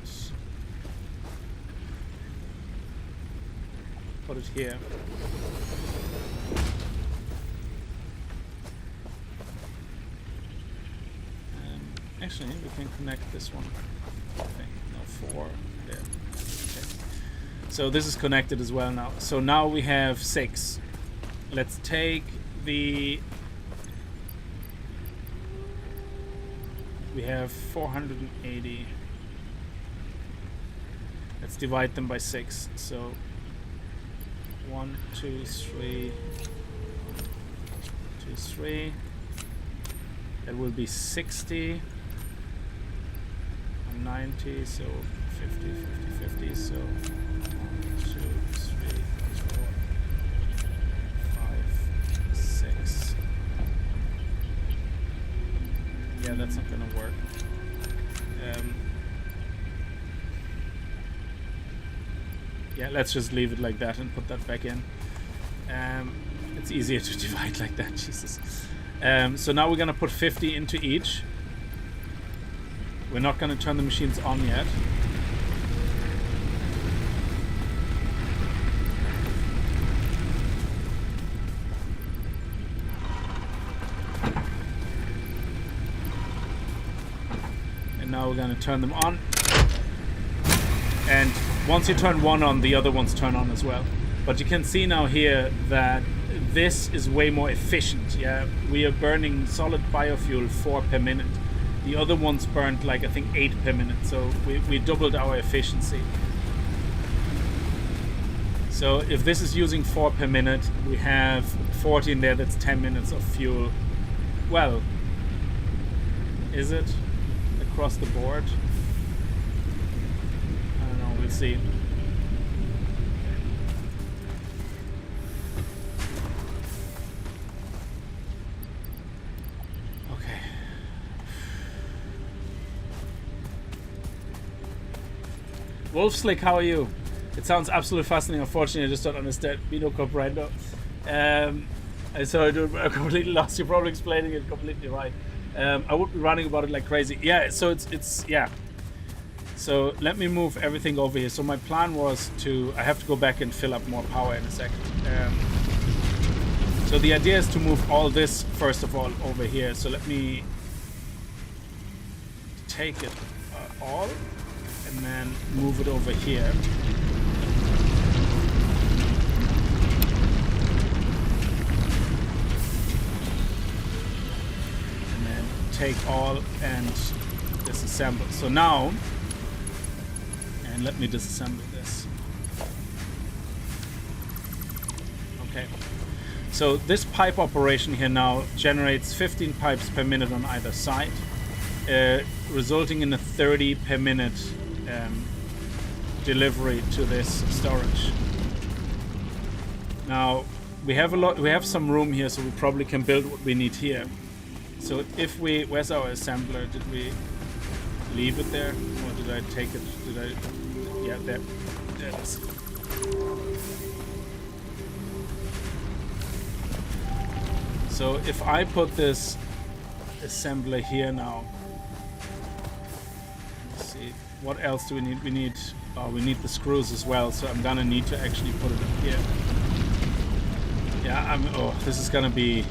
[SPEAKER 1] put it here. And actually, we can connect this one. I think. 4 there. Okay. So this is connected as well now. So now we have 6. Let's take the... We have 480. Let's divide them by 6. So 1, 2, 3, 2, 3. That will be 60. 90, so 50, 50, 50, so 1, 2, 3, 4, 5, 6. Yeah, that's not gonna work. Yeah, let's just leave it like that and put that back in. It's easier to divide like that, Jesus. So now we're gonna put 50 into each. We're not gonna turn the machines on yet. And now we're gonna turn them on. And once you turn one on, the other ones turn on as well. But you can see now here that this is way more efficient. Yeah, we are burning solid biofuel 4 per minute. The other ones burned like I think 8 per minute. So we doubled our efficiency. So if this is using 4 per minute, we have 40 in there. That's 10 minutes of fuel. Well, is it across the board? I don't know. We'll see. Wolfslick, how are you? It sounds absolutely fascinating. Unfortunately, I just don't understand. Vino comprendo. So I completely lost. You're probably explaining it completely right. I would be running about it like crazy. Yeah, so it's yeah. So let me move everything over here. So my plan was I have to go back and fill up more power in a second. So the idea is to move all this, first of all, over here. So let me take it all. And then move it over here. And then take all and disassemble. So now, and let me disassemble this. Okay. So this pipe operation here now generates 15 pipes per minute on either side, resulting in a 30 per minute delivery to this storage. Now we have some room here, so we probably can build what we need here. So if where's our assembler? Did we leave it there, or did I take it? Yeah, there it is. So if I put this assembler here now, let's see. What else do we need? We need the screws as well, so I'm gonna need to actually put it up here. Yeah, this is gonna be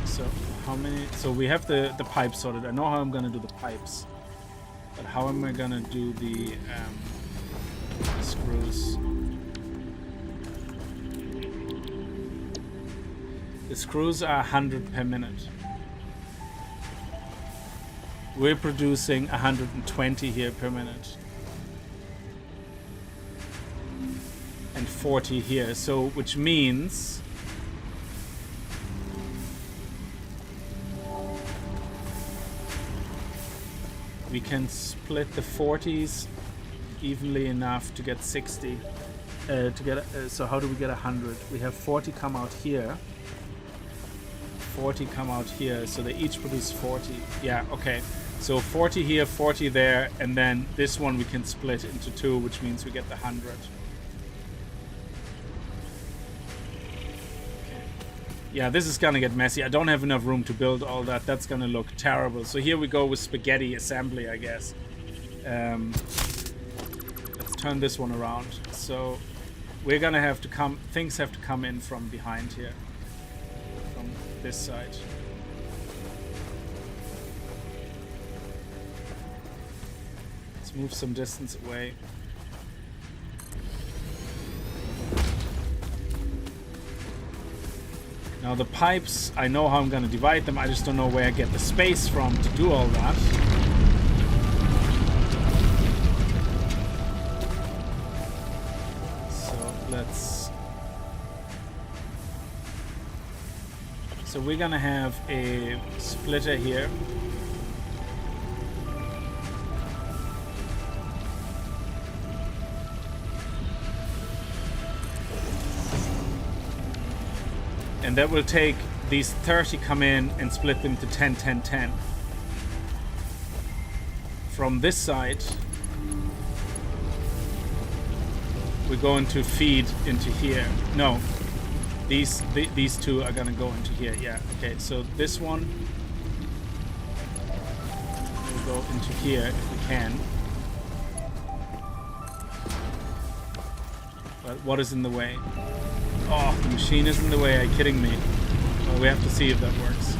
[SPEAKER 1] so how many? So we have the pipes sorted. I know how I'm gonna do the pipes, but how am I gonna do the screws? The screws are 100 per minute. We're producing 120 here per minute. And 40 here. So, which means we can split the 40s evenly enough to get 60. So how do we get 100? We have 40 come out here. 40 come out here, so they each produce 40. Yeah, okay. So 40 here, 40 there, and then this one we can split into 2, which means we get the 100. Yeah, this is gonna get messy. I don't have enough room to build all that. That's gonna look terrible. So here we go with spaghetti assembly, I guess. Let's turn this one around. So we're gonna have to things have to come in from behind here. This side. Let's move some distance away. Now the pipes, I know how I'm going to divide them, I just don't know where I get the space from to do all that. So we're gonna have a splitter here. And that will take these 30 come in and split them to 10, 10, 10. From this side, we're going to feed into here. No, these two are gonna go into here. Yeah, okay, so this one will go into here if we can. But what is in the way? Oh, the machine is in the way. Are you kidding me? Well, we have to see if that works.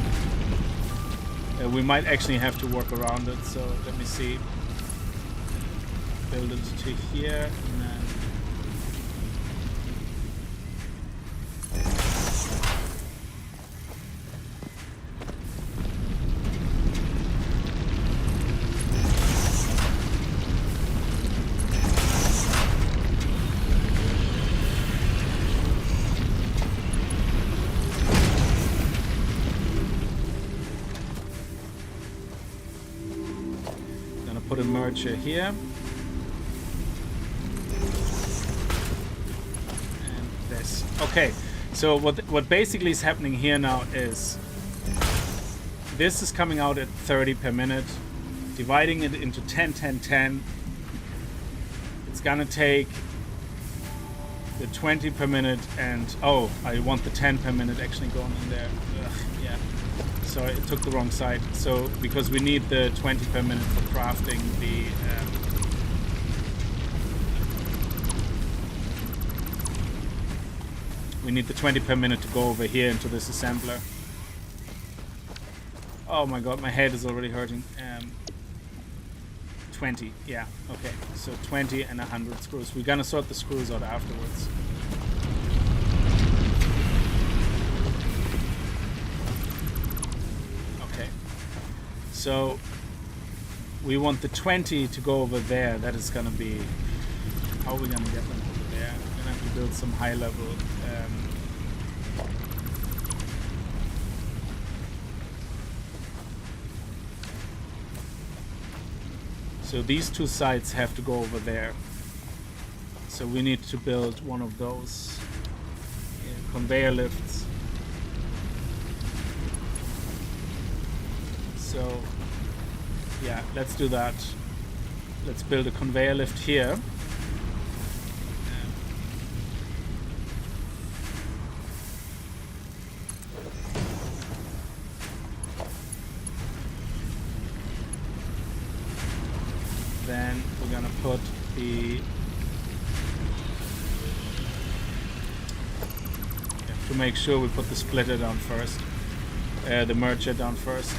[SPEAKER 1] We might actually have to work around it, so let me see. Build it to here, and then... put a merger here. And this. Okay, so what basically is happening here now is this is coming out at 30 per minute, dividing it into 10, 10, 10. It's gonna take the 20 per minute and, oh, I want the 10 per minute actually going in there. Ugh, yeah. Sorry, it took the wrong side. So, because we need the 20 per minute for crafting the... we need the 20 per minute to go over here into this assembler. Oh my god, my head is already hurting. 20, yeah, okay. So 20 and 100 screws. We're gonna sort the screws out afterwards. So we want the 20 to go over there. That is gonna be, how are we gonna get them over there? We're gonna have to build some high level so these two sides have to go over there. So we need to build one of those conveyor lifts. So yeah, let's do that. Let's build a conveyor lift here. Then we're gonna put the... have to make sure we put the splitter down first. The merger down first.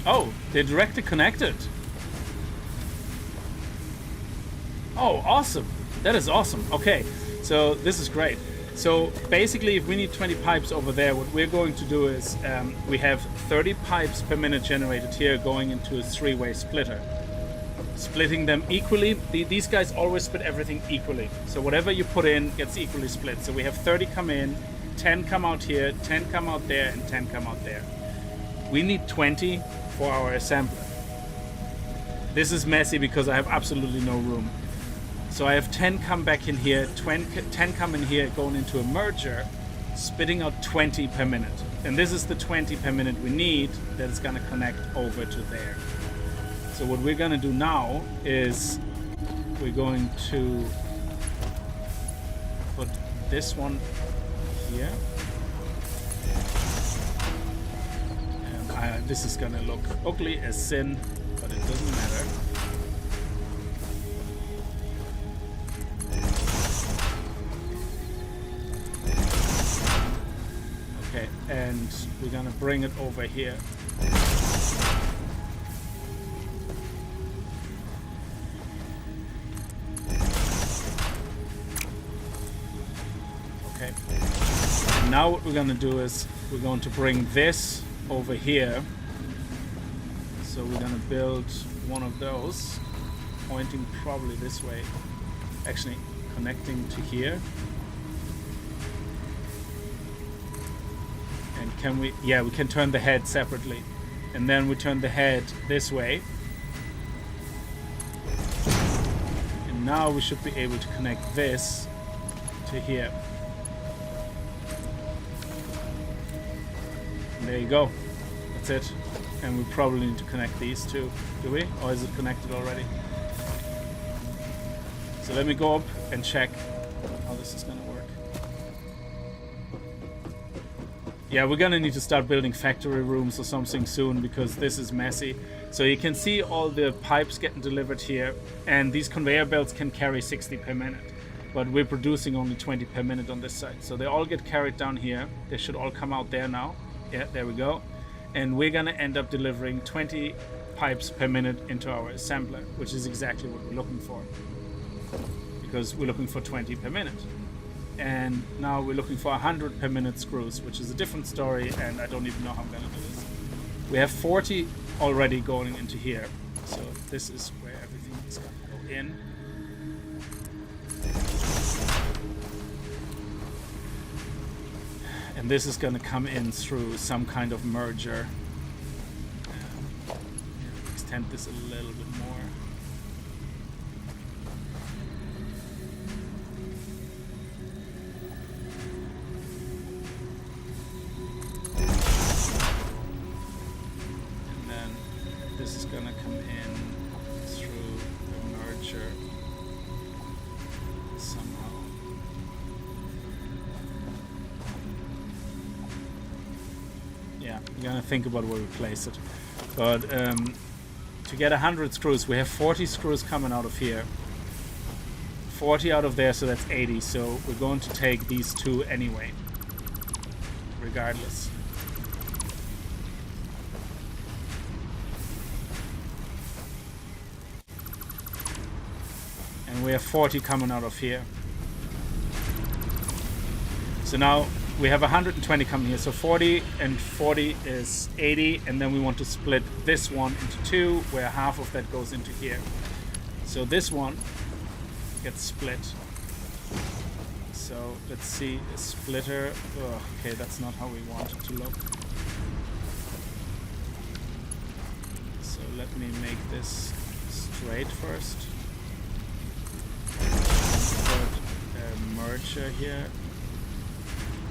[SPEAKER 1] Oh, they're directly connected. Oh, awesome. That is awesome. Okay, so this is great. So basically, if we need 20 pipes over there, what we're going to do is we have 30 pipes per minute generated here going into a three-way splitter. Splitting them equally. These guys always split everything equally. So whatever you put in gets equally split. So we have 30 come in, 10 come out here, 10 come out there, and 10 come out there. We need 20 for our assembler. This is messy because I have absolutely no room. So I have 10 come back in here, 10 come in here, going into a merger, spitting out 20 per minute. And this is the 20 per minute we need that is going to connect over to there. So what we're going to do now is we're going to put this one here. And this is going to look ugly as sin, but it doesn't matter. we're gonna bring it over here. Okay. Now what we're gonna do is we're going to bring this over here. So we're gonna build one of those, pointing probably this way. Actually, connecting to here. And can we, yeah, we can turn the head separately. And then we turn the head this way. And now we should be able to connect this to here. And there you go. That's it. And we probably need to connect these two. Do we? Or is it connected already? So let me go up and check how this is gonna work. Yeah, we're gonna need to start building factory rooms or something soon because this is messy. So you can see all the pipes getting delivered here, and these conveyor belts can carry 60 per minute, but we're producing only 20 per minute on this side. So they all get carried down here. They should all come out there now. Yeah, there we go. And we're gonna end up delivering 20 pipes per minute into our assembler, which is exactly what we're looking for, because we're looking for 20 per minute. And now we're looking for 100 per minute screws, which is a different story, and I don't even know how I'm gonna do this. We have 40 already going into here, so this is where everything is gonna go in. And this is gonna come in through some kind of merger. Extend this a little bit more. This is gonna come in through the merger somehow. Yeah, we're gonna think about where we place it. But to get 100 screws, we have 40 screws coming out of here. 40 out of there, so that's 80. So we're going to take these two anyway, regardless. And we have 40 coming out of here. So now we have 120 coming here. So 40 and 40 is 80. And then we want to split this one into two, where half of that goes into here. So this one gets split. So let's see, a splitter. Oh, okay, that's not how we want it to look. So let me make this straight first. Merger here.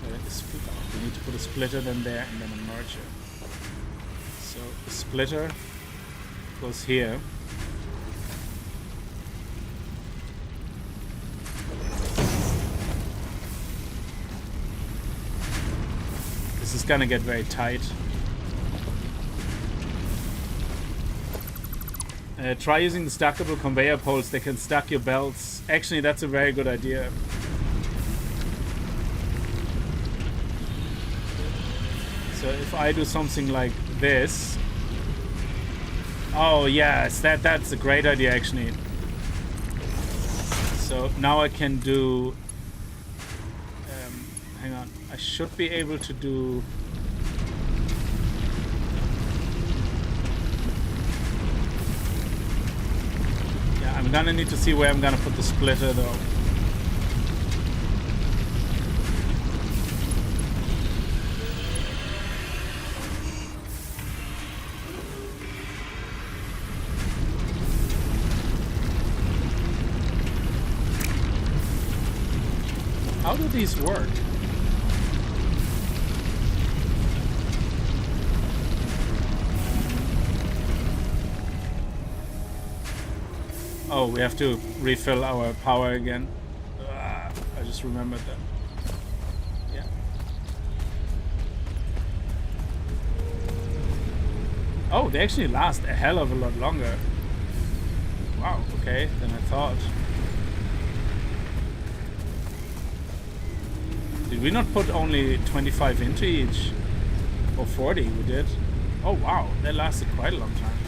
[SPEAKER 1] We need to put a splitter then there and then a merger. So the splitter goes here. This is gonna get very tight. Try using the stackable conveyor poles. They can stack your belts. Actually, that's a very good idea. So if I do something like this, oh yes, that's a great idea actually. So now I can do, hang on, I should be able to do, yeah, I'm gonna need to see where I'm gonna put the splitter though. How do these work? Oh, we have to refill our power again. I just remembered that. Yeah. Oh, they actually last a hell of a lot longer. Wow, okay, than I thought. Did we not put only 25 into each? Oh, 40 we did. Oh wow, that lasted quite a long time.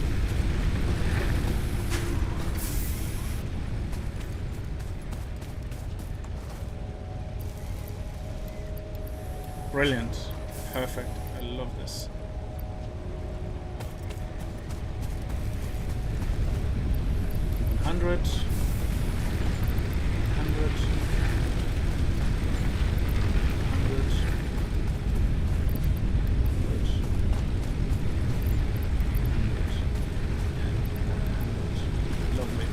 [SPEAKER 1] Brilliant. Perfect. I love this. Hundred. Lovely.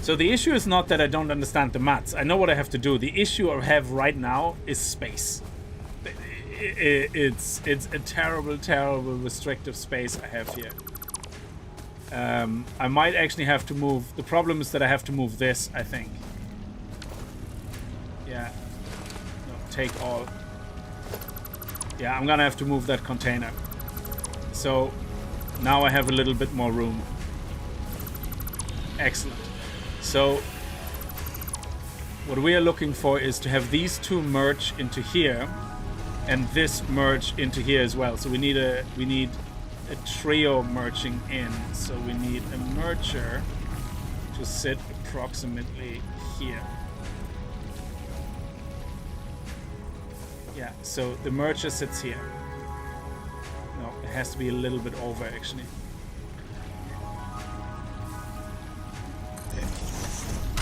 [SPEAKER 1] So the issue is not that I don't understand the maths. I know what I have to do. The issue I have right now is space. It's a terrible, terrible restrictive space I have here. I might actually have to move. The problem is that I have to move this, I think. Yeah. No, take all. Yeah, I'm gonna have to move that container. So now I have a little bit more room. Excellent. So what we are looking for is to have these two merge into here, and this merge into here as well. So we need a trio merging in. So we need a merger to sit approximately here. Yeah, so the merger sits here. No, it has to be a little bit over actually. Okay.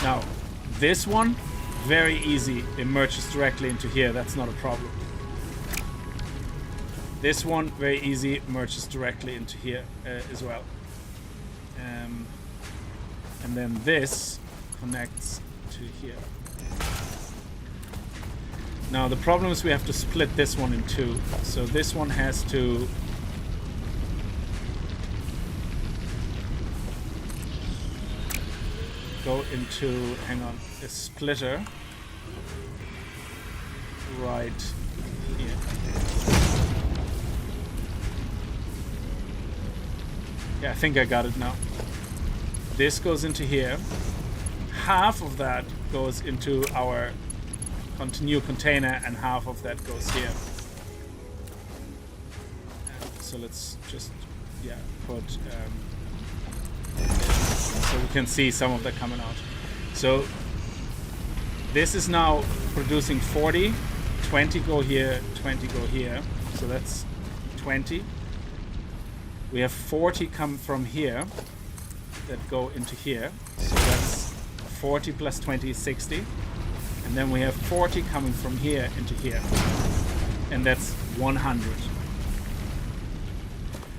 [SPEAKER 1] Now, this one, very easy. It merges directly into here. That's not a problem. This one, very easy, merges directly into here as well. And then this connects to here. Now the problem is we have to split this one in two. So this one has to go into, hang on, a splitter right here. Yeah, I think I got it now. This goes into here. Half of that goes into our new container, and half of that goes here. So let's just, yeah, put, so we can see some of that coming out. So this is now producing 40, 20 go here, 20 go here. So that's 20. We have 40 come from here that go into here. So that's 40 plus 20 is 60. And then we have 40 coming from here into here. And that's 100.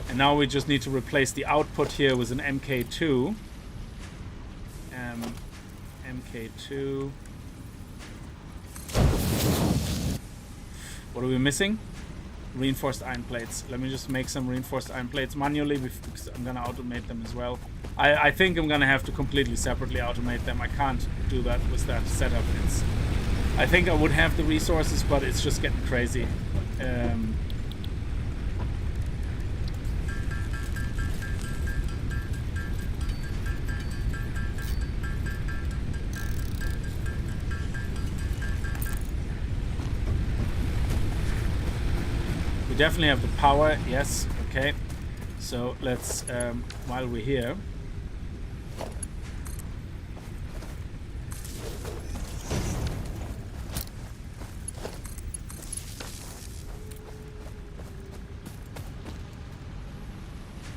[SPEAKER 1] And now we just need to replace the output here with an MK2. MK2. What are we missing? Reinforced iron plates. Let me just make some reinforced iron plates manually because I'm gonna automate them as well. I think I'm gonna have to completely separately automate them. I can't do that with that setup. I think I would have the resources, but it's just getting crazy. Definitely have the power, yes, okay. So let's, while we're here,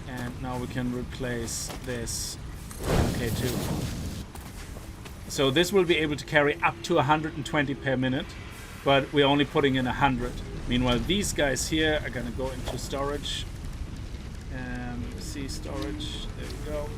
[SPEAKER 1] and now we can replace this MK2. So this will be able to carry up to 120 per minute, but we're only putting in 100. Meanwhile, these guys here are going to go into storage. See storage. There we go.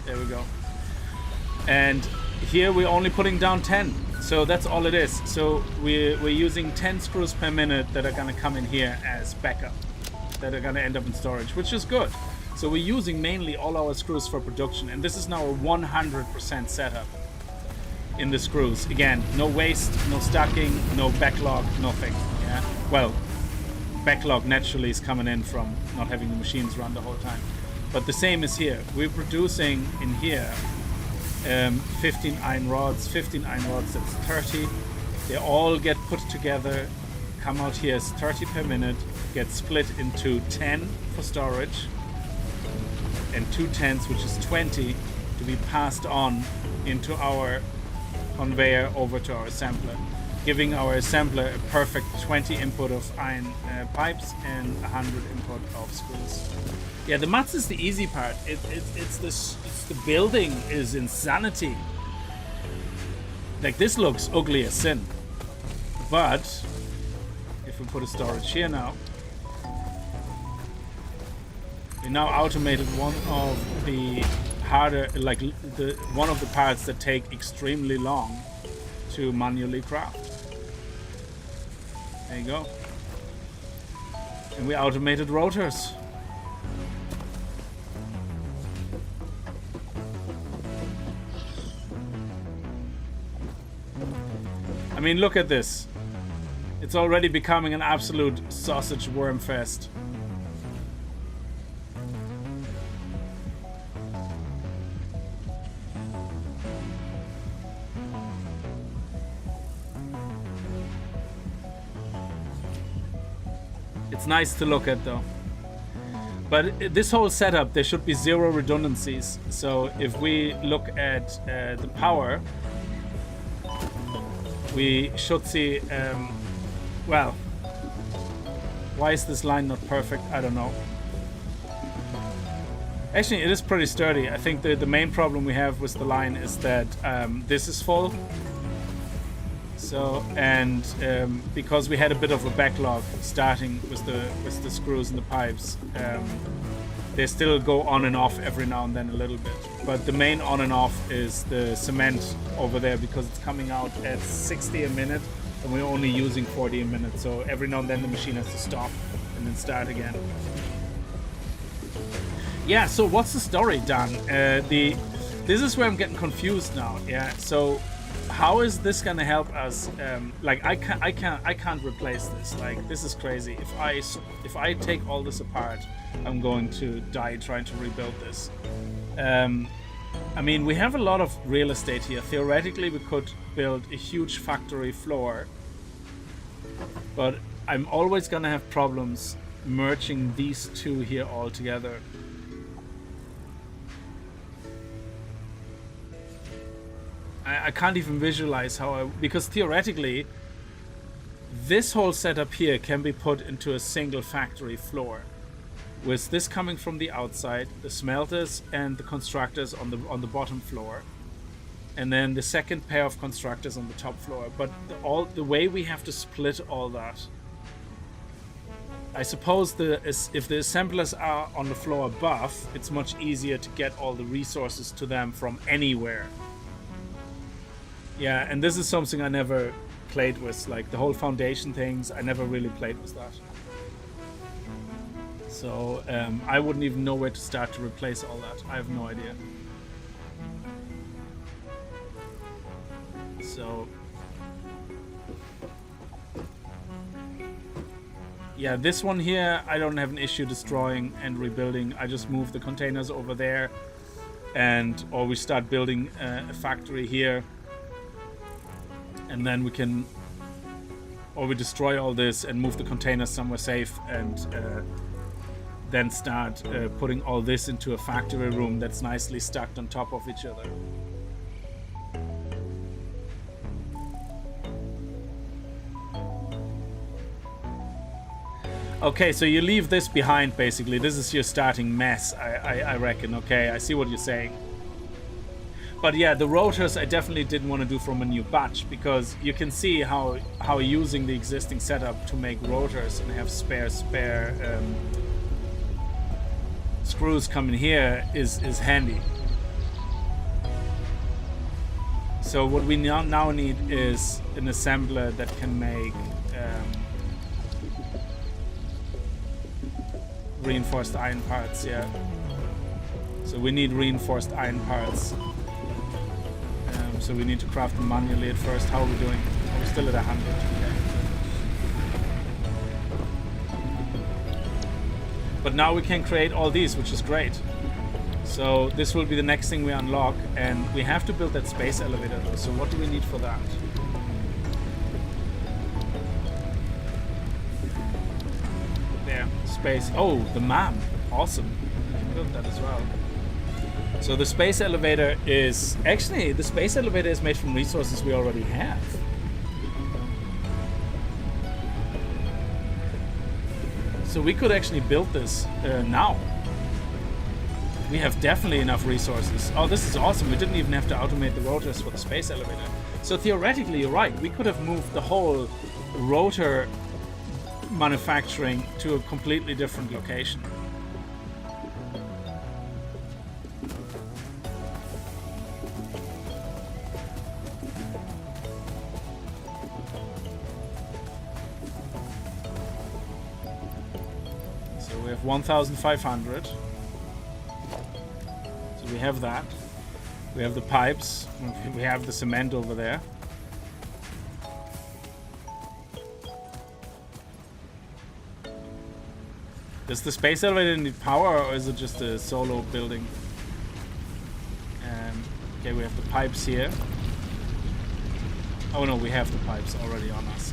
[SPEAKER 1] There we go. And here we're only putting down 10. So that's all it is. So we're using 10 screws per minute that are going to come in here as backup, that are going to end up in storage, which is good. So we're using mainly all our screws for production, and this is now a 100% setup. in the screws. Again, no waste, no stacking, no backlog, nothing. Yeah. Well, backlog naturally is coming in from not having the machines run the whole time. But the same is here. We're producing in here 15 iron rods. 15 iron rods, that's 30. They all get put together, come out here as 30 per minute, get split into 10 for storage, and 2 10s, which is 20, to be passed on into our conveyor over to our assembler, giving our assembler a perfect 20 input of iron pipes and 100 input of screws. Yeah, the mats is the easy part. It's the building is insanity. Like, this looks ugly as sin. But if we put a storage here now, we now automated one of the harder, like one of the parts that take extremely long to manually craft. There you go. And we automated rotors. I mean, look at this. It's already becoming an absolute sausage worm fest. It's nice to look at though. But this whole setup, there should be 0 redundancies. So if we look at the power, we should see, well, why is this line not perfect? I don't know. Actually, it is pretty sturdy. I think the main problem we have with the line is that this is full. So, and because we had a bit of a backlog starting with the screws and the pipes, they still go on and off every now and then a little bit. But the main on and off is the cement over there, because it's coming out at 60 a minute and we're only using 40 a minute. So every now and then the machine has to stop and then start again. Yeah, so what's the story, Dan? This is where I'm getting confused now. Yeah, so how is this gonna help us? Like, I can't replace this. Like, this is crazy. If I take all this apart, I'm going to die trying to rebuild this. I mean, we have a lot of real estate here. Theoretically, we could build a huge factory floor, but I'm always gonna have problems merging these two here all together. I can't even visualize how because theoretically this whole setup here can be put into a single factory floor, with this coming from the outside, the smelters and the constructors on the bottom floor, and then the second pair of constructors on the top floor. But the way we have to split all that, I suppose if the assemblers are on the floor above, it's much easier to get all the resources to them from anywhere. Yeah, and this is something I never played with, like the whole foundation things, I never really played with that. So I wouldn't even know where to start to replace all that. I have no idea. So yeah, this one here I don't have an issue destroying and rebuilding. I just move the containers over there, or we start building a factory here. And then we can, or we destroy all this and move the containers somewhere safe, and then start putting all this into a factory room that's nicely stacked on top of each other. Okay, so you leave this behind basically. This is your starting mess, I reckon. Okay, I see what you're saying. But yeah, the rotors I definitely didn't want to do from a new batch, because you can see how using the existing setup to make rotors and have spare screws coming here is handy. So what we now need is an assembler that can make reinforced iron parts. Yeah. So we need reinforced iron parts. So we need to craft them manually at first. How are we doing? We're still at 100. Okay. But now we can create all these, which is great. So this will be the next thing we unlock, and we have to build that space elevator though. So what do we need for that? There, space. Oh, the map. Awesome. We can build that as well. So the space elevator is... Actually, the space elevator is made from resources we already have. So we could actually build this now. We have definitely enough resources. Oh, this is awesome. We didn't even have to automate the rotors for the space elevator. So theoretically, you're right. We could have moved the whole rotor manufacturing to a completely different location. So we have 1,500. We have that. We have the pipes. We have the cement over there. Does the space elevator need power, or is it just a solo building? Okay, we have the pipes here. Oh no, we have the pipes already on us.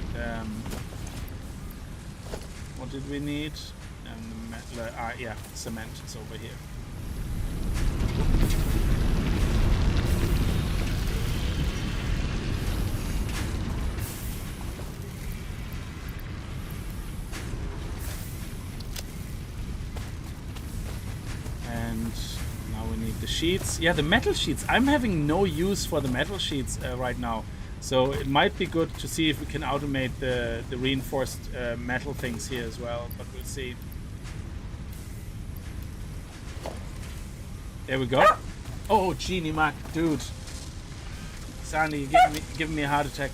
[SPEAKER 1] What did we need? Yeah, cement is over here. And now we need the sheets. Yeah, the metal sheets. I'm having no use for the metal sheets right now. So it might be good to see if we can automate the reinforced metal things here as well. But we'll see. There we go. Oh, Genie Mac, dude. Sandy, you're giving me a heart attack.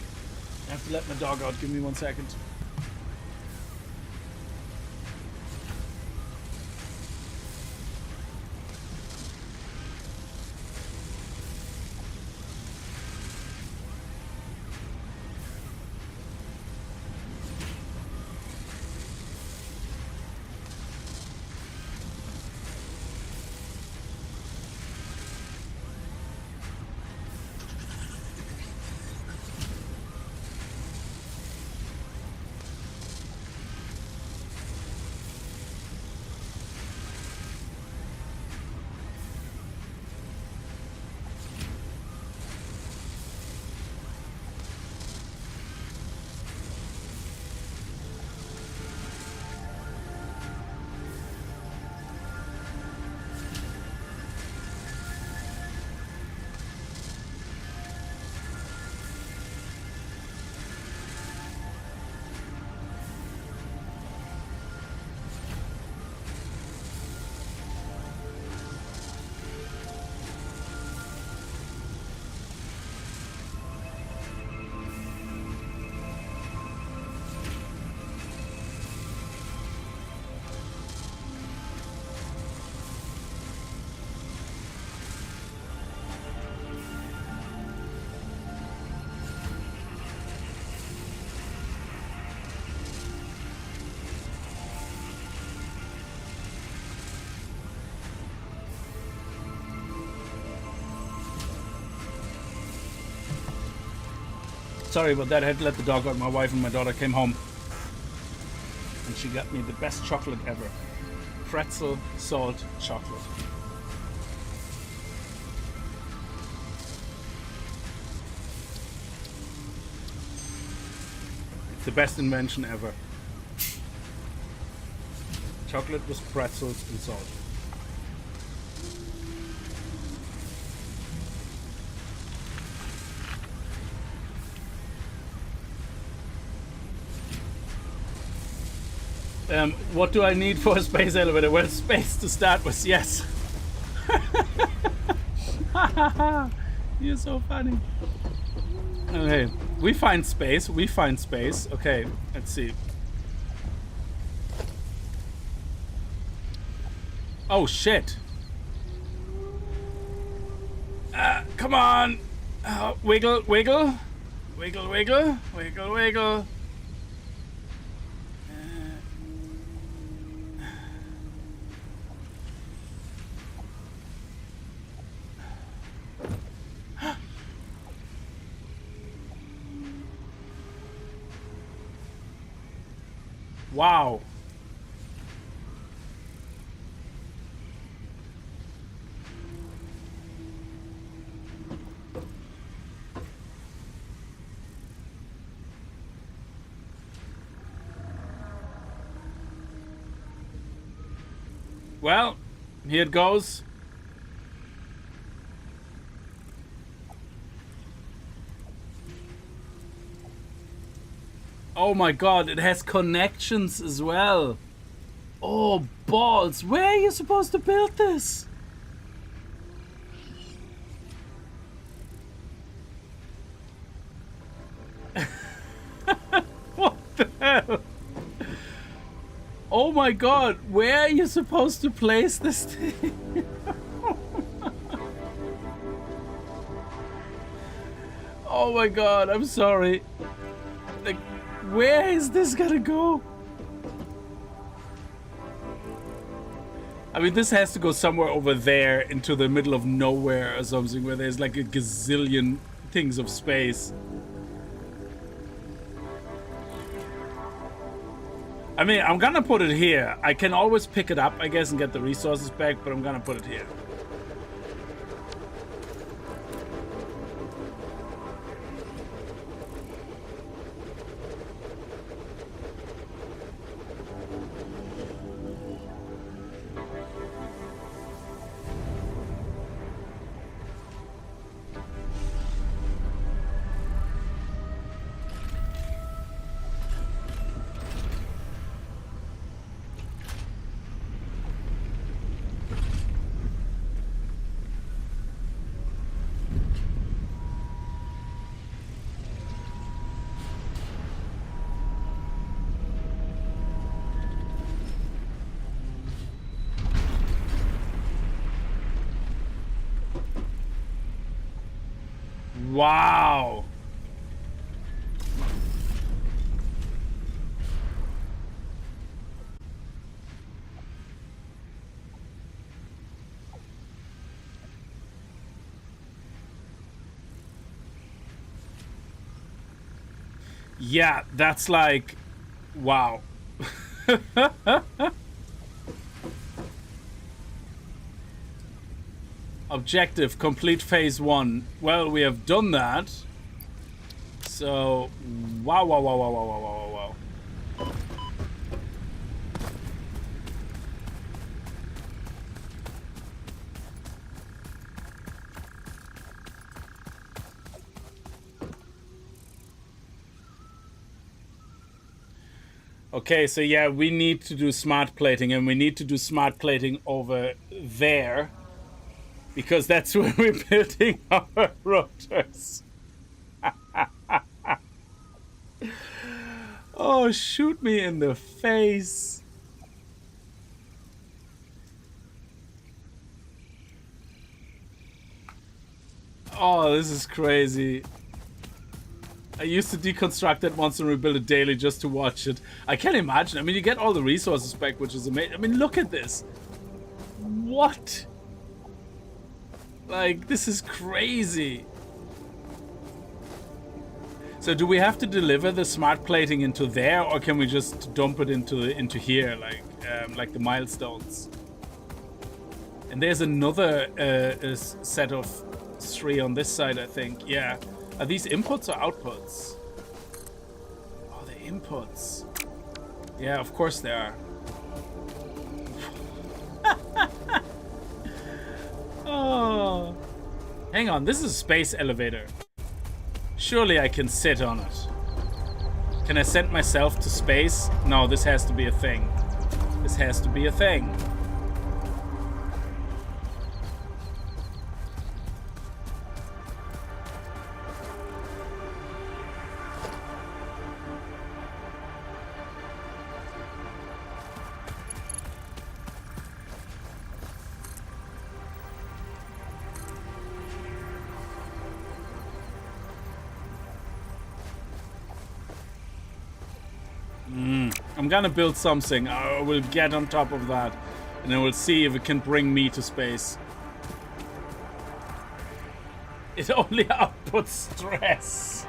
[SPEAKER 1] I have to let my dog out. Give me 1 second. Sorry about that. I had to let the dog out. My wife and my daughter came home. And she got me the best chocolate ever. Pretzel salt chocolate. It's the best invention ever. Chocolate with pretzels and salt. What do I need for a space elevator? Well, space to start with, yes. You're so funny. Okay, we find space. Okay, let's see. Oh, shit. Come on. Wiggle, wiggle. Wiggle, wiggle. Wiggle, wiggle. Wow. Well, here it goes. Oh my god, it has connections as well. Oh, balls. Where are you supposed to build this? What the hell? Oh my god, where are you supposed to place this thing? Oh my god, I'm sorry. Like, where is this gonna go? I mean, this has to go somewhere over there into the middle of nowhere or something where there's like a gazillion things of space. I mean, I'm gonna put it here. I can always pick it up, I guess, and get the resources back, but I'm gonna put it here. Wow. Yeah, that's like, wow. Objective, complete phase 1. Well, we have done that. So, wow, wow, wow, wow, wow, wow, wow, wow. Okay, so yeah, we need to do smart plating, and we need to do smart plating over there. Because that's where we're building our rotors. Oh, shoot me in the face. Oh, this is crazy. I used to deconstruct it once and rebuild it daily just to watch it. I can't imagine. I mean, you get all the resources back, which is amazing. I mean, look at this. What? Like, this is crazy. So do we have to deliver the smart plating into there, or can we just dump it into here, like the milestones? And there's another set of 3 on this side, I think. Yeah. Are these inputs or outputs? Oh, the inputs. Yeah, of course they are. Oh. Hang on, this is a space elevator. Surely I can sit on it. Can I send myself to space? No, this has to be a thing. This has to be a thing. I'm gonna build something. I will get on top of that, and then we'll see if it can bring me to space. It only outputs stress.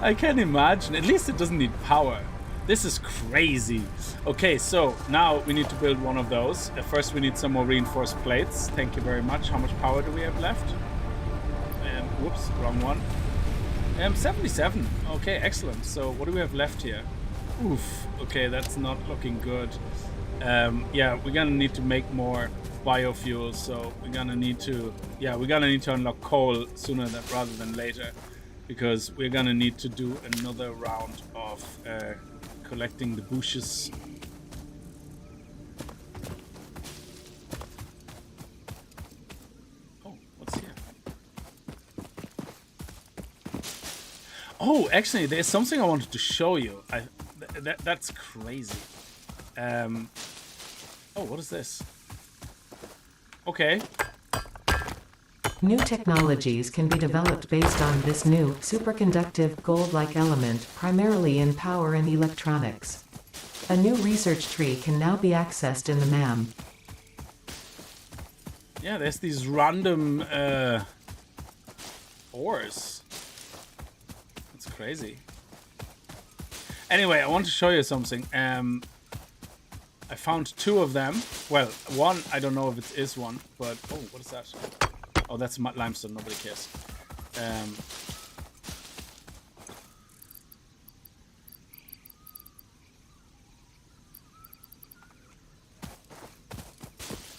[SPEAKER 1] I can imagine. At least it doesn't need power. This is crazy. Okay, so now we need to build one of those. First, we need some more reinforced plates. Thank you very much. How much power do we have left? Whoops, wrong one. 77. Okay, excellent. So what do we have left here? Oof. Okay, that's not looking good. Yeah, we're gonna need to make more biofuels. So we're gonna need to, unlock coal sooner rather than later, because we're gonna need to do another round of collecting the bushes. Oh, what's here? Oh, actually, there's something I wanted to show you. That's crazy. Oh, what is this? Okay.
[SPEAKER 3] New technologies can be developed based on this new, superconductive, gold-like element, primarily in power and electronics. A new research tree can now be accessed in the MAM.
[SPEAKER 1] Yeah, there's these random ores. That's crazy. Anyway, I want to show you something. I found 2 of them. Well, one, I don't know if it is one, but... Oh, what is that? Oh, that's limestone. Nobody cares.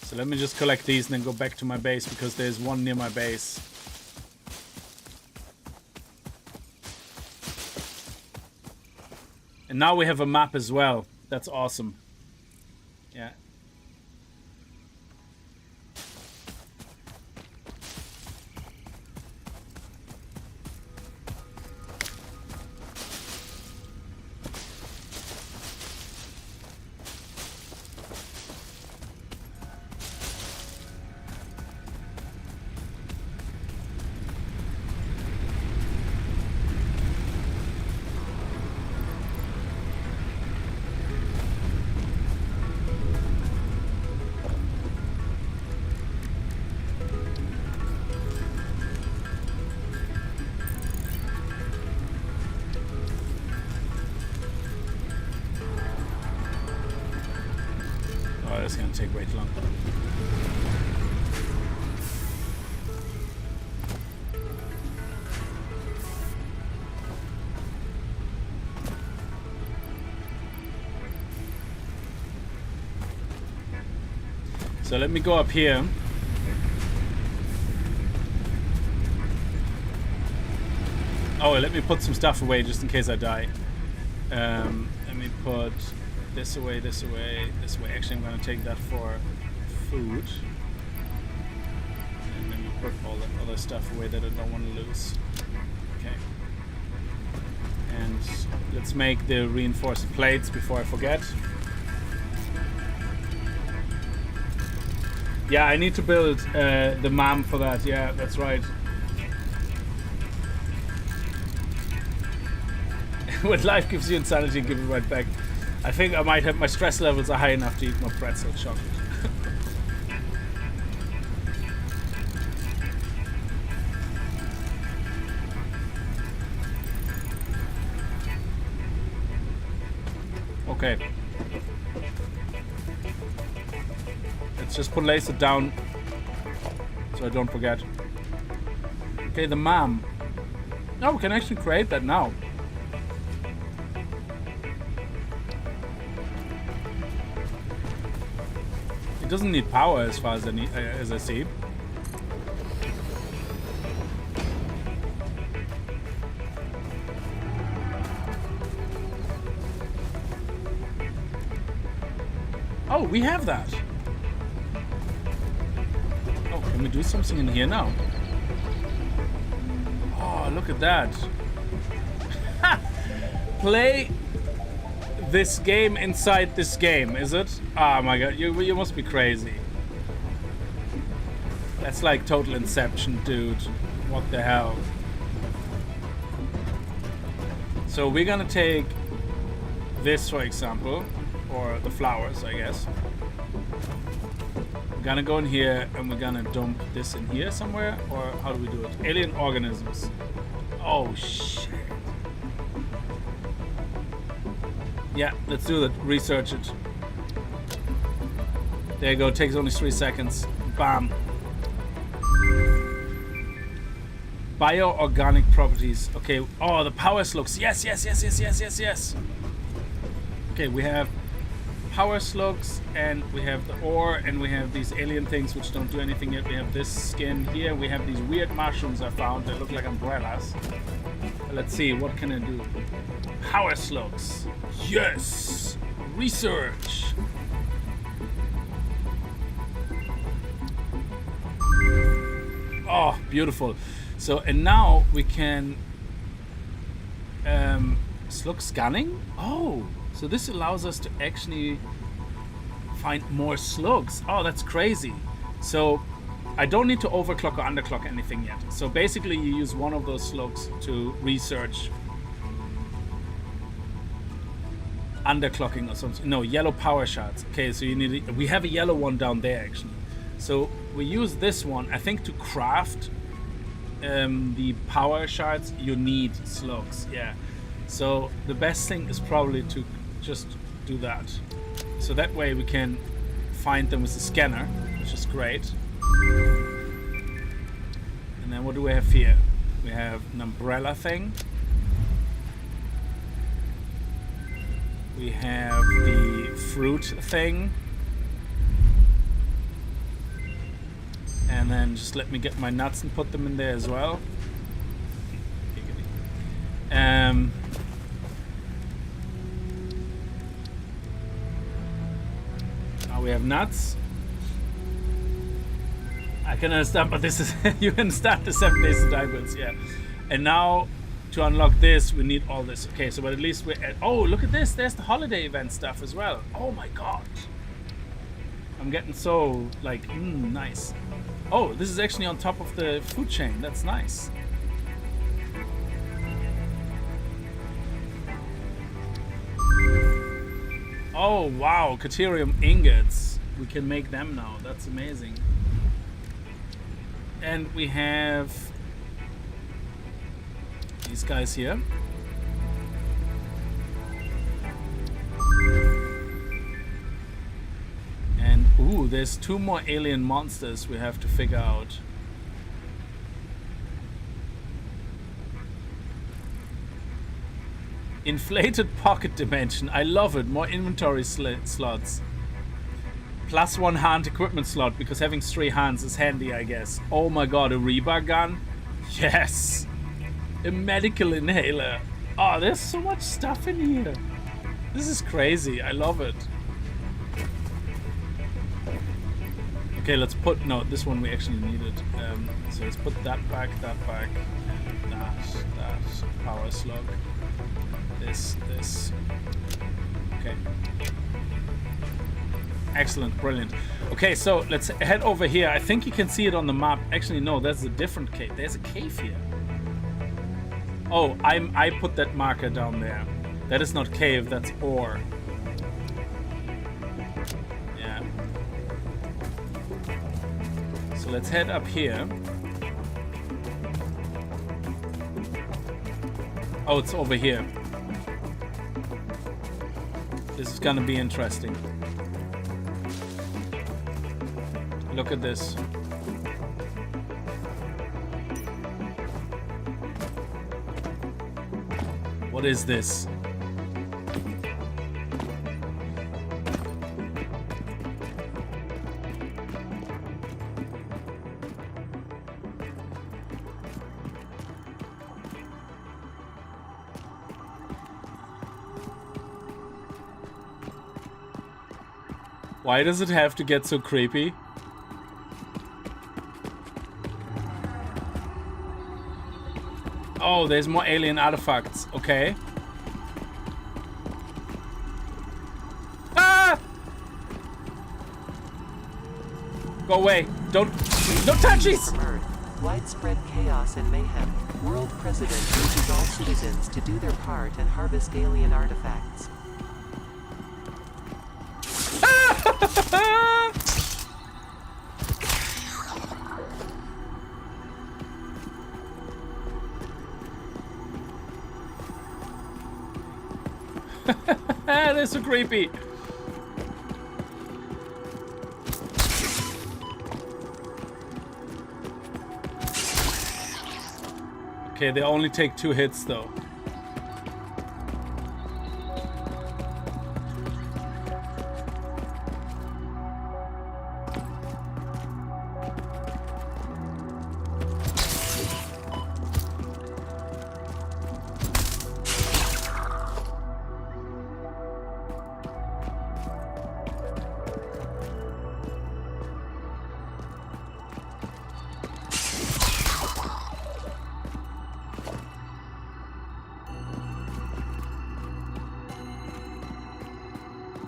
[SPEAKER 1] So let me just collect these and then go back to my base, because there's one near my base. And now we have a map as well. That's awesome. Yeah. It's gonna take way too long. So let me go up here. Oh, let me put some stuff away just in case I die. Let me put this away, this away, this way. Actually, I'm going to take that for food. And then we put all the other stuff away that I don't want to lose. Okay. And let's make the reinforced plates before I forget. Yeah, I need to build the MAM for that. Yeah, that's right. When life gives you insanity, give it right back. I think I might have, my stress levels are high enough to eat more pretzel chocolate. Okay. Let's just put laser down so I don't forget. Okay, the MAM. No, we can actually create that now. It doesn't need power as far as I see. Oh, we have that. Oh, can we do something in here now? Oh, look at that. Play this game inside this game, is it? Oh my god, you must be crazy. That's like total Inception, dude. What the hell? So we're gonna take this, for example, or the flowers, I guess. We're gonna go in here and we're gonna dump this in here somewhere, or how do we do it? Alien organisms. Oh shit. Yeah, let's do that. Research it. There you go. Takes only 3 seconds. Bam. Bioorganic properties. Okay. Oh, the power slugs. Yes, yes, yes, yes, yes, yes, yes. Okay, we have power slugs, and we have the ore, and we have these alien things which don't do anything yet. We have this skin here. We have these weird mushrooms I found that look like umbrellas. Let's see, what can I do? Power slugs. Yes! Research! Oh, beautiful. So, and now we can slug scanning? Oh, so this allows us to actually find more slugs. Oh, that's crazy. So I don't need to overclock or underclock anything yet. So basically you use one of those slugs to research underclocking or something. No, yellow power shards. Okay, so you need we have a yellow one down there actually. So we use this one. I think to craft the power shards you need slugs. Yeah. So the best thing is probably to just do that. So that way we can find them with the scanner, which is great. And then what do we have here? We have an umbrella thing. We have the fruit thing. And then just let me get my nuts and put them in there as well. Now we have nuts. I can understand, but this is you can start the 7 days of diamonds, yeah. And now to unlock this, we need all this. Okay, so but at least we're at, oh, look at this. There's the holiday event stuff as well. Oh my god. I'm getting so like nice. Oh, this is actually on top of the food chain. That's nice. Oh wow, Caterium ingots. We can make them now. That's amazing. And we have these guys here. And ooh, there's 2 more alien monsters we have to figure out. Inflated pocket dimension. I love it. More inventory slots. +1 hand equipment slot because having 3 hands is handy, I guess. Oh my god, a rebar gun? Yes! A medical inhaler. Oh, there's so much stuff in here. This is crazy. I love it. Okay, let's put... No, this one we actually needed. So let's put that back, that, power slug. This. Okay. Excellent, brilliant. Okay, so let's head over here. I think you can see it on the map. Actually, no, that's a different cave. There's a cave here. Oh, I put that marker down there. That is not cave, that's ore. Yeah. So let's head up here. Oh, it's over here. This is gonna be interesting. Look at this. What is this? Why does it have to get so creepy? Oh, there's more alien artifacts. Okay. Ah! Go away. Don't touchies!
[SPEAKER 3] widespread chaos and mayhem, World President urges all citizens to do their part and harvest alien artifacts.
[SPEAKER 1] They're so creepy. Okay, they only take 2 hits though.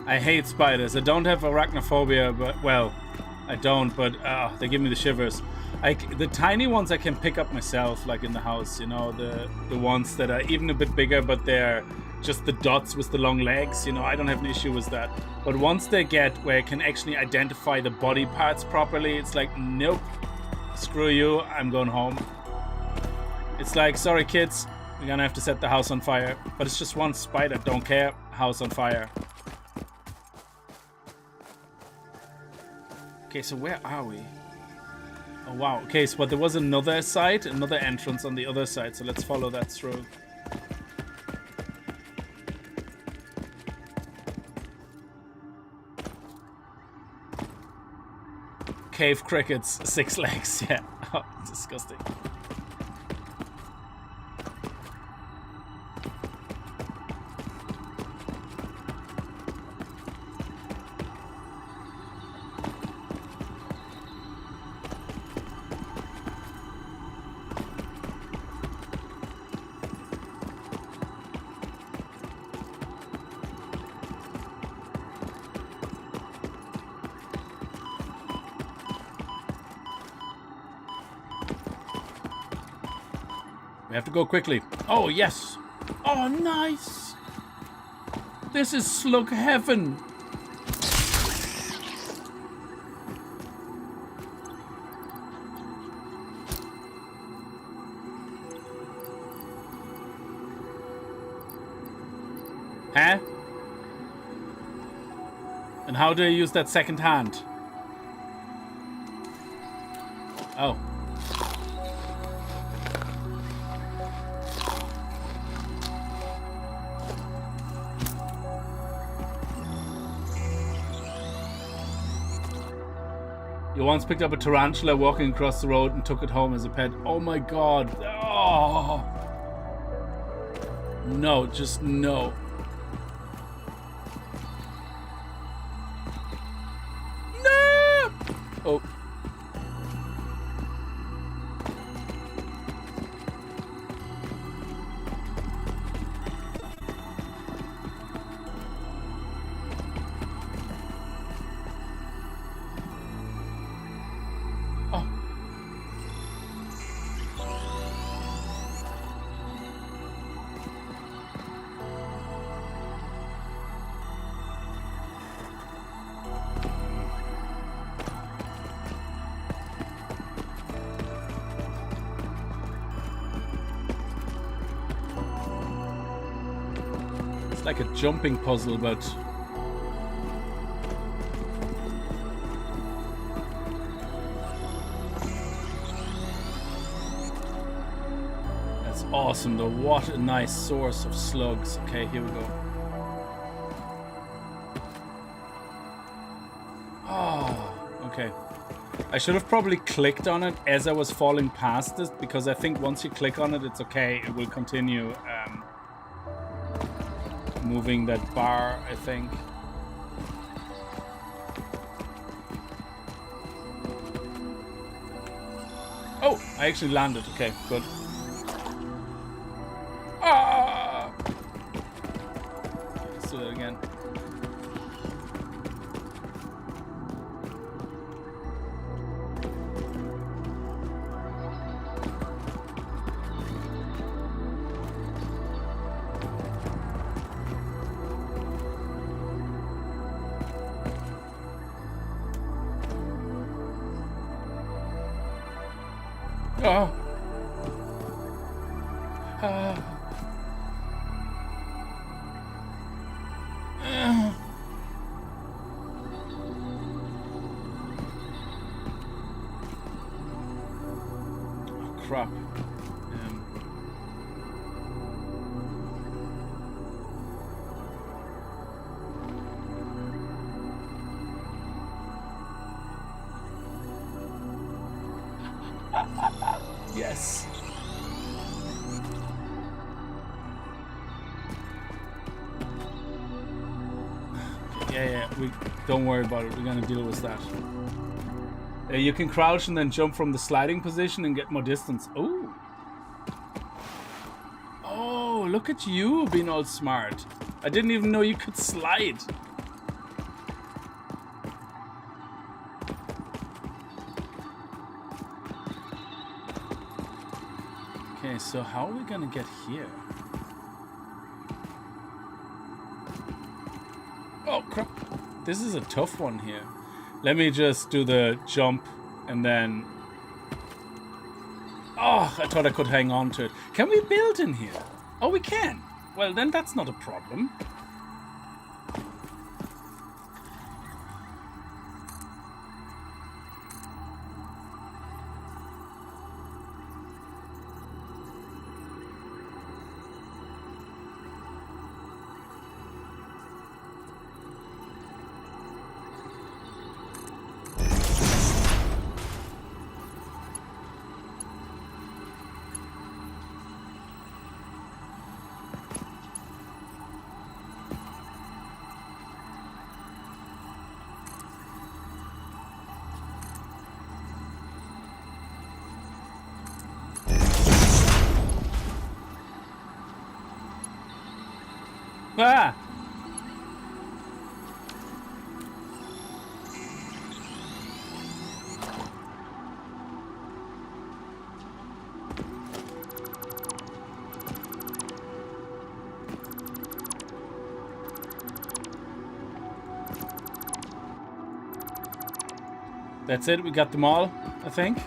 [SPEAKER 1] I hate spiders. I don't have arachnophobia, but, well, I don't, but they give me the shivers. The tiny ones I can pick up myself, like in the house, you know, the ones that are even a bit bigger, but they're just the dots with the long legs, you know, I don't have an issue with that. But once they get where I can actually identify the body parts properly, it's like, nope, screw you, I'm going home. It's like, sorry kids, we're gonna have to set the house on fire. But it's just one spider, don't care, house on fire. Okay, so where are we? Oh, wow. Okay, so but there was another side, another entrance on the other side. So let's follow that through. Cave crickets, 6 legs. Yeah. Oh, disgusting. We have to go quickly. Oh, yes. Oh, nice. This is slug heaven. Huh? And how do I use that second hand? Oh. You once picked up a tarantula walking across the road and took it home as a pet. Oh my god. Oh. No, just no. No! Oh. Like a jumping puzzle, but that's awesome though. What a nice source of slugs. Okay, here we go. Oh, okay. I should have probably clicked on it as I was falling past it, because I think once you click on it, it's okay. It will continue moving that bar, I think. Oh, I actually landed. Okay, good. Ah! Let's do that again. Oh. Oh. Oh, crap. Yes. Yeah, we don't worry about it. We're gonna deal with that. You can crouch and then jump from the sliding position and get more distance. Oh. Oh, look at you being all smart. I didn't even know you could slide. Okay, so how are we gonna get here? Oh crap, this is a tough one here. Let me just do the jump and then... Oh, I thought I could hang on to it. Can we build in here? Oh, we can. Well, then that's not a problem. Ah! That's it, we got them all, I think.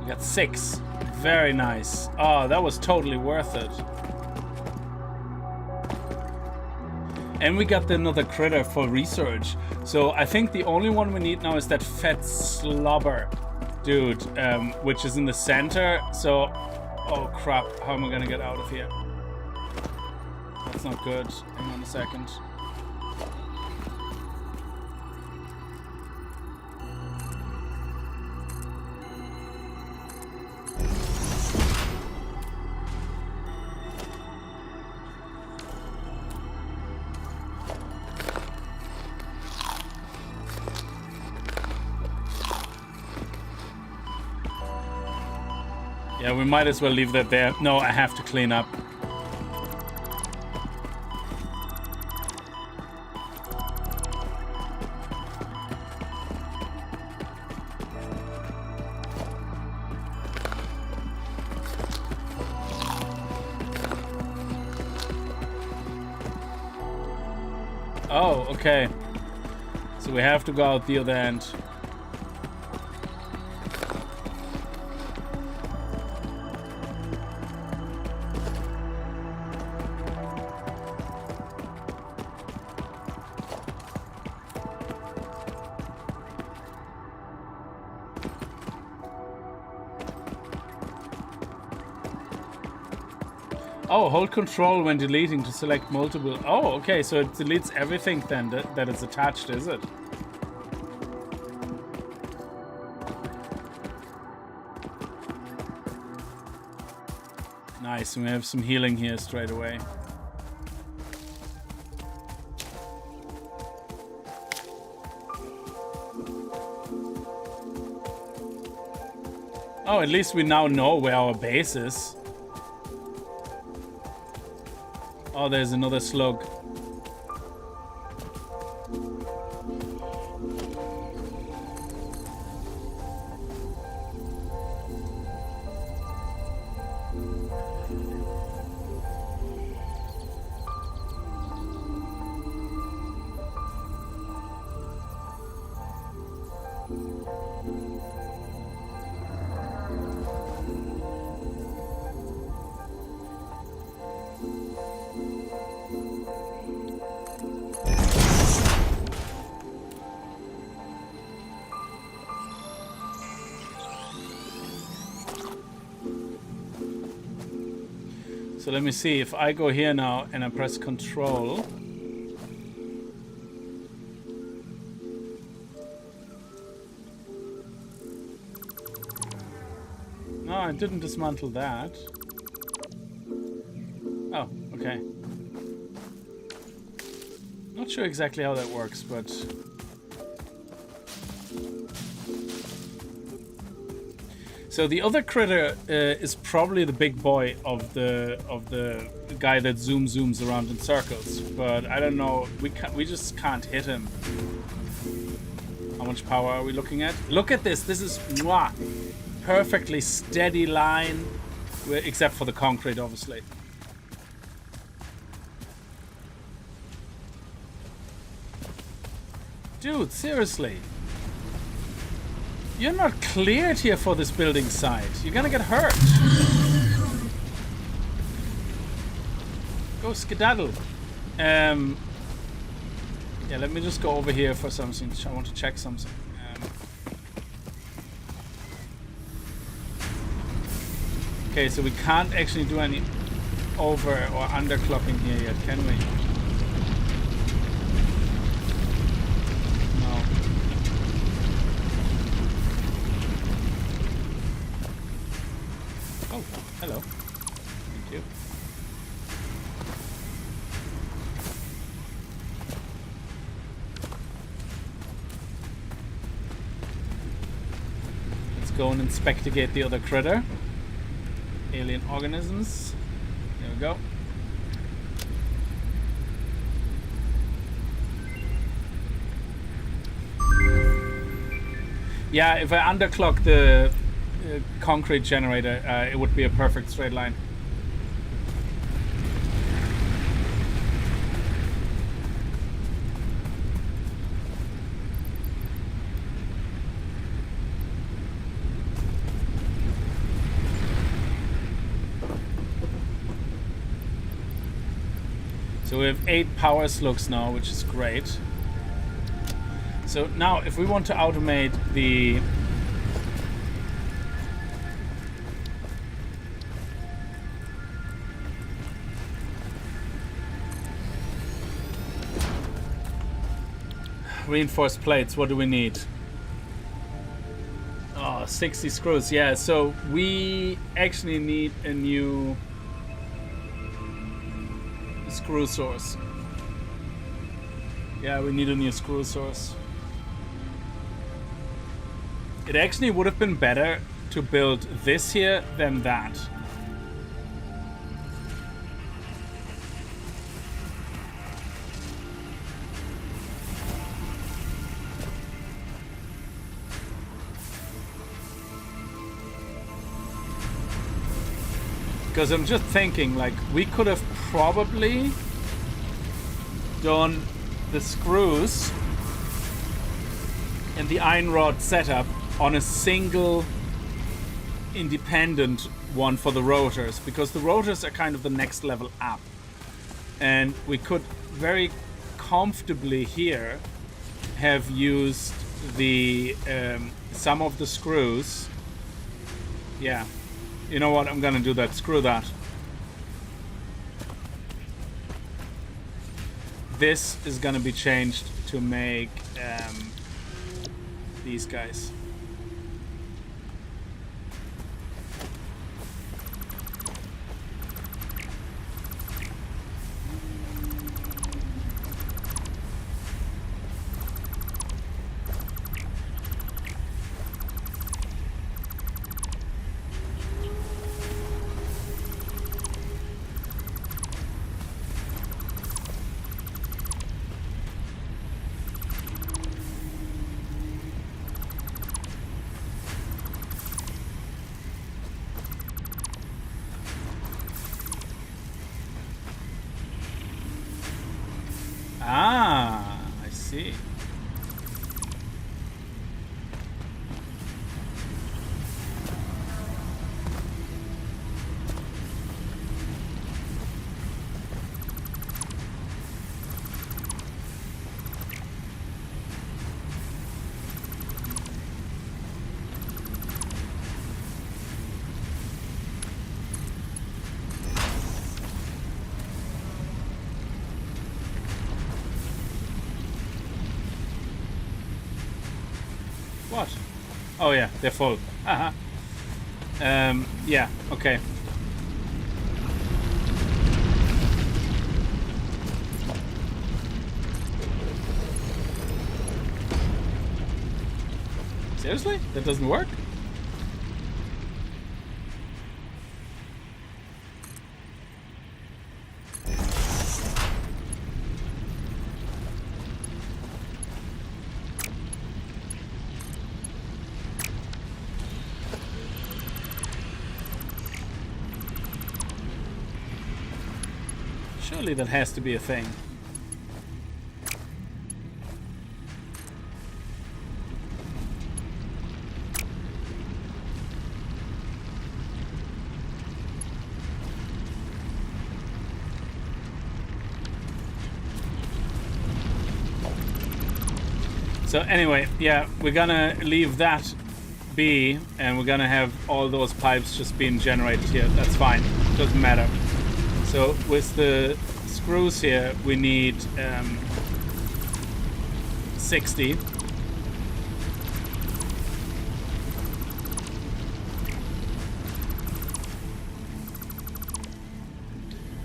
[SPEAKER 1] We got 6. Very nice. Oh, that was totally worth it. And we got another critter for research. So I think the only one we need now is that fat slobber dude, which is in the center. So, oh crap, how am I gonna get out of here? That's not good. Hang on a second. Yeah, we might as well leave that there. No, I have to clean up. Oh, okay. So we have to go out the other end. Oh, hold control when deleting to select multiple. Oh, okay, so it deletes everything then that is attached, is it? Nice, we have some healing here straight away. Oh, at least we now know where our base is. Oh, there's another slug. So let me see if I go here now and I press control. No, I didn't dismantle that. Oh, okay. Not sure exactly how that works, but so the other critter is probably the big boy of the guy that zooms around in circles. But I don't know. We just can't hit him. How much power are we looking at? Look at this. This is mwah, perfectly steady line, except for the concrete, obviously. Dude, seriously. You're not cleared here for this building site. You're gonna get hurt. Go skedaddle. Yeah, let me just go over here for something. I want to check something. Okay, so we can't actually do any over or underclocking here yet, can we? Hello. Thank you. Let's go and investigate the other critter. Alien organisms. There we go. Yeah, if I underclock the concrete generator, it would be a perfect straight line. So we have 8 power slugs now, which is great. So now if we want to automate the reinforced plates, what do we need? Oh, 60 screws. Yeah, so we actually need a new screw source. Yeah, we need a new screw source. It actually would have been better to build this here than that. Because I'm just thinking, like, we could have probably done the screws and the iron rod setup on a single independent one for the rotors, because the rotors are kind of the next level up. And we could very comfortably here have used the some of the screws. Yeah. You know what? I'm gonna do that. Screw that. This is gonna be changed to make these guys. Ah, I see. What? Oh yeah, they're full. Haha. Yeah, okay. Seriously? That doesn't work? Surely that has to be a thing. So anyway, yeah, we're gonna leave that be, and we're gonna have all those pipes just being generated here. That's fine, doesn't matter. So with the screws here, we need 60.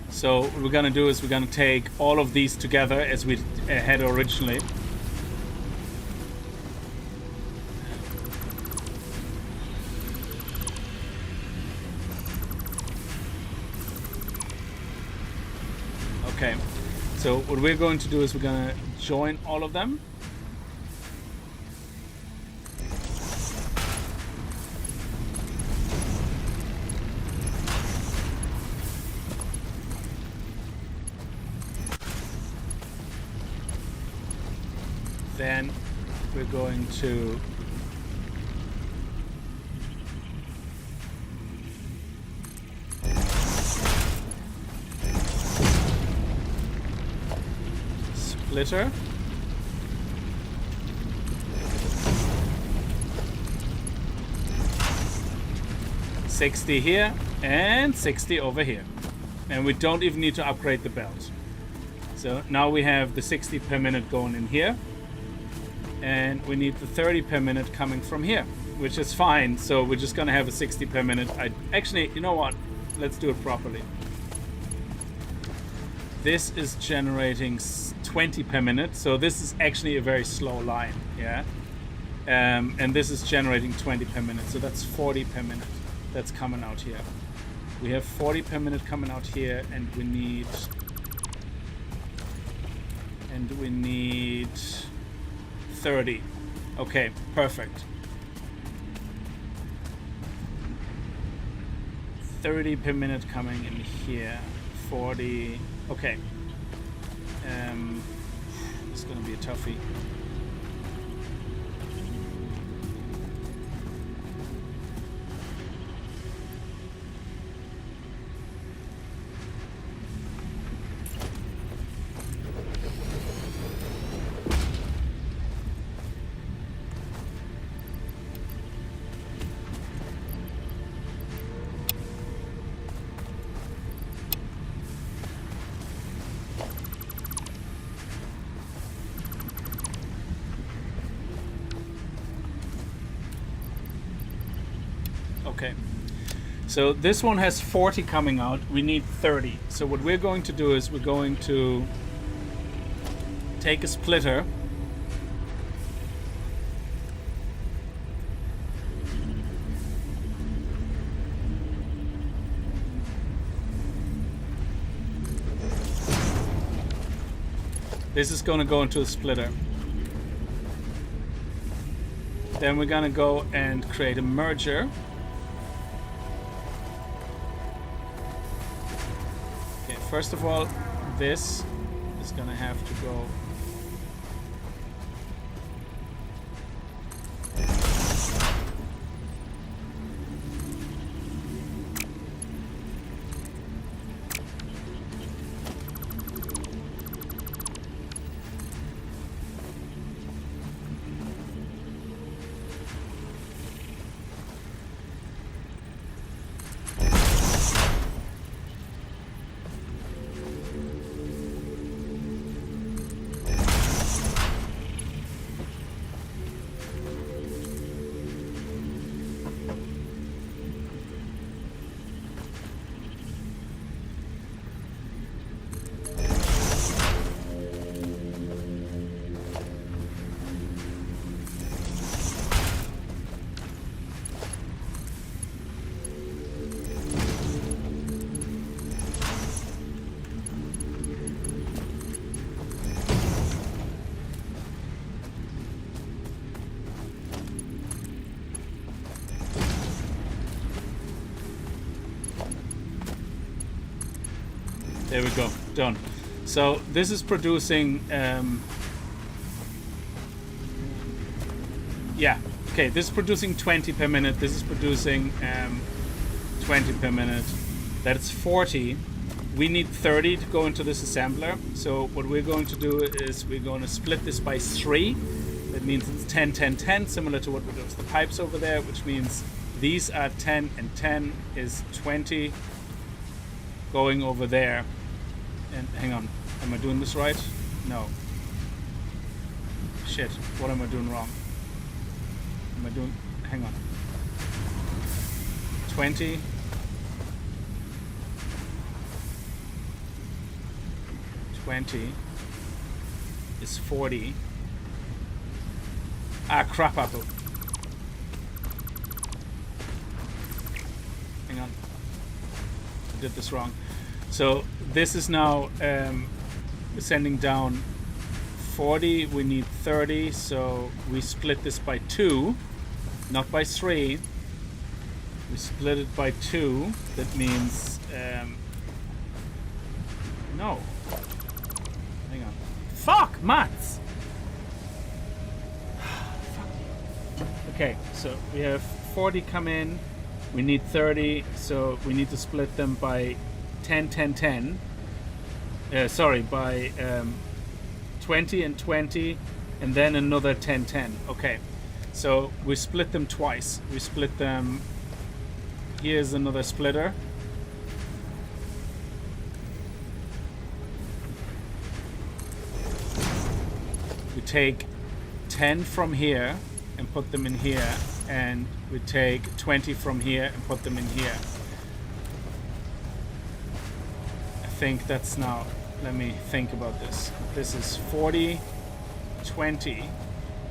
[SPEAKER 1] So what we're gonna do is we're gonna take all of these together as we had originally. Okay, so what we're going to do is we're going to join all of them. Then we're going to splitter. $60 here and 60 over here. And we don't even need to upgrade the belt. So now we have the 60 per minute going in here. And we need the 30 per minute coming from here, which is fine. So we're just gonna have a 60 per minute. Actually, you know what? Let's do it properly. This is generating 20 per minute, so this is actually a very slow line, yeah. And this is generating 20 per minute, so that's 40 per minute. That's coming out here. We have 40 per minute coming out here, and we need 30. Okay, perfect. 30 per minute coming in here. 40. Okay. It's gonna be a toughie. Okay, so this one has 40 coming out. We need 30. So what we're going to do is we're going to take a splitter. This is going to go into a splitter. Then we're going to go and create a merger. First of all, this is gonna have to go There we go. Done. So this is producing. Yeah. Okay. This is producing 20 per minute. This is producing 20 per minute. That's 40. We need 30 to go into this assembler. So what we're going to do is we're going to split this by 3. That means it's 10, 10, 10, similar to what we do with the pipes over there, which means these are 10 and 10 is 20 going over there. And hang on, am I doing this right? No. Shit, what am I doing wrong? Am I doing, hang on. 20. 20 is 40. Ah, crap apple. Hang on. I did this wrong. So this is now sending down 40. We need 30. So we split this by 2, not by 3. We split it by 2. That means... no. Hang on. Fuck, maths! Okay, so we have 40 come in, we need 30, so we need to split them by 10, 10, 10. By 20 and 20, and then another 10, 10. Okay, so we split them twice. We split them, here's another splitter. We take 10 from here and put them in here, and we take 20 from here and put them in here. I think that's now, let me think about this. This is 40, 20,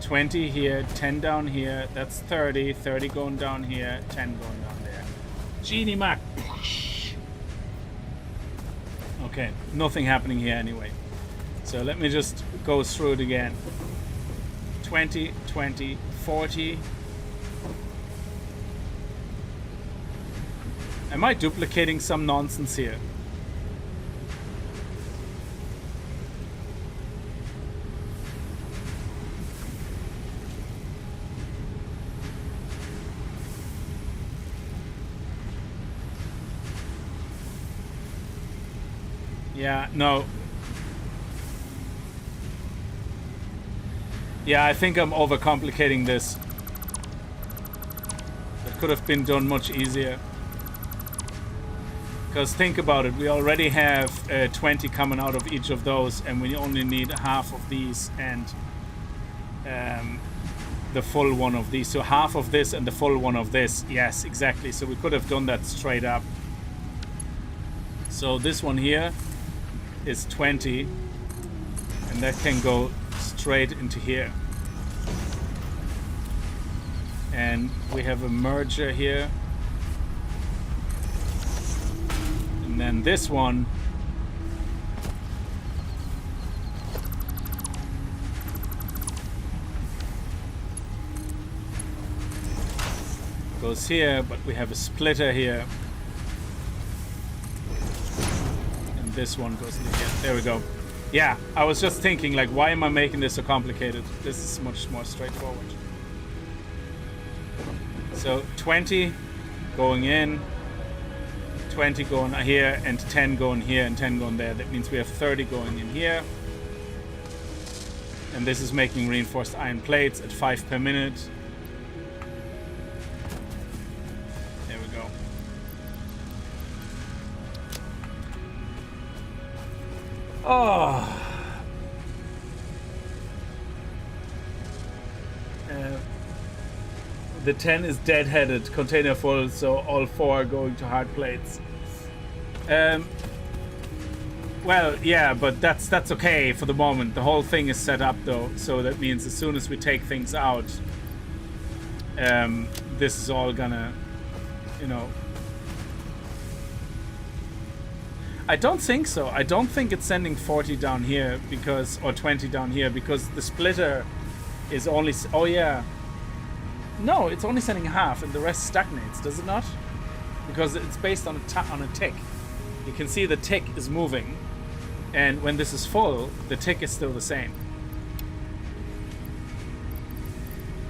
[SPEAKER 1] 20 here, 10 down here, that's 30, 30 going down here, 10 going down there. Genie Mac. Okay, nothing happening here anyway. So let me just go through it again. 20, 20, 40. Am I duplicating some nonsense here? Yeah, no. Yeah, I think I'm overcomplicating this. It could have been done much easier. Because think about it, we already have 20 coming out of each of those, and we only need half of these and the full one of these. So half of this and the full one of this. Yes, exactly. So we could have done that straight up. So this one here is 20, and that can go straight into here. And we have a merger here. And then this one goes here, but we have a splitter here. And this one goes into here. There we go. Yeah, I was just thinking, like, why am I making this so complicated? This is much more straightforward. So 20 going in, 20 going here, and 10 going here, and 10 going there. That means we have 30 going in here. And this is making reinforced iron plates at 5 per minute. There we go. Oh. The 10 is dead-headed, container full, so all 4 are going to hard plates. Well, yeah, but that's okay for the moment. The whole thing is set up though, so that means as soon as we take things out, this is all gonna, you know. I don't think so. I don't think it's sending 40 down here because, or 20 down here, because the splitter is only, oh yeah. No, it's only sending half and the rest stagnates, does it not? Because it's based on a tick. you can see the tick is moving, and when this is full, the tick is still the same.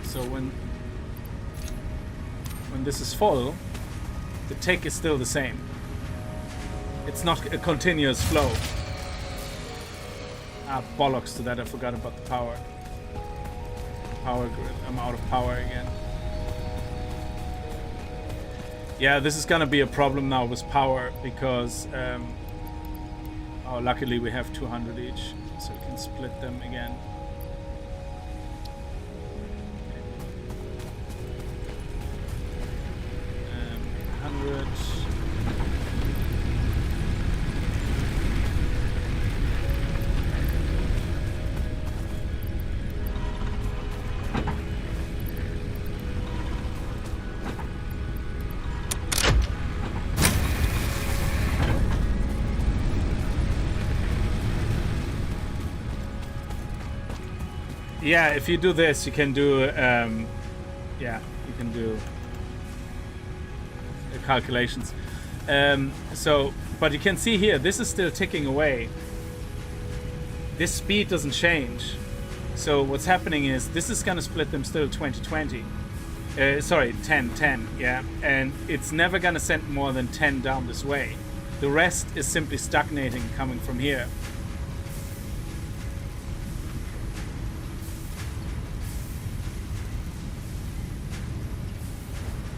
[SPEAKER 1] So when this is full, the tick is still the same. It's not a continuous flow. Ah, bollocks to that, I forgot about the power. Power grid, I'm out of power again. Yeah, this is gonna be a problem now with power because, oh, luckily we have 200 each, so we can split them again. 100. Yeah, if you do this, you can do, yeah, you can do calculations. But you can see here, this is still ticking away. This speed doesn't change. So what's happening is, this is gonna split them still 20-20. Sorry, 10-10, yeah. And it's never gonna send more than 10 down this way. The rest is simply stagnating coming from here.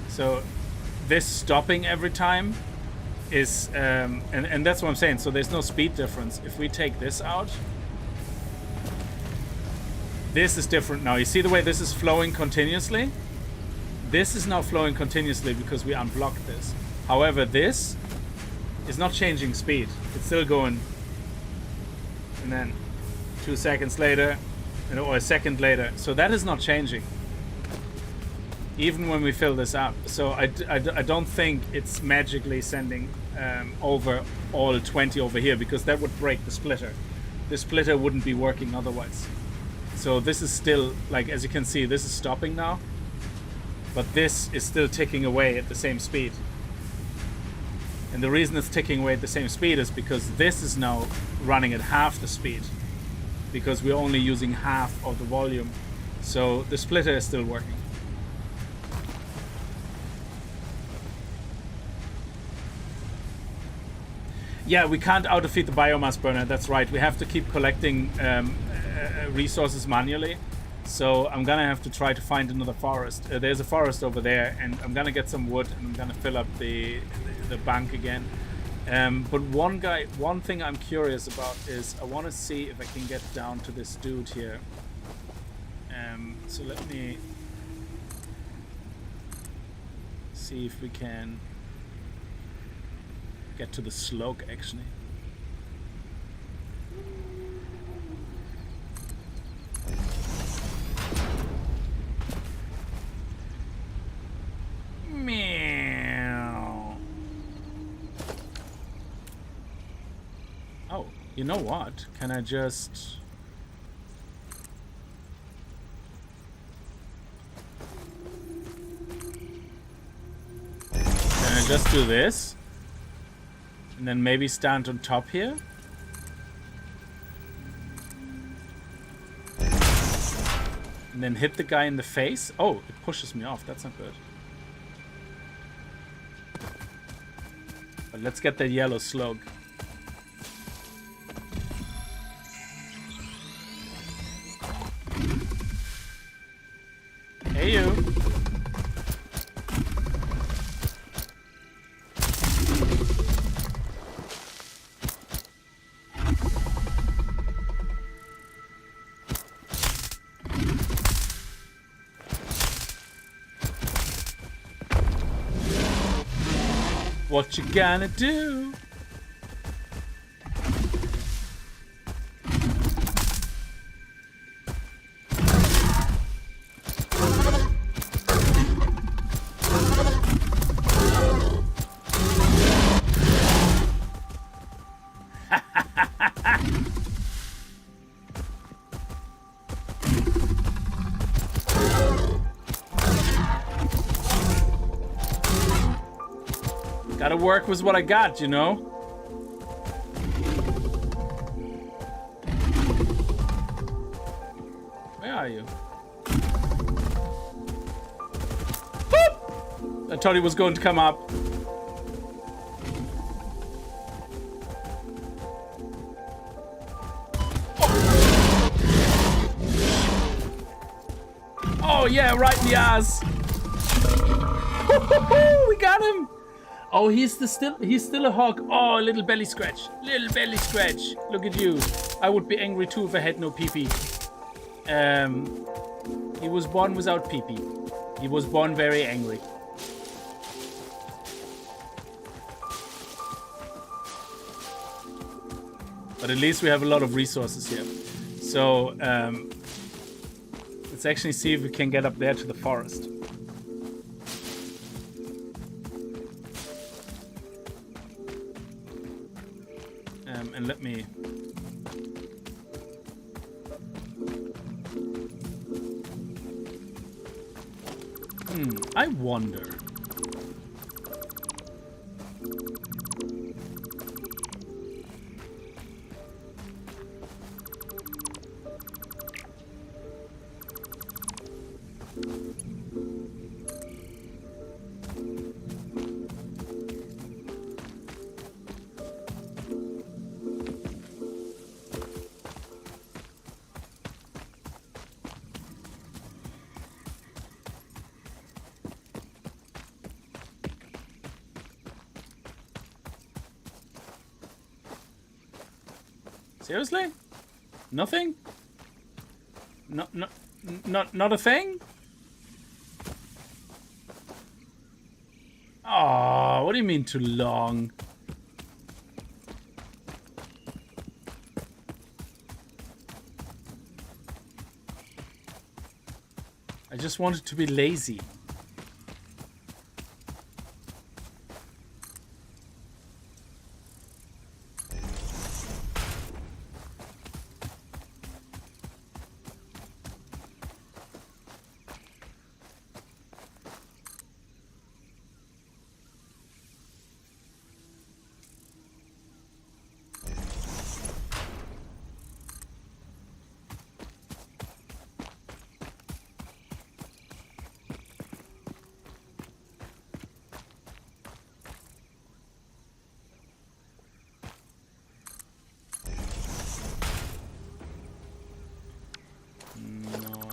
[SPEAKER 1] So this stopping every time is, and that's what I'm saying. So there's no speed difference. If we take this out, this is different now. You see the way this is flowing continuously? This is now flowing continuously because we unblocked this. However, this is not changing speed. It's still going, and then 2 seconds later, or a second later. So that is not changing, even when we fill this up. So I don't think it's magically sending over all 20 over here, because that would break the splitter. The splitter wouldn't be working otherwise. So this is still, like, as you can see, this is stopping now, but this is still ticking away at the same speed. And the reason it's ticking away at the same speed is because this is now running at half the speed, because we're only using half of the volume. So the splitter is still working. Yeah, we can't auto-feed the biomass burner, that's right. We have to keep collecting resources manually. So I'm gonna have to try to find another forest. There's a forest over there, and I'm gonna get some wood, and I'm gonna fill up the bank again. But one thing I'm curious about is I want to see if I can get down to this dude here. So let me see if we can get to the slug, actually. Meow. Oh, you know what? Can I just... Can I just do this? And then maybe stand on top here? And then hit the guy in the face? Oh, it pushes me off. That's not good. But let's get that yellow slug. Hey, you. What you gonna do? Gotta work with what I got, you know? are you? Boop! I thought he was going to come up. Oh yeah, right in the ass. We got him. Oh, he's still a hog. Oh, little belly scratch. Little belly scratch. Look at you. I would be angry too if I had no pee-pee. He was born without pee-pee. He was born very angry. But at least we have a lot of resources here. So, let's actually see if we can get up there to the forest. And let me... I wonder... Seriously? Nothing? Not a thing? Oh, what do you mean too long? I just wanted to be lazy.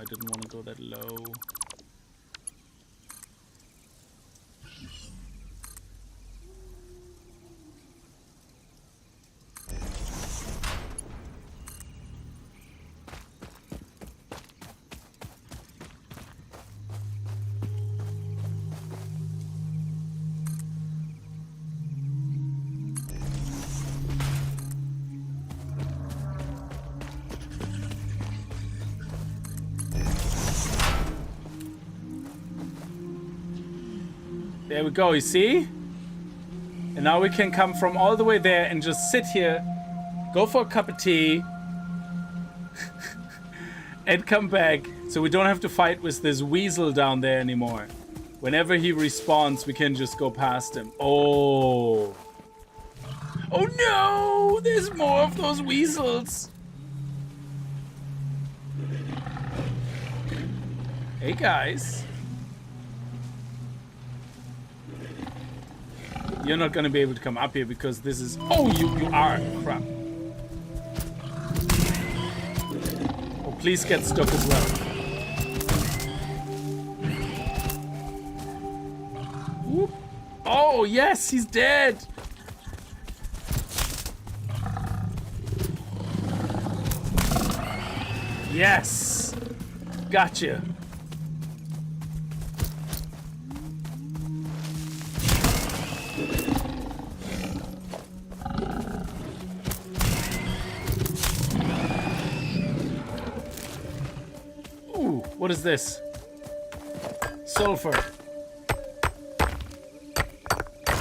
[SPEAKER 1] Didn't want to go that low. There we go, you see? And now we can come from all the way there and just sit here, go for a cup of tea, and come back. So we don't have to fight with this weasel down there anymore. Whenever he respawns, we can just go past him. Oh. Oh no! There's more of those weasels! Hey guys. You're not gonna be able to come up here because this is... Oh, you are! Crap. Oh, please get stuck as well. Whoop. Oh, yes, he's dead! Yes! Gotcha. What is this? Sulfur.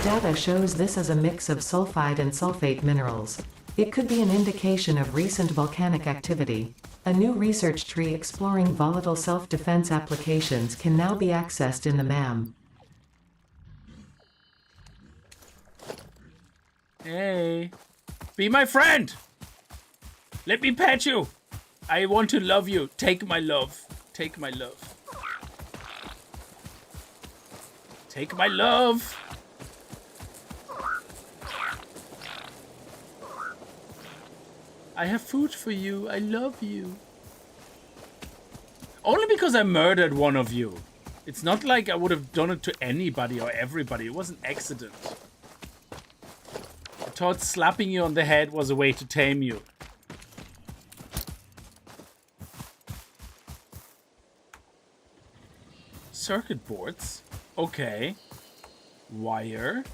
[SPEAKER 3] Data shows this as a mix of sulfide and sulfate minerals. It could be an indication of recent volcanic activity. A new research tree exploring volatile self-defense applications can now be accessed in the MAM.
[SPEAKER 1] Hey. Be my friend! Let me pet you! I want to love you. Take my love. Take my love. Take my love. I have food for you. I love you. Only because I murdered one of you. It's not like I would have done it to anybody or everybody. It was an accident. I thought slapping you on the head was a way to tame you. Circuit boards. Okay. Wire.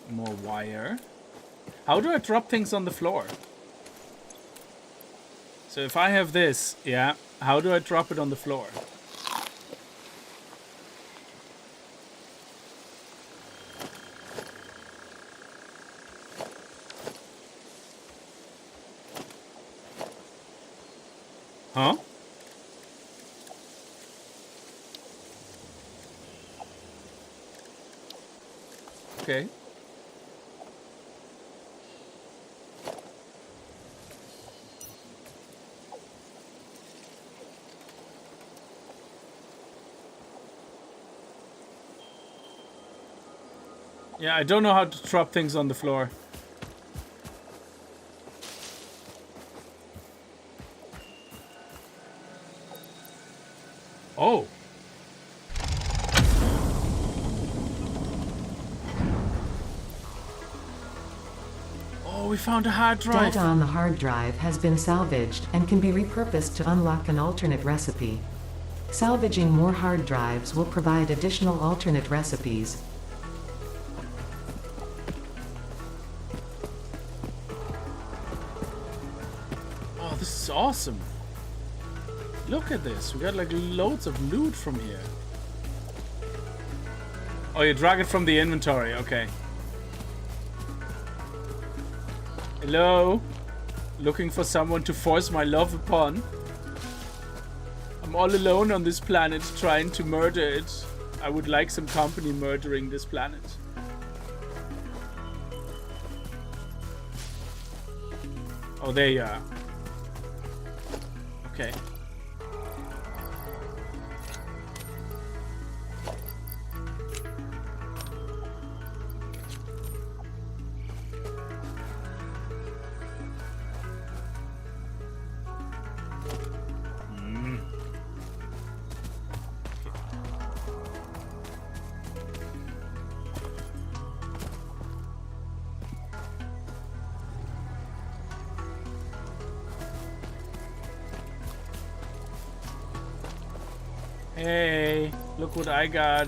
[SPEAKER 1] More wire. How do I drop things on the floor? So if I have this, yeah, how do I drop it on the floor? Huh? Okay. Yeah, I don't know how to drop things on the floor. Oh. Oh, we found a hard drive.
[SPEAKER 3] Data on the hard drive has been salvaged and can be repurposed to unlock an alternate recipe. Salvaging more hard drives will provide additional alternate recipes.
[SPEAKER 1] Oh, this is awesome. Look at this. We got like loads of loot from here. Oh, you drag it from the inventory. Okay. Hello? Looking for someone to force my love upon. I'm all alone on this planet trying to murder it. I would like some company murdering this planet. Oh, there you are. Okay. Hey, look what I got.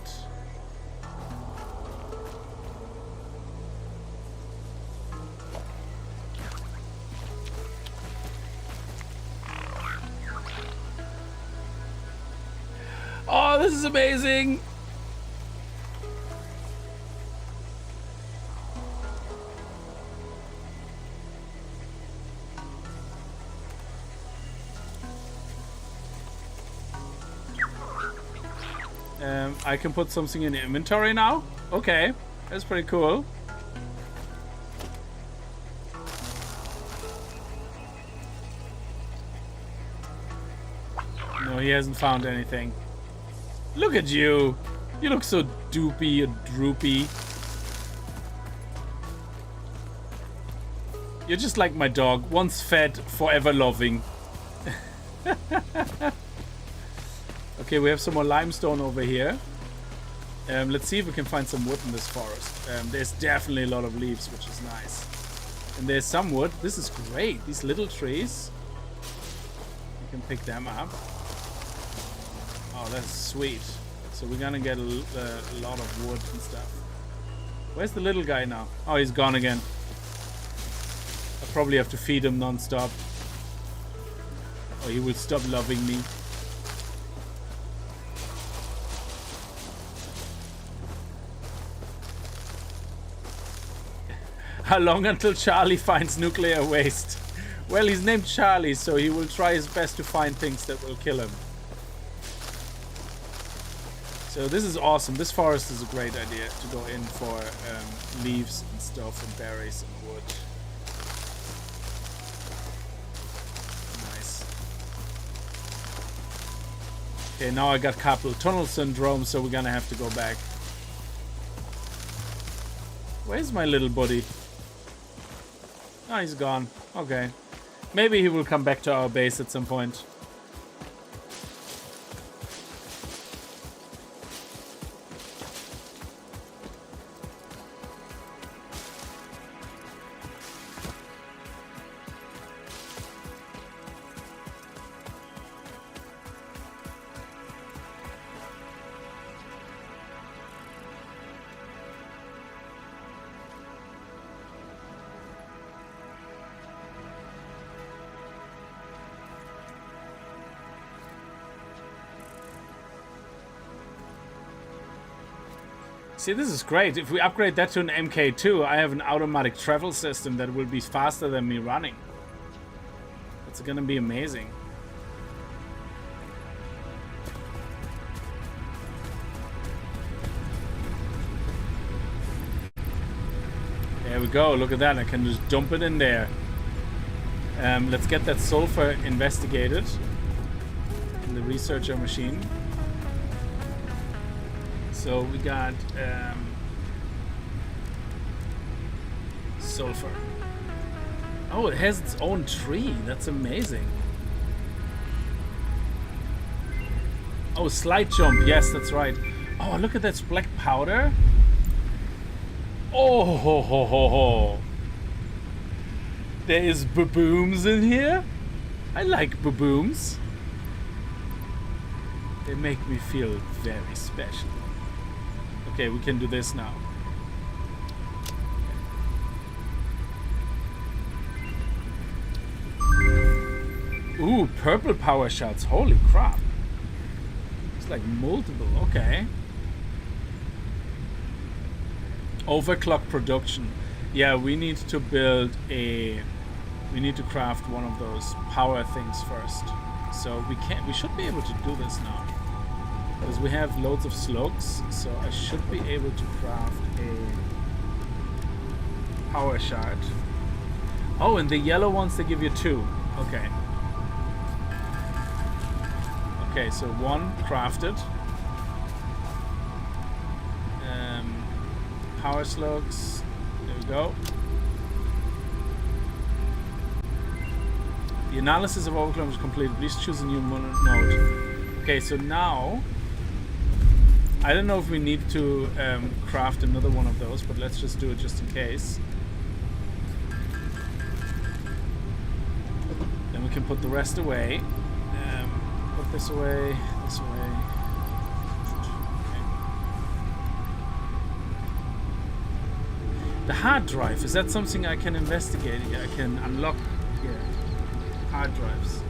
[SPEAKER 1] Oh, this is amazing. I can put something in the inventory now? Okay, that's pretty cool. No, he hasn't found anything. Look at you. You look so doopy and droopy. You're just like my dog. Once fed, forever loving. Okay, we have some more limestone over here. Let's see if we can find some wood in this forest. There's definitely a lot of leaves, which is nice. And there's some wood. This is great. These little trees. You can pick them up. Oh, that's sweet. So we're gonna get a lot of wood and stuff. Where's the little guy now? Oh, he's gone again. I probably have to feed him non-stop. Or he will stop loving me. How long until Charlie finds nuclear waste? Well, he's named Charlie, so he will try his best to find things that will kill him. So this is awesome. This forest is a great idea to go in for leaves and stuff and berries and wood. Nice. Okay, now I got carpal tunnel syndrome, so we're gonna have to go back. Where's my little buddy? Oh, he's gone. Okay. Maybe he will come back to our base at some point. See, this is great. If we upgrade that to an MK2, I have an automatic travel system that will be faster than me running. It's gonna be amazing. There we go. Look at that. I can just dump it in there. Let's get that sulfur investigated in the researcher machine. So we got sulfur. Oh, it has its own tree. That's amazing. Oh, slide jump. Yes, that's right. Oh, look at that black powder. Oh, ho, ho, ho, ho. There is babooms in here. I like babooms. They make me feel very special. Okay, we can do this now. Ooh, purple power shots. Holy crap. It's like multiple. Okay. Overclock production. Yeah, we need to build a... We need to craft one of those power things first. So we should be able to do this now. Because we have loads of slugs, so I should be able to craft a power shard. Oh, and the yellow ones, they give you 2. Okay. Okay, so 1 crafted. Power slugs. There we go. The analysis of overclock is completed. Please choose a new node. Okay, so now... I don't know if we need to craft another one of those, but let's just do it just in case. Then we can put the rest away. Put this away, this away. Okay. The hard drive, is that something I can investigate? Yeah, I can unlock here. Hard drives.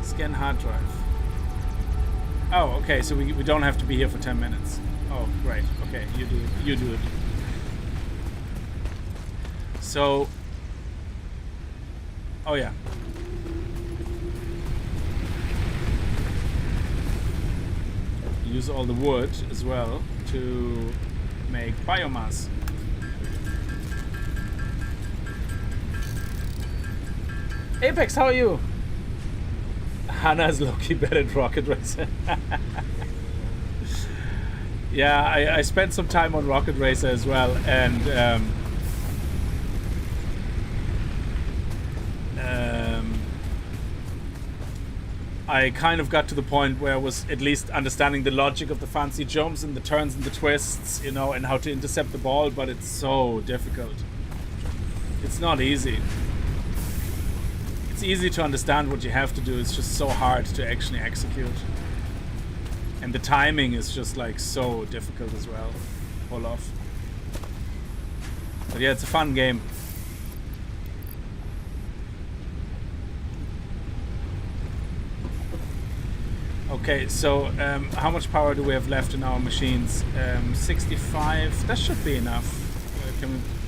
[SPEAKER 1] Scan hard drive. Oh, okay, so we don't have to be here for 10 minutes. Oh, great. Okay, you do it. So... Oh, yeah. Use all the wood as well to make biomass. Apex, how are you? Hannah's low-key better at Rocket Racer. Yeah, I spent some time on Rocket Racer as well, and I kind of got to the point where I was at least understanding the logic of the fancy jumps and the turns and the twists, you know, and how to intercept the ball, but it's so difficult. It's not easy. It's easy to understand what you have to do, it's just so hard to actually execute. And the timing is just like so difficult as well. Pull off. But yeah, it's a fun game. Okay, so how much power do we have left in our machines? 65. That should be enough.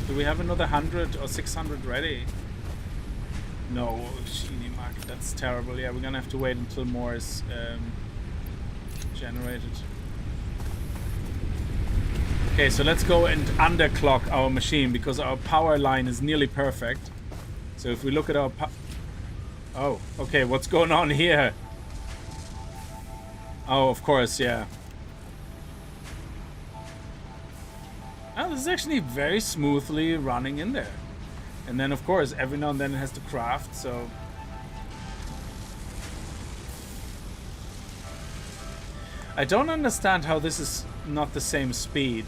[SPEAKER 1] Do we have another 100 or 600 ready? No, Sheeny Mark, that's terrible. Yeah, we're gonna have to wait until more is generated. Okay, so let's go and underclock our machine because our power line is nearly perfect. So if we look at our oh, okay, what's going on here? Oh, of course, yeah. Oh, this is actually very smoothly running in there. And then, of course, every now and then it has to craft, so... I don't understand how this is not the same speed.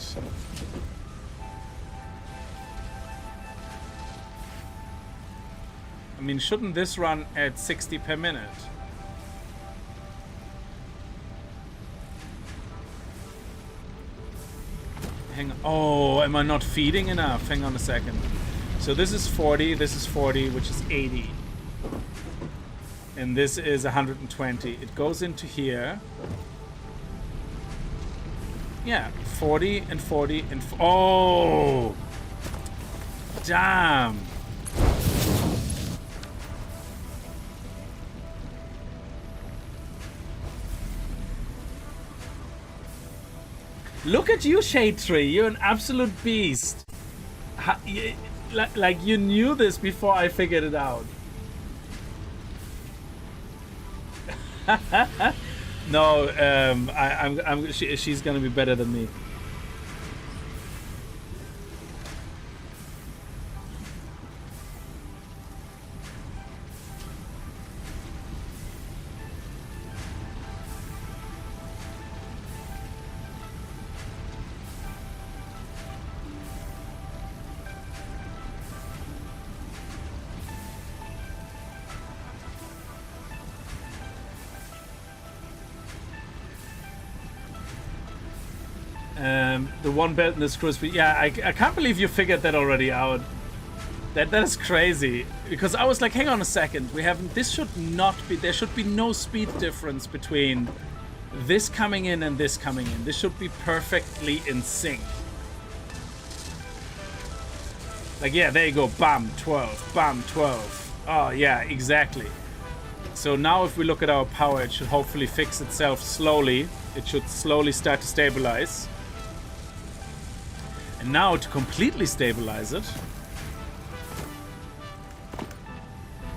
[SPEAKER 1] I mean, shouldn't this run at 60 per minute? Hang on. Oh, am I not feeding enough? Hang on a second. So this is 40, this is 40, which is 80. And this is 120. It goes into here. Yeah, 40 and 40 and... Oh! Damn! Look at you, Shade Tree. You're an absolute beast. Like you knew this before I figured it out. No, she's gonna be better than me. The one belt in the screw speed. Yeah, I can't believe you figured that already out. That is crazy. Because I was like, hang on a second. We haven't. This should not be. There should be no speed difference between this coming in and this coming in. This should be perfectly in sync. Like, yeah, there you go. Bam, 12. Bam, 12. Oh, yeah, exactly. So now if we look at our power, it should hopefully fix itself slowly. It should slowly start to stabilize. And now to completely stabilize it,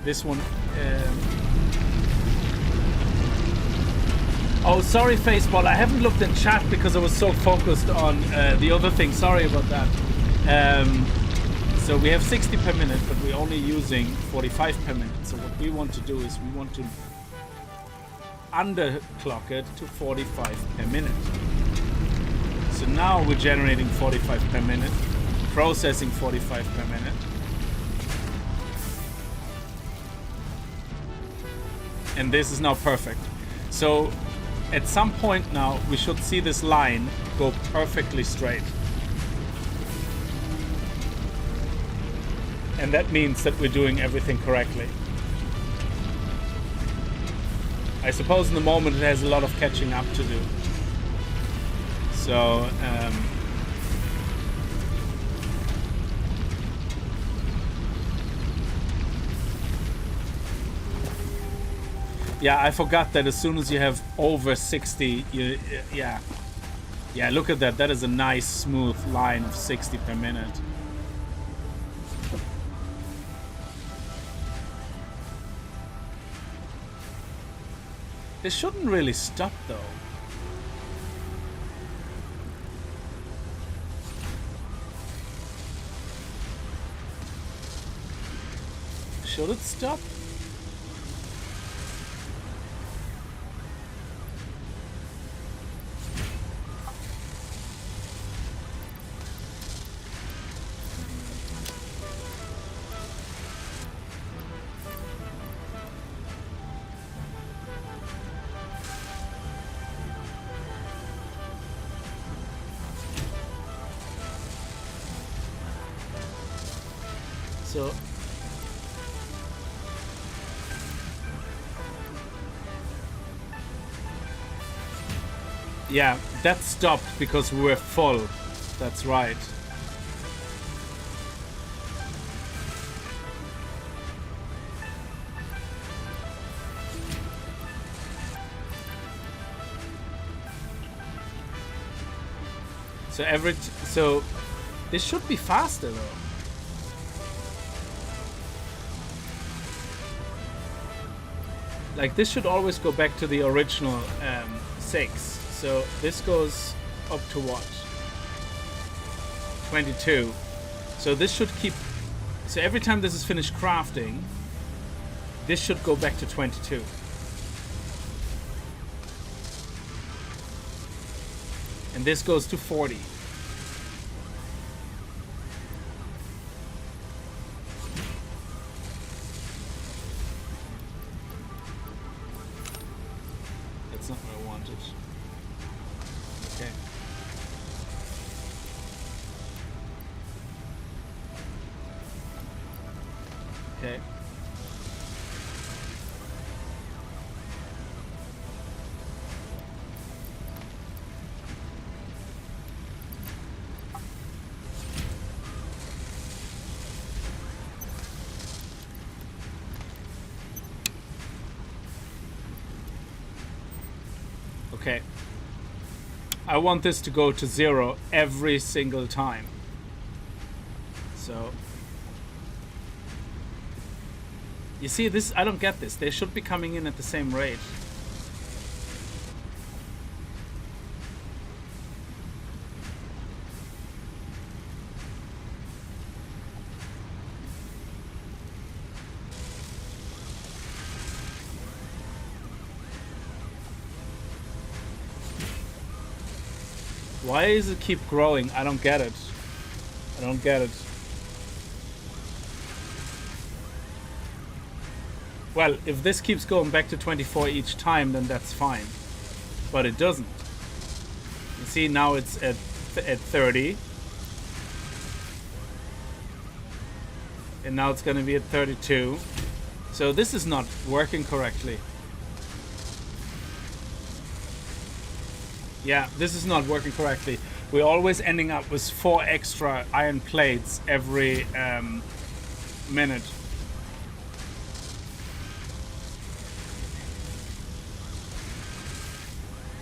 [SPEAKER 1] this one... Oh, sorry, Faceball. I haven't looked in chat because I was so focused on the other thing. Sorry about that. So we have 60 per minute, but we're only using 45 per minute. So what we want to do is we want to underclock it to 45 per minute. So now we're generating 45 per minute, processing 45 per minute. And this is now perfect. So at some point now, we should see this line go perfectly straight. And that means that we're doing everything correctly. I suppose in the moment it has a lot of catching up to do. So, yeah, I forgot that as soon as you have over 60, yeah, look at that. That is a nice smooth line of 60 per minute. This shouldn't really stop though. Should it stop? So yeah, that stopped because we were full. That's right. So this should be faster though. Like this should always go back to the original 6. So this goes up to what? 22. So this should keep. So every time this is finished crafting, this should go back to 22. And this goes to 40. That's not what I wanted. Okay. Okay. Okay. I want this to go to 0 every single time. So you see this, I don't get this. They should be coming in at the same rate. Why does it keep growing? I don't get it. I don't get it. Well, if this keeps going back to 24 each time, then that's fine. But it doesn't. You see, now it's at 30. And now it's going to be at 32. So this is not working correctly. Yeah, this is not working correctly. We're always ending up with 4 extra iron plates every minute.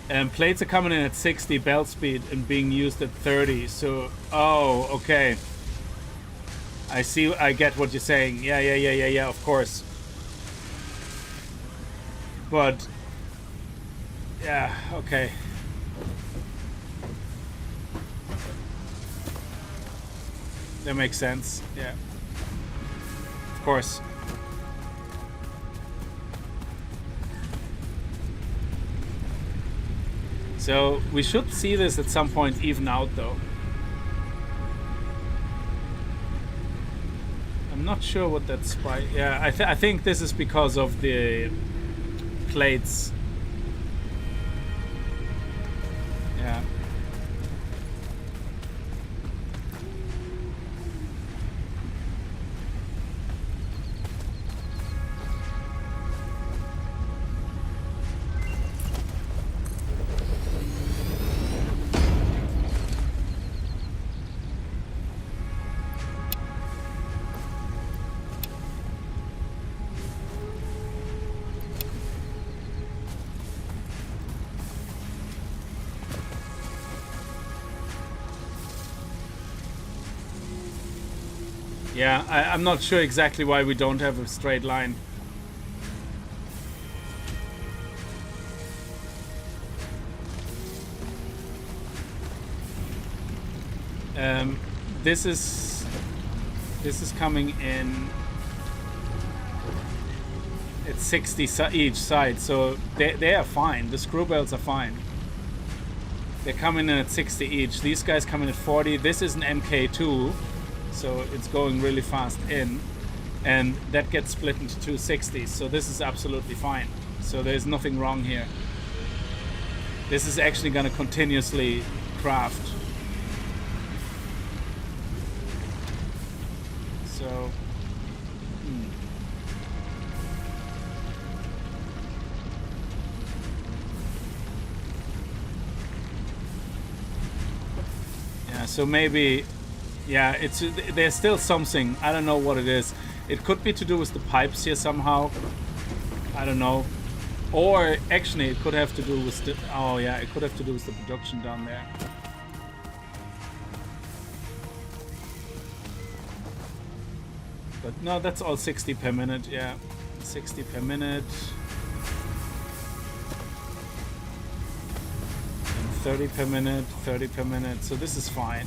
[SPEAKER 1] And plates are coming in at 60 belt speed and being used at 30. So, oh, okay. I see, I get what you're saying. Yeah, of course. But, yeah, okay. That makes sense, yeah. Of course. So we should see this at some point even out though. I'm not sure what that spike. Yeah, I think this is because of the plates. Yeah. Yeah, I'm not sure exactly why we don't have a straight line. This is coming in at 60 each side, so they are fine. The screw belts are fine. They're coming in at 60 each. These guys come in at 40. This is an MK2. So it's going really fast in, and that gets split into 260s. So this is absolutely fine. So there's nothing wrong here. This is actually going to continuously craft. So, yeah. So maybe. Yeah, there's still something. I don't know what it is. It could be to do with the pipes here somehow. I don't know. Or actually, it could have to do with the. Oh yeah, it could have to do with the production down there. But no, that's all 60 per minute, yeah. 60 per minute. And 30 per minute, 30 per minute. So this is fine.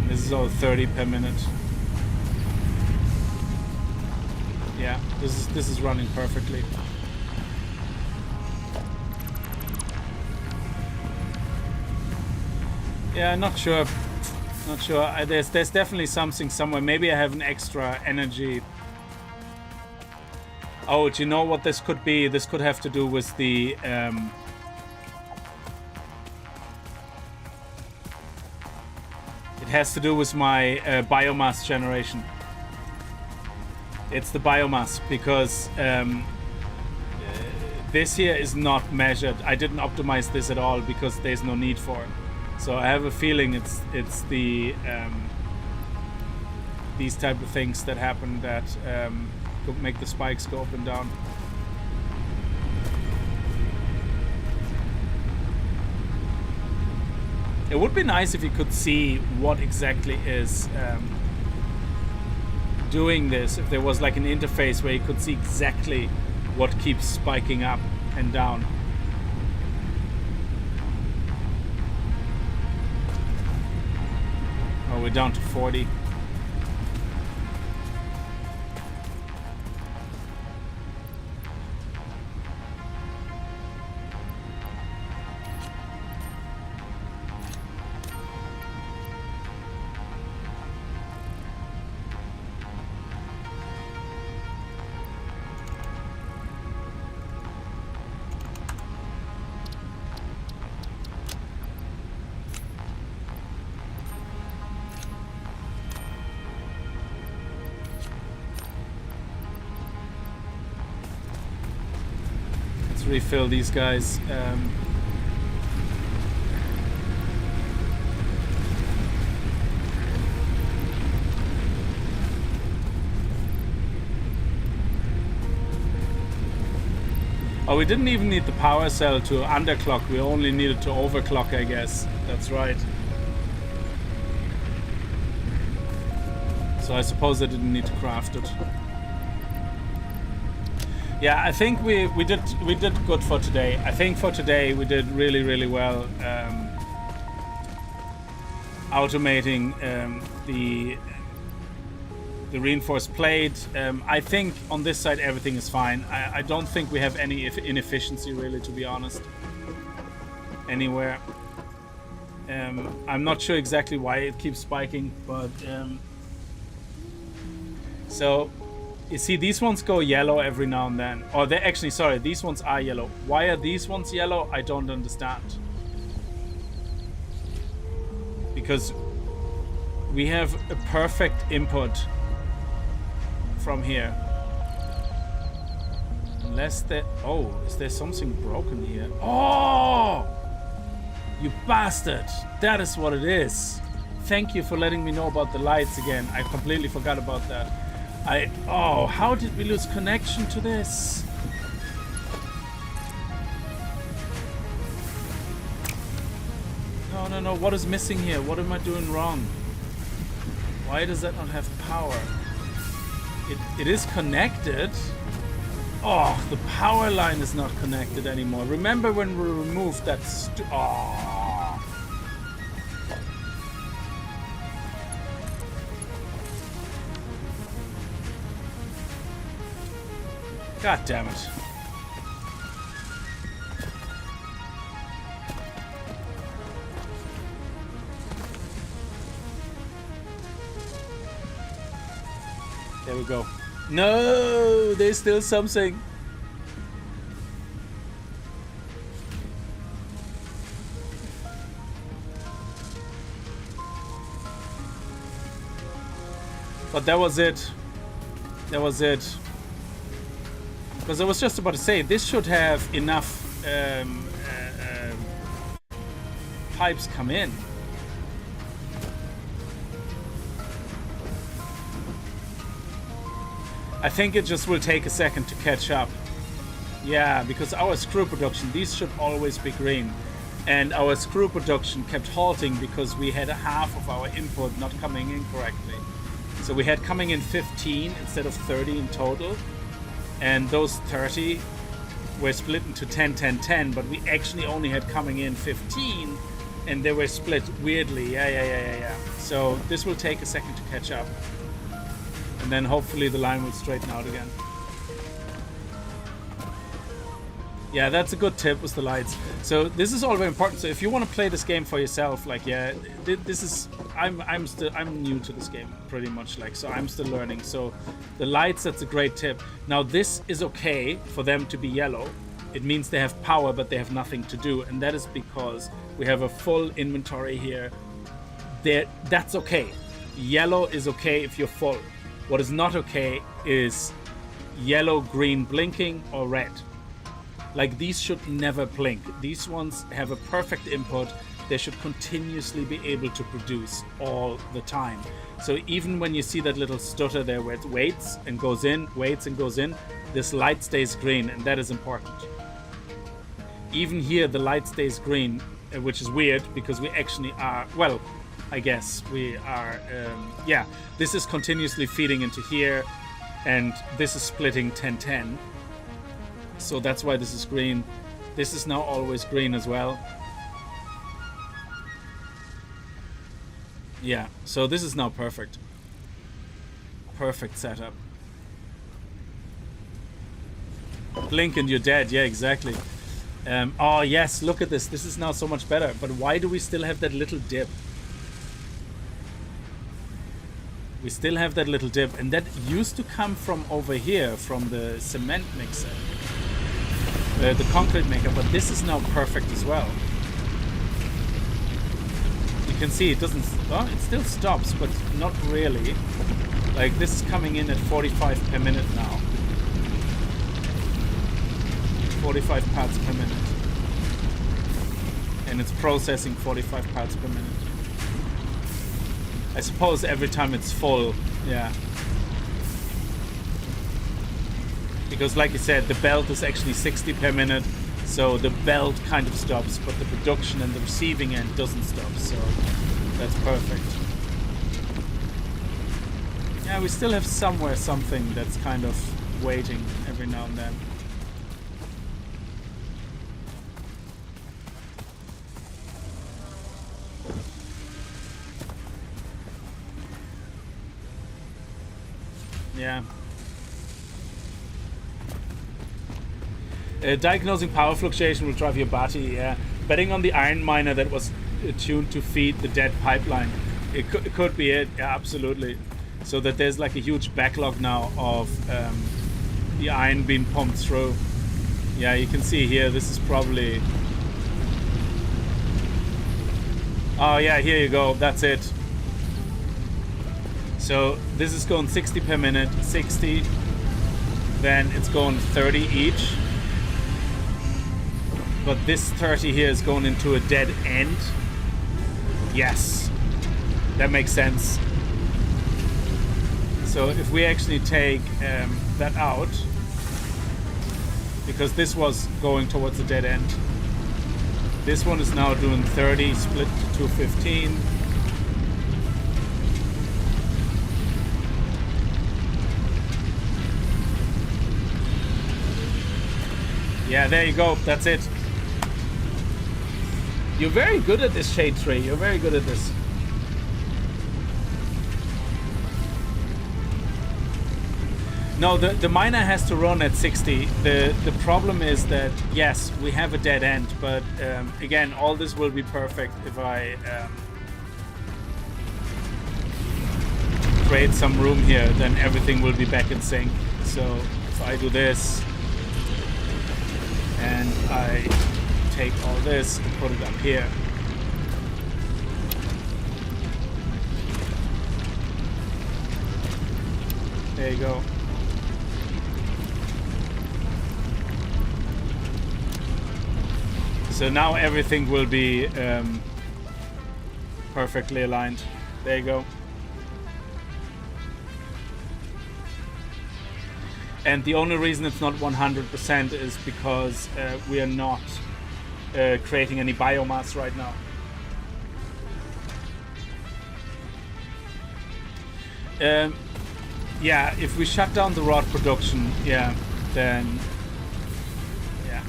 [SPEAKER 1] This is all 30 per minute. Yeah, this is running perfectly. Yeah, not sure. Not sure. There's definitely something somewhere. Maybe I have an extra energy. Oh, do you know what this could be? This could have to do with the it has to do with my biomass generation. It's the biomass because this here is not measured. I didn't optimize this at all because there's no need for it. So I have a feeling it's the these type of things that happen that make the spikes go up and down. It would be nice if you could see what exactly is doing this. If there was like an interface where you could see exactly what keeps spiking up and down. Oh, we're down to 40. Refill these guys. Oh, we didn't even need the power cell to underclock. We only needed to overclock, I guess. That's right. So I suppose I didn't need to craft it. Yeah, I think we did good for today. I think for today we did really well automating the reinforced plate. I think on this side everything is fine. I don't think we have any inefficiency really, to be honest, anywhere. I'm not sure exactly why it keeps spiking, but so. You see, these ones go yellow every now and then. Or they're actually, sorry, these ones are yellow. Why are these ones yellow? I don't understand. Because we have a perfect input from here. Unless there... Oh, is there something broken here? Oh! You bastard! That is what it is. Thank you for letting me know about the lights again. I completely forgot about that. Oh, how did we lose connection to this? No, what is missing here? What am I doing wrong? Why does that not have power? It is connected. Oh, the power line is not connected anymore. Remember when we removed that oh. God damn it. There we go. No, there's still something. But that was it. That was it. Because I was just about to say, this should have enough pipes come in. I think it just will take a second to catch up. Yeah, because our screw production, these should always be green. and our screw production kept halting because we had half of our input not coming in correctly. So we had coming in 15 instead of 30 in total, and those 30 were split into 10, 10, 10, but we actually only had coming in 15, and they were split weirdly. Yeah. So this will take a second to catch up, and then hopefully the line will straighten out again. Yeah, that's a good tip with the lights. So this is all very important. So if you want to play this game for yourself, like, yeah, this is, I'm new to this game pretty much, like, so I'm still learning. So the lights, that's a great tip. Now this is okay for them to be yellow. It means they have power, but they have nothing to do, and that is because we have a full inventory here. That's okay. Yellow is okay if you're full. What is not okay is yellow, green blinking, or red. Like, these should never blink. These ones have a perfect input. They should continuously be able to produce all the time. So even when you see that little stutter there where it waits and goes in, waits and goes in, this light stays green, and that is important. Even here, the light stays green, which is weird because we actually are, well, I guess we are, yeah, this is continuously feeding into here, and this is splitting 10-10. So that's why this is green. This is now always green as well. Yeah, so this is now perfect. Perfect setup. Blink and you're dead. Yeah, exactly. Oh yes, look at this. This is now so much better. But why do we still have that little dip? We still have that little dip, and that used to come from over here, from the cement mixer. The concrete maker, but this is now perfect as well. You can see it doesn't, well, it still stops, but not really. Like, this is coming in at 45 per minute now. 45 parts per minute. And it's processing 45 parts per minute. I suppose every time it's full, yeah. Because like you said, the belt is actually 60 per minute, so the belt kind of stops, but the production and the receiving end doesn't stop, so that's perfect. Yeah, we still have somewhere something that's kind of waiting every now and then. Yeah. Diagnosing power fluctuation will drive your battery. Yeah. Betting on the iron miner that was tuned to feed the dead pipeline. It could be it. Yeah, absolutely. So that there's like a huge backlog now of the iron being pumped through. Yeah, you can see here. This is probably. Oh yeah, here you go. That's it. So this is going 60 per minute, 60. Then it's going 30 each. But this 30 here is going into a dead end. Yes, that makes sense. So if we actually take that out, because this was going towards the dead end, this one is now doing 30 split to 215. Yeah, there you go. That's it. You're very good at this, Shade Tree. You're very good at this. No, the miner has to run at 60. The problem is that, yes, we have a dead end, but again, all this will be perfect if I create some room here, then everything will be back in sync. So if I do this, and I take all this and put it up here. There you go. So now everything will be perfectly aligned. There you go. And the only reason it's not 100% is because we are not creating any biomass right now. Yeah, if we shut down the rod production, yeah, then yeah.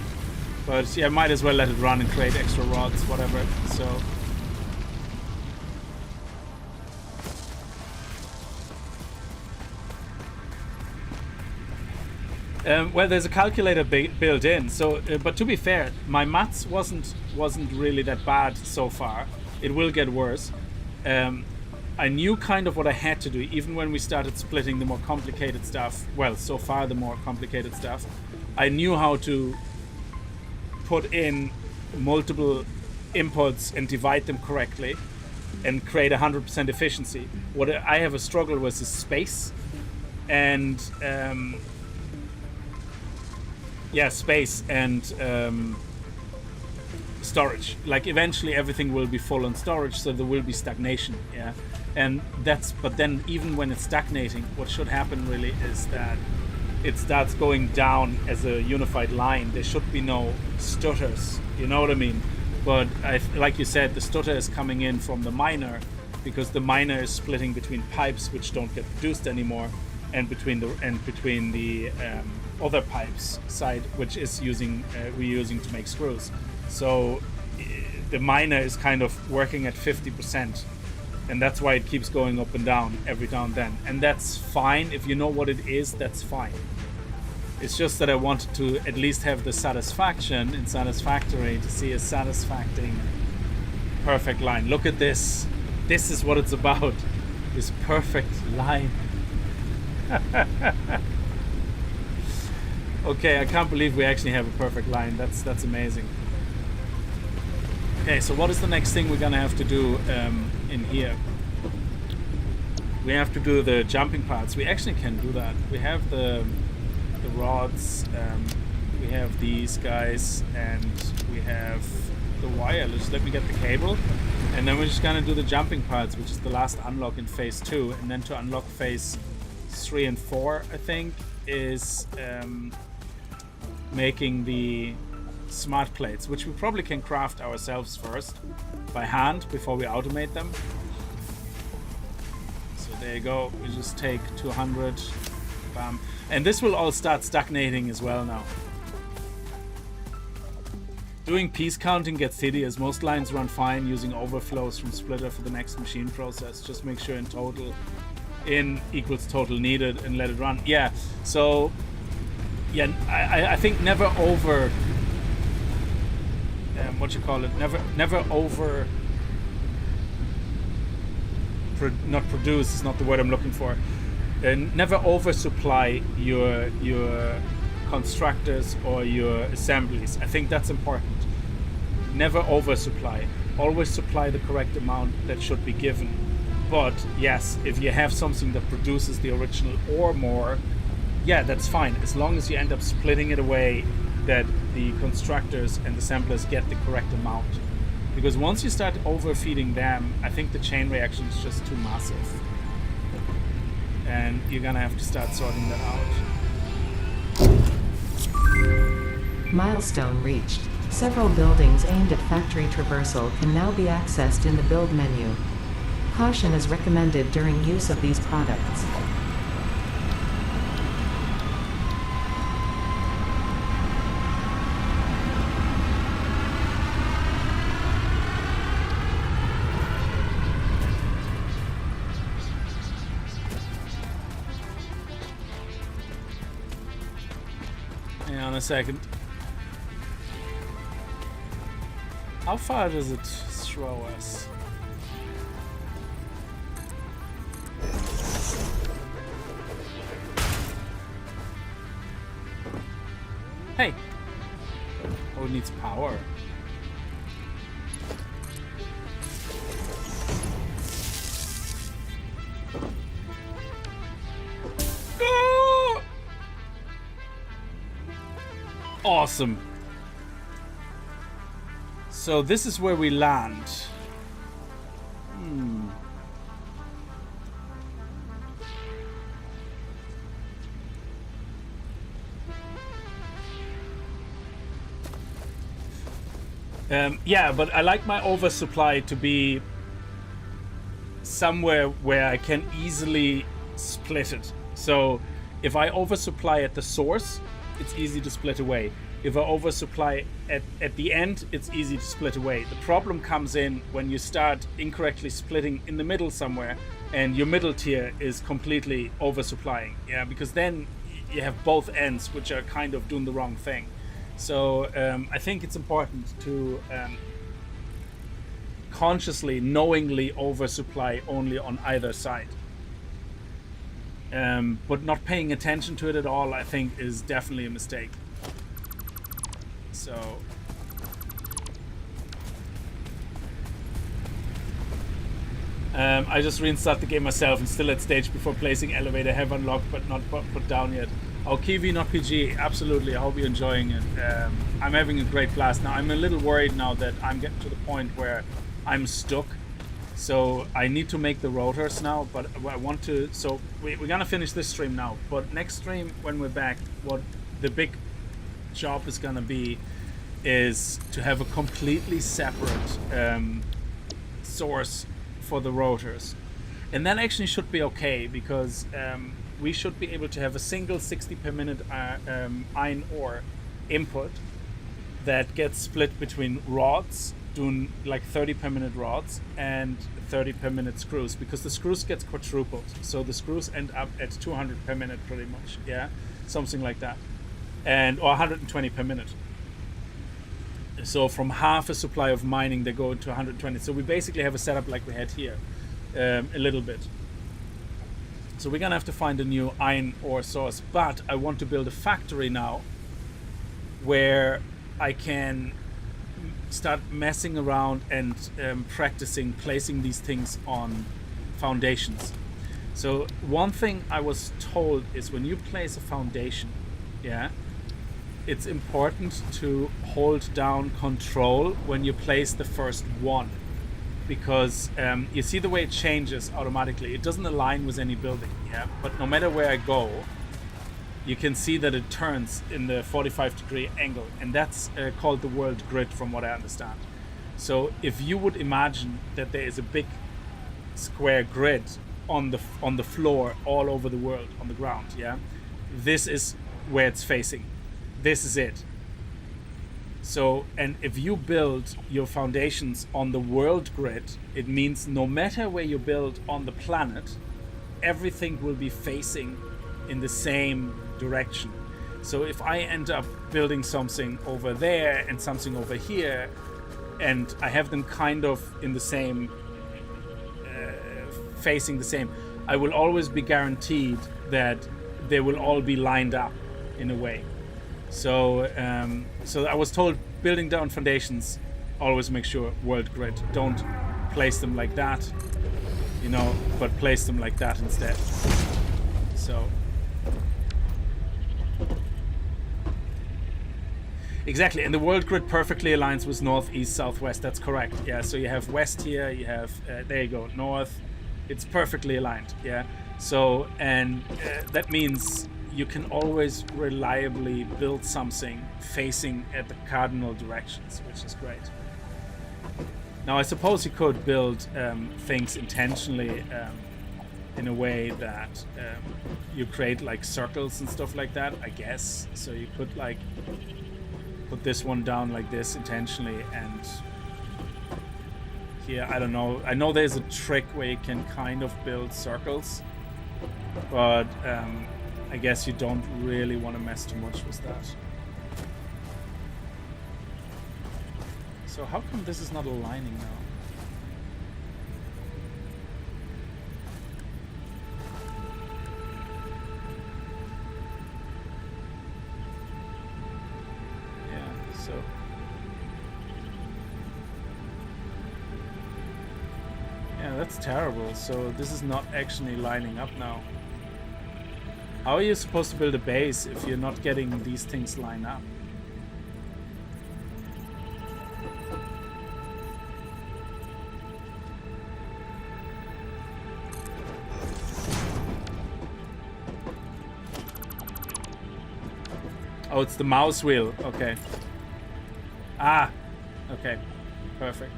[SPEAKER 1] But yeah, might as well let it run and create extra rods, whatever. So. Well, there's a calculator built in. So, but to be fair, my maths wasn't really that bad so far. It will get worse. I knew kind of what I had to do, even when we started splitting the more complicated stuff. Well, so far the more complicated stuff. I knew how to put in multiple inputs and divide them correctly and create 100% efficiency. What I have a struggle with is space and space and storage. Like eventually everything will be full on storage, so there will be stagnation. Yeah, and but then even when it's stagnating, what should happen really is that it starts going down as a unified line. There should be no stutters. You know what I mean? But like you said, the stutter is coming in from the miner because the miner is splitting between pipes which don't get produced anymore, and between the other pipes side, which is we're using to make screws. So the miner is kind of working at 50%, and that's why it keeps going up and down every now and then. And that's fine if you know what it is. That's fine. It's just that I wanted to at least have the satisfaction in Satisfactory to see a satisfying perfect line. Look at this. This is what it's about. This perfect line. Okay, I can't believe we actually have a perfect line. That's amazing. Okay, so what is the next thing we're gonna have to do in here? We have to do the jumping parts. We actually can do that. We have the rods, we have these guys, and we have the wire. Just let me get the cable, and then we're just gonna do the jumping parts, which is the last unlock in phase 2, and then to unlock phase 3 and 4, I think, is making the smart plates, which we probably can craft ourselves first by hand before we automate them. So there you go. We just take 200, bam, and this will all start stagnating as well now. Doing piece counting gets tedious. Most lines run fine using overflows from splitter for the next machine process. Just make sure in total in equals total needed and let it run. Yeah, so yeah, I think never over never over not produce is not the word I'm looking for. And never oversupply your constructors or your assemblies. I think that's important. Never oversupply. Always supply the correct amount that should be given. But yes, if you have something that produces the original or more, yeah, that's fine, as long as you end up splitting it away, that the constructors and assemblers get the correct amount. Because once you start overfeeding them, I think the chain reaction is just too massive. And you're gonna have to start sorting that out.
[SPEAKER 3] Milestone reached. Several buildings aimed at factory traversal can now be accessed in the build menu. Caution is recommended during use of these products.
[SPEAKER 1] Hang on a second. How far does it throw us? Hey! Oh, it needs power. Go! Awesome. So this is where we land. Yeah, but I like my oversupply to be somewhere where I can easily split it. So if I oversupply at the source, it's easy to split away. If I oversupply at the end, it's easy to split away. The problem comes in when you start incorrectly splitting in the middle somewhere and your middle tier is completely oversupplying. Yeah, because then you have both ends which are kind of doing the wrong thing. So I think it's important to consciously, knowingly oversupply only on either side. But not paying attention to it at all, I think, is definitely a mistake. So I just reinstart the game myself and still at stage before placing elevator. Have unlocked but not put down yet. Oh, Kiwi, not PG. Absolutely. I hope you're enjoying it. I'm having a great blast. Now, I'm a little worried now that I'm getting to the point where I'm stuck. So I need to make the rotors now, but I want to... So we're going to finish this stream now. But next stream, when we're back, what the big job is going to be is to have a completely separate source for the rotors. And that actually should be okay, because... we should be able to have a single 60 per minute iron ore input that gets split between rods, doing like 30 per minute rods and 30 per minute screws, because the screws gets quadrupled. So the screws end up at 200 per minute pretty much, yeah, something like that, and or 120 per minute. So from half a supply of mining, they go to 120. So we basically have a setup like we had here, a little bit. So we're gonna have to find a new iron ore source, but I want to build a factory now where I can start messing around and practicing placing these things on foundations. So one thing I was told is when you place a foundation, yeah, it's important to hold down control when you place the first one. Because you see the way it changes automatically. It doesn't align with any building, yeah. But no matter where I go, you can see that it turns in the 45-degree angle, and that's called the world grid, from what I understand. So if you would imagine that there is a big square grid on the floor all over the world, on the ground, yeah, this is where it's facing. This is it. So, and if you build your foundations on the world grid, it means no matter where you build on the planet, everything will be facing in the same direction. So if I end up building something over there and something over here, and I have them kind of in the same, facing the same, I will always be guaranteed that they will all be lined up in a way. So so I was told, building down foundations, always make sure world grid. Don't place them like that, you know, but place them like that instead. So exactly, and the world grid perfectly aligns with north, east, southwest. That's correct. Yeah, so you have west here, you have there you go, north. It's perfectly aligned. Yeah. So and that means you can always reliably build something facing at the cardinal directions, which is great. Now, I suppose you could build things intentionally in a way that you create like circles and stuff like that, I guess. So you could like put this one down like this intentionally, and here, I don't know. I know there's a trick where you can kind of build circles, but I guess you don't really want to mess too much with that. So how come this is not aligning now? Yeah, so... yeah, that's terrible. So this is not actually lining up now. How are you supposed to build a base if you're not getting these things lined up? Oh, it's the mouse wheel. Okay. Ah, Okay, perfect.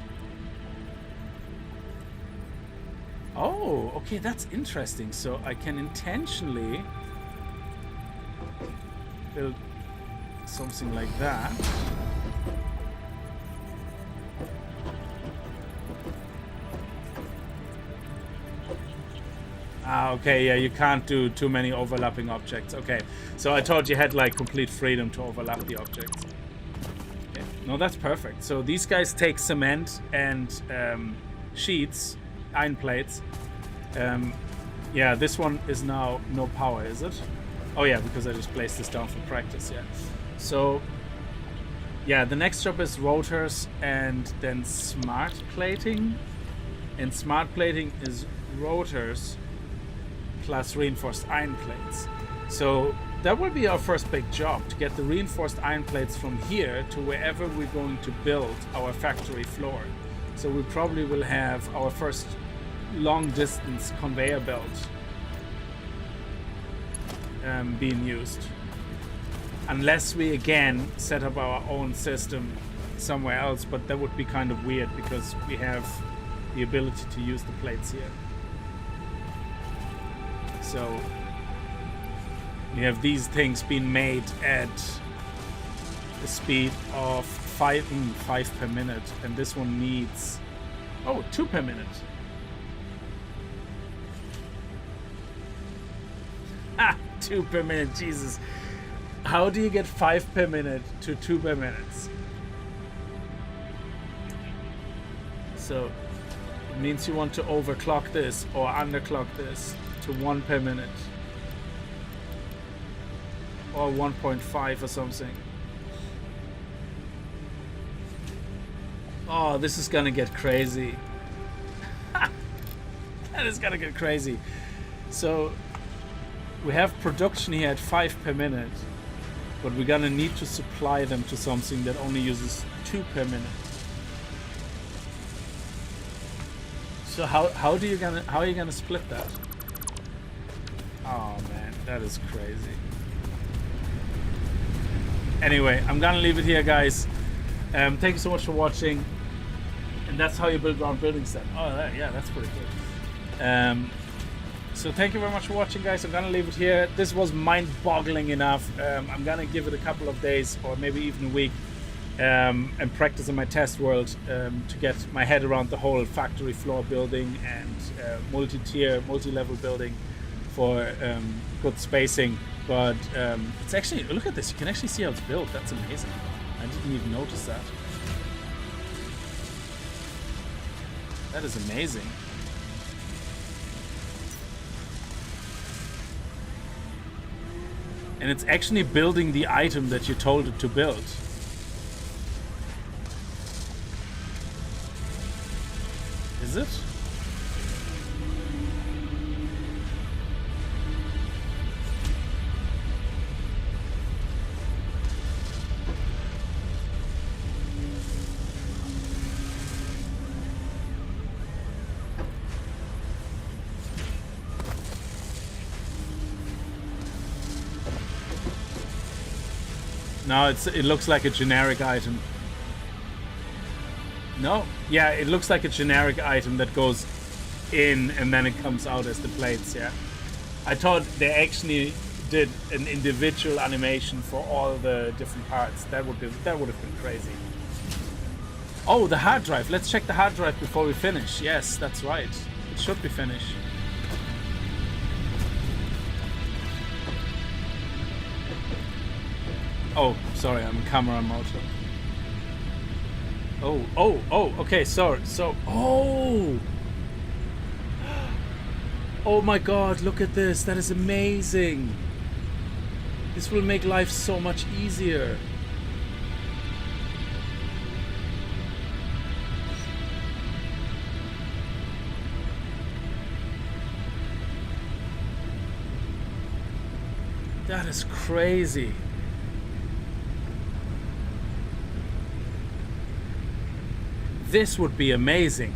[SPEAKER 1] Oh, okay, that's interesting. So I can intentionally build something like that. Ah, okay, yeah, you can't do too many overlapping objects. Okay, so I thought you had like complete freedom to overlap the objects. Okay. No, that's perfect. So these guys take cement and sheets, iron plates. Yeah, this one is now no power, is it? Oh yeah, because I just placed this down for practice, yeah. So, yeah, the next job is rotors and then smart plating. And smart plating is rotors plus reinforced iron plates. So that will be our first big job, to get the reinforced iron plates from here to wherever we're going to build our factory floor. So we probably will have our first long distance conveyor belt being used, unless we again set up our own system somewhere else, but that would be kind of weird because we have the ability to use the plates here. So we have these things being made at the speed of 5 per minute, and this one needs 2 per minute. Ah, 2 per minute, Jesus. How do you get 5 per minute to 2 per minute? So it means you want to overclock this or underclock this to 1 per minute. Or 1.5 or something. Oh, this is gonna get crazy. That is gonna get crazy. So we have production here at 5 per minute, but we're gonna need to supply them to something that only uses 2 per minute. So how are you gonna split that? Oh man, that is crazy. Anyway, I'm gonna leave it here, guys. Thank you so much for watching. And that's how you build ground buildings then. Oh, yeah, that's pretty good. So thank you very much for watching, guys. I'm gonna leave it here. This was mind-boggling enough. I'm gonna give it a couple of days or maybe even a week and practice in my test world to get my head around the whole factory floor building and multi-tier, multi-level building for good spacing. But it's actually, look at this, you can actually see how it's built. That's amazing. I didn't even notice that. That is amazing. And it's actually building the item that you told it to build. Is it? No, it looks like a generic item. No? Yeah, it looks like a generic item that goes in and then it comes out as the plates, yeah. I thought they actually did an individual animation for all the different parts. That would have been crazy. Oh, the hard drive. Let's check the hard drive before we finish. Yes, that's right. It should be finished. Oh, sorry, I'm in camera mode. Oh, okay, so, oh! Oh my god, look at this, that is amazing! This will make life so much easier. That is crazy. This would be amazing.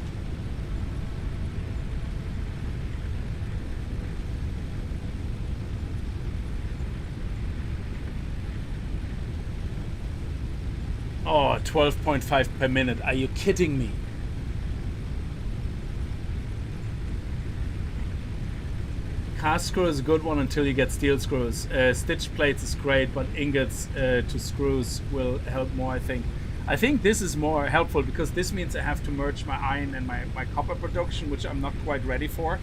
[SPEAKER 1] Oh, 12.5 per minute. Are you kidding me? Cast screw is a good one until you get steel screws. Stitch plates is great, but ingots to screws will help more, I think. I think this is more helpful because this means I have to merge my iron and my copper production, which I'm not quite ready for.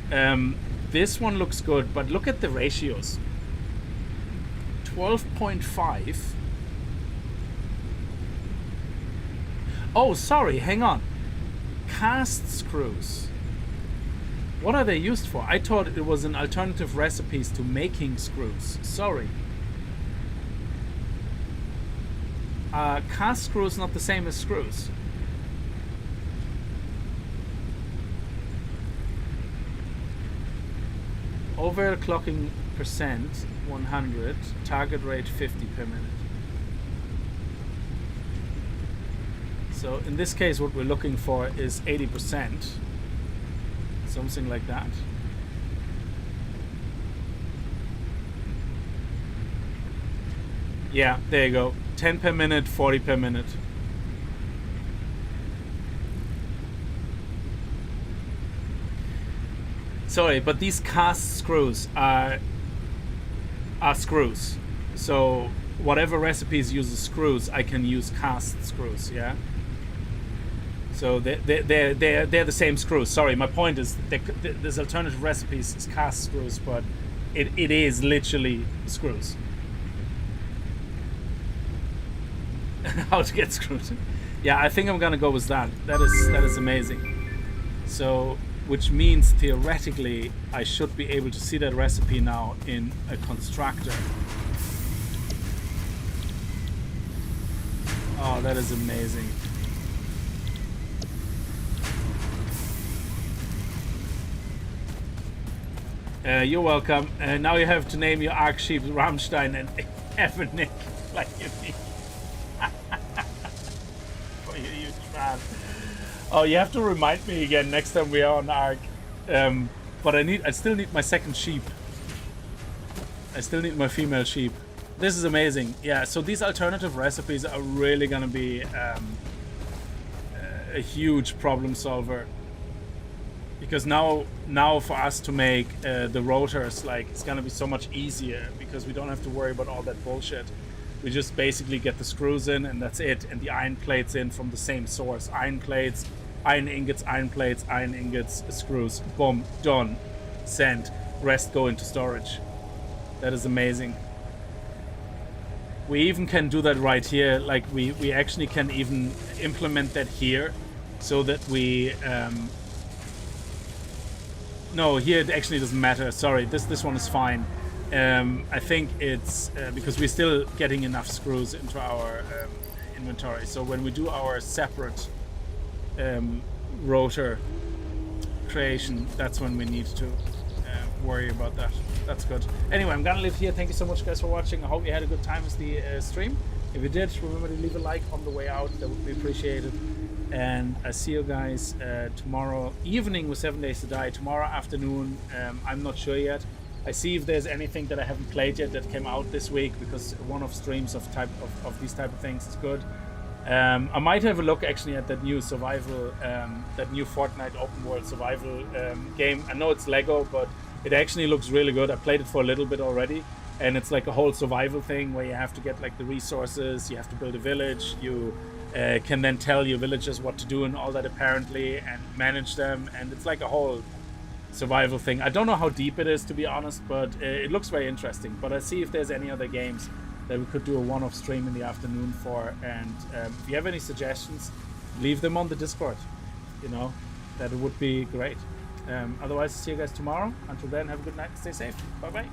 [SPEAKER 1] This one looks good, but look at the ratios. 12.5. Oh, sorry, hang on. Cast screws. What are they used for? I thought it was an alternative recipes to making screws. Sorry. Cast screws not the same as screws. Overclocking percent 100, target rate 50 per minute. So in this case what we're looking for is 80%. Something like that. Yeah, there you go. 10 per minute, 40 per minute. Sorry, but these cast screws are screws. So whatever recipes uses screws, I can use cast screws, yeah? So they're the same screws. Sorry, my point is there's alternative recipes is cast screws, but it is literally screws. How to get screws? Yeah, I think I'm gonna go with that. That is amazing. So, which means theoretically I should be able to see that recipe now in a constructor. Oh, that is amazing. You're welcome. Now you have to name your arc sheep Rammstein and Evanik like you need. Oh, you man. Oh, you have to remind me again next time we are on arc. But I still need my second sheep. I still need my female sheep. This is amazing. Yeah, so these alternative recipes are really gonna be a huge problem solver. Because now for us to make the rotors, like, it's gonna be so much easier because we don't have to worry about all that bullshit. We just basically get the screws in and that's it, and the iron plates in from the same source. Iron plates, iron ingots, iron plates, iron ingots, screws. Boom, done, sent. Rest go into storage. That is amazing. We even can do that right here. Like we actually can even implement that here, so that we. No, here it actually doesn't matter. Sorry, this one is fine. I think it's because we're still getting enough screws into our inventory. So when we do our separate rotor creation, that's when we need to worry about that. That's good. Anyway, I'm gonna leave here. Thank you so much, guys, for watching. I hope you had a good time with the stream. If you did, remember to leave a like on the way out. That would be appreciated. And I see you guys tomorrow evening with 7 Days to Die. Tomorrow afternoon, I'm not sure yet. I see if there's anything that I haven't played yet that came out this week, because one-off streams of these type of things is good. I might have a look actually at that new survival, that new Fortnite open world survival game. I know it's Lego, but it actually looks really good. I played it for a little bit already, and it's like a whole survival thing where you have to get like the resources, you have to build a village, you can then tell your villagers what to do and all that apparently, and manage them, and it's like a whole survival thing. I don't know how deep it is, to be honest, but it looks very interesting. But I see if there's any other games that we could do a one-off stream in the afternoon for, and if you have any suggestions, leave them on the Discord. You know, that would be great. Otherwise, see you guys tomorrow. Until then, have a good night, stay safe, bye bye.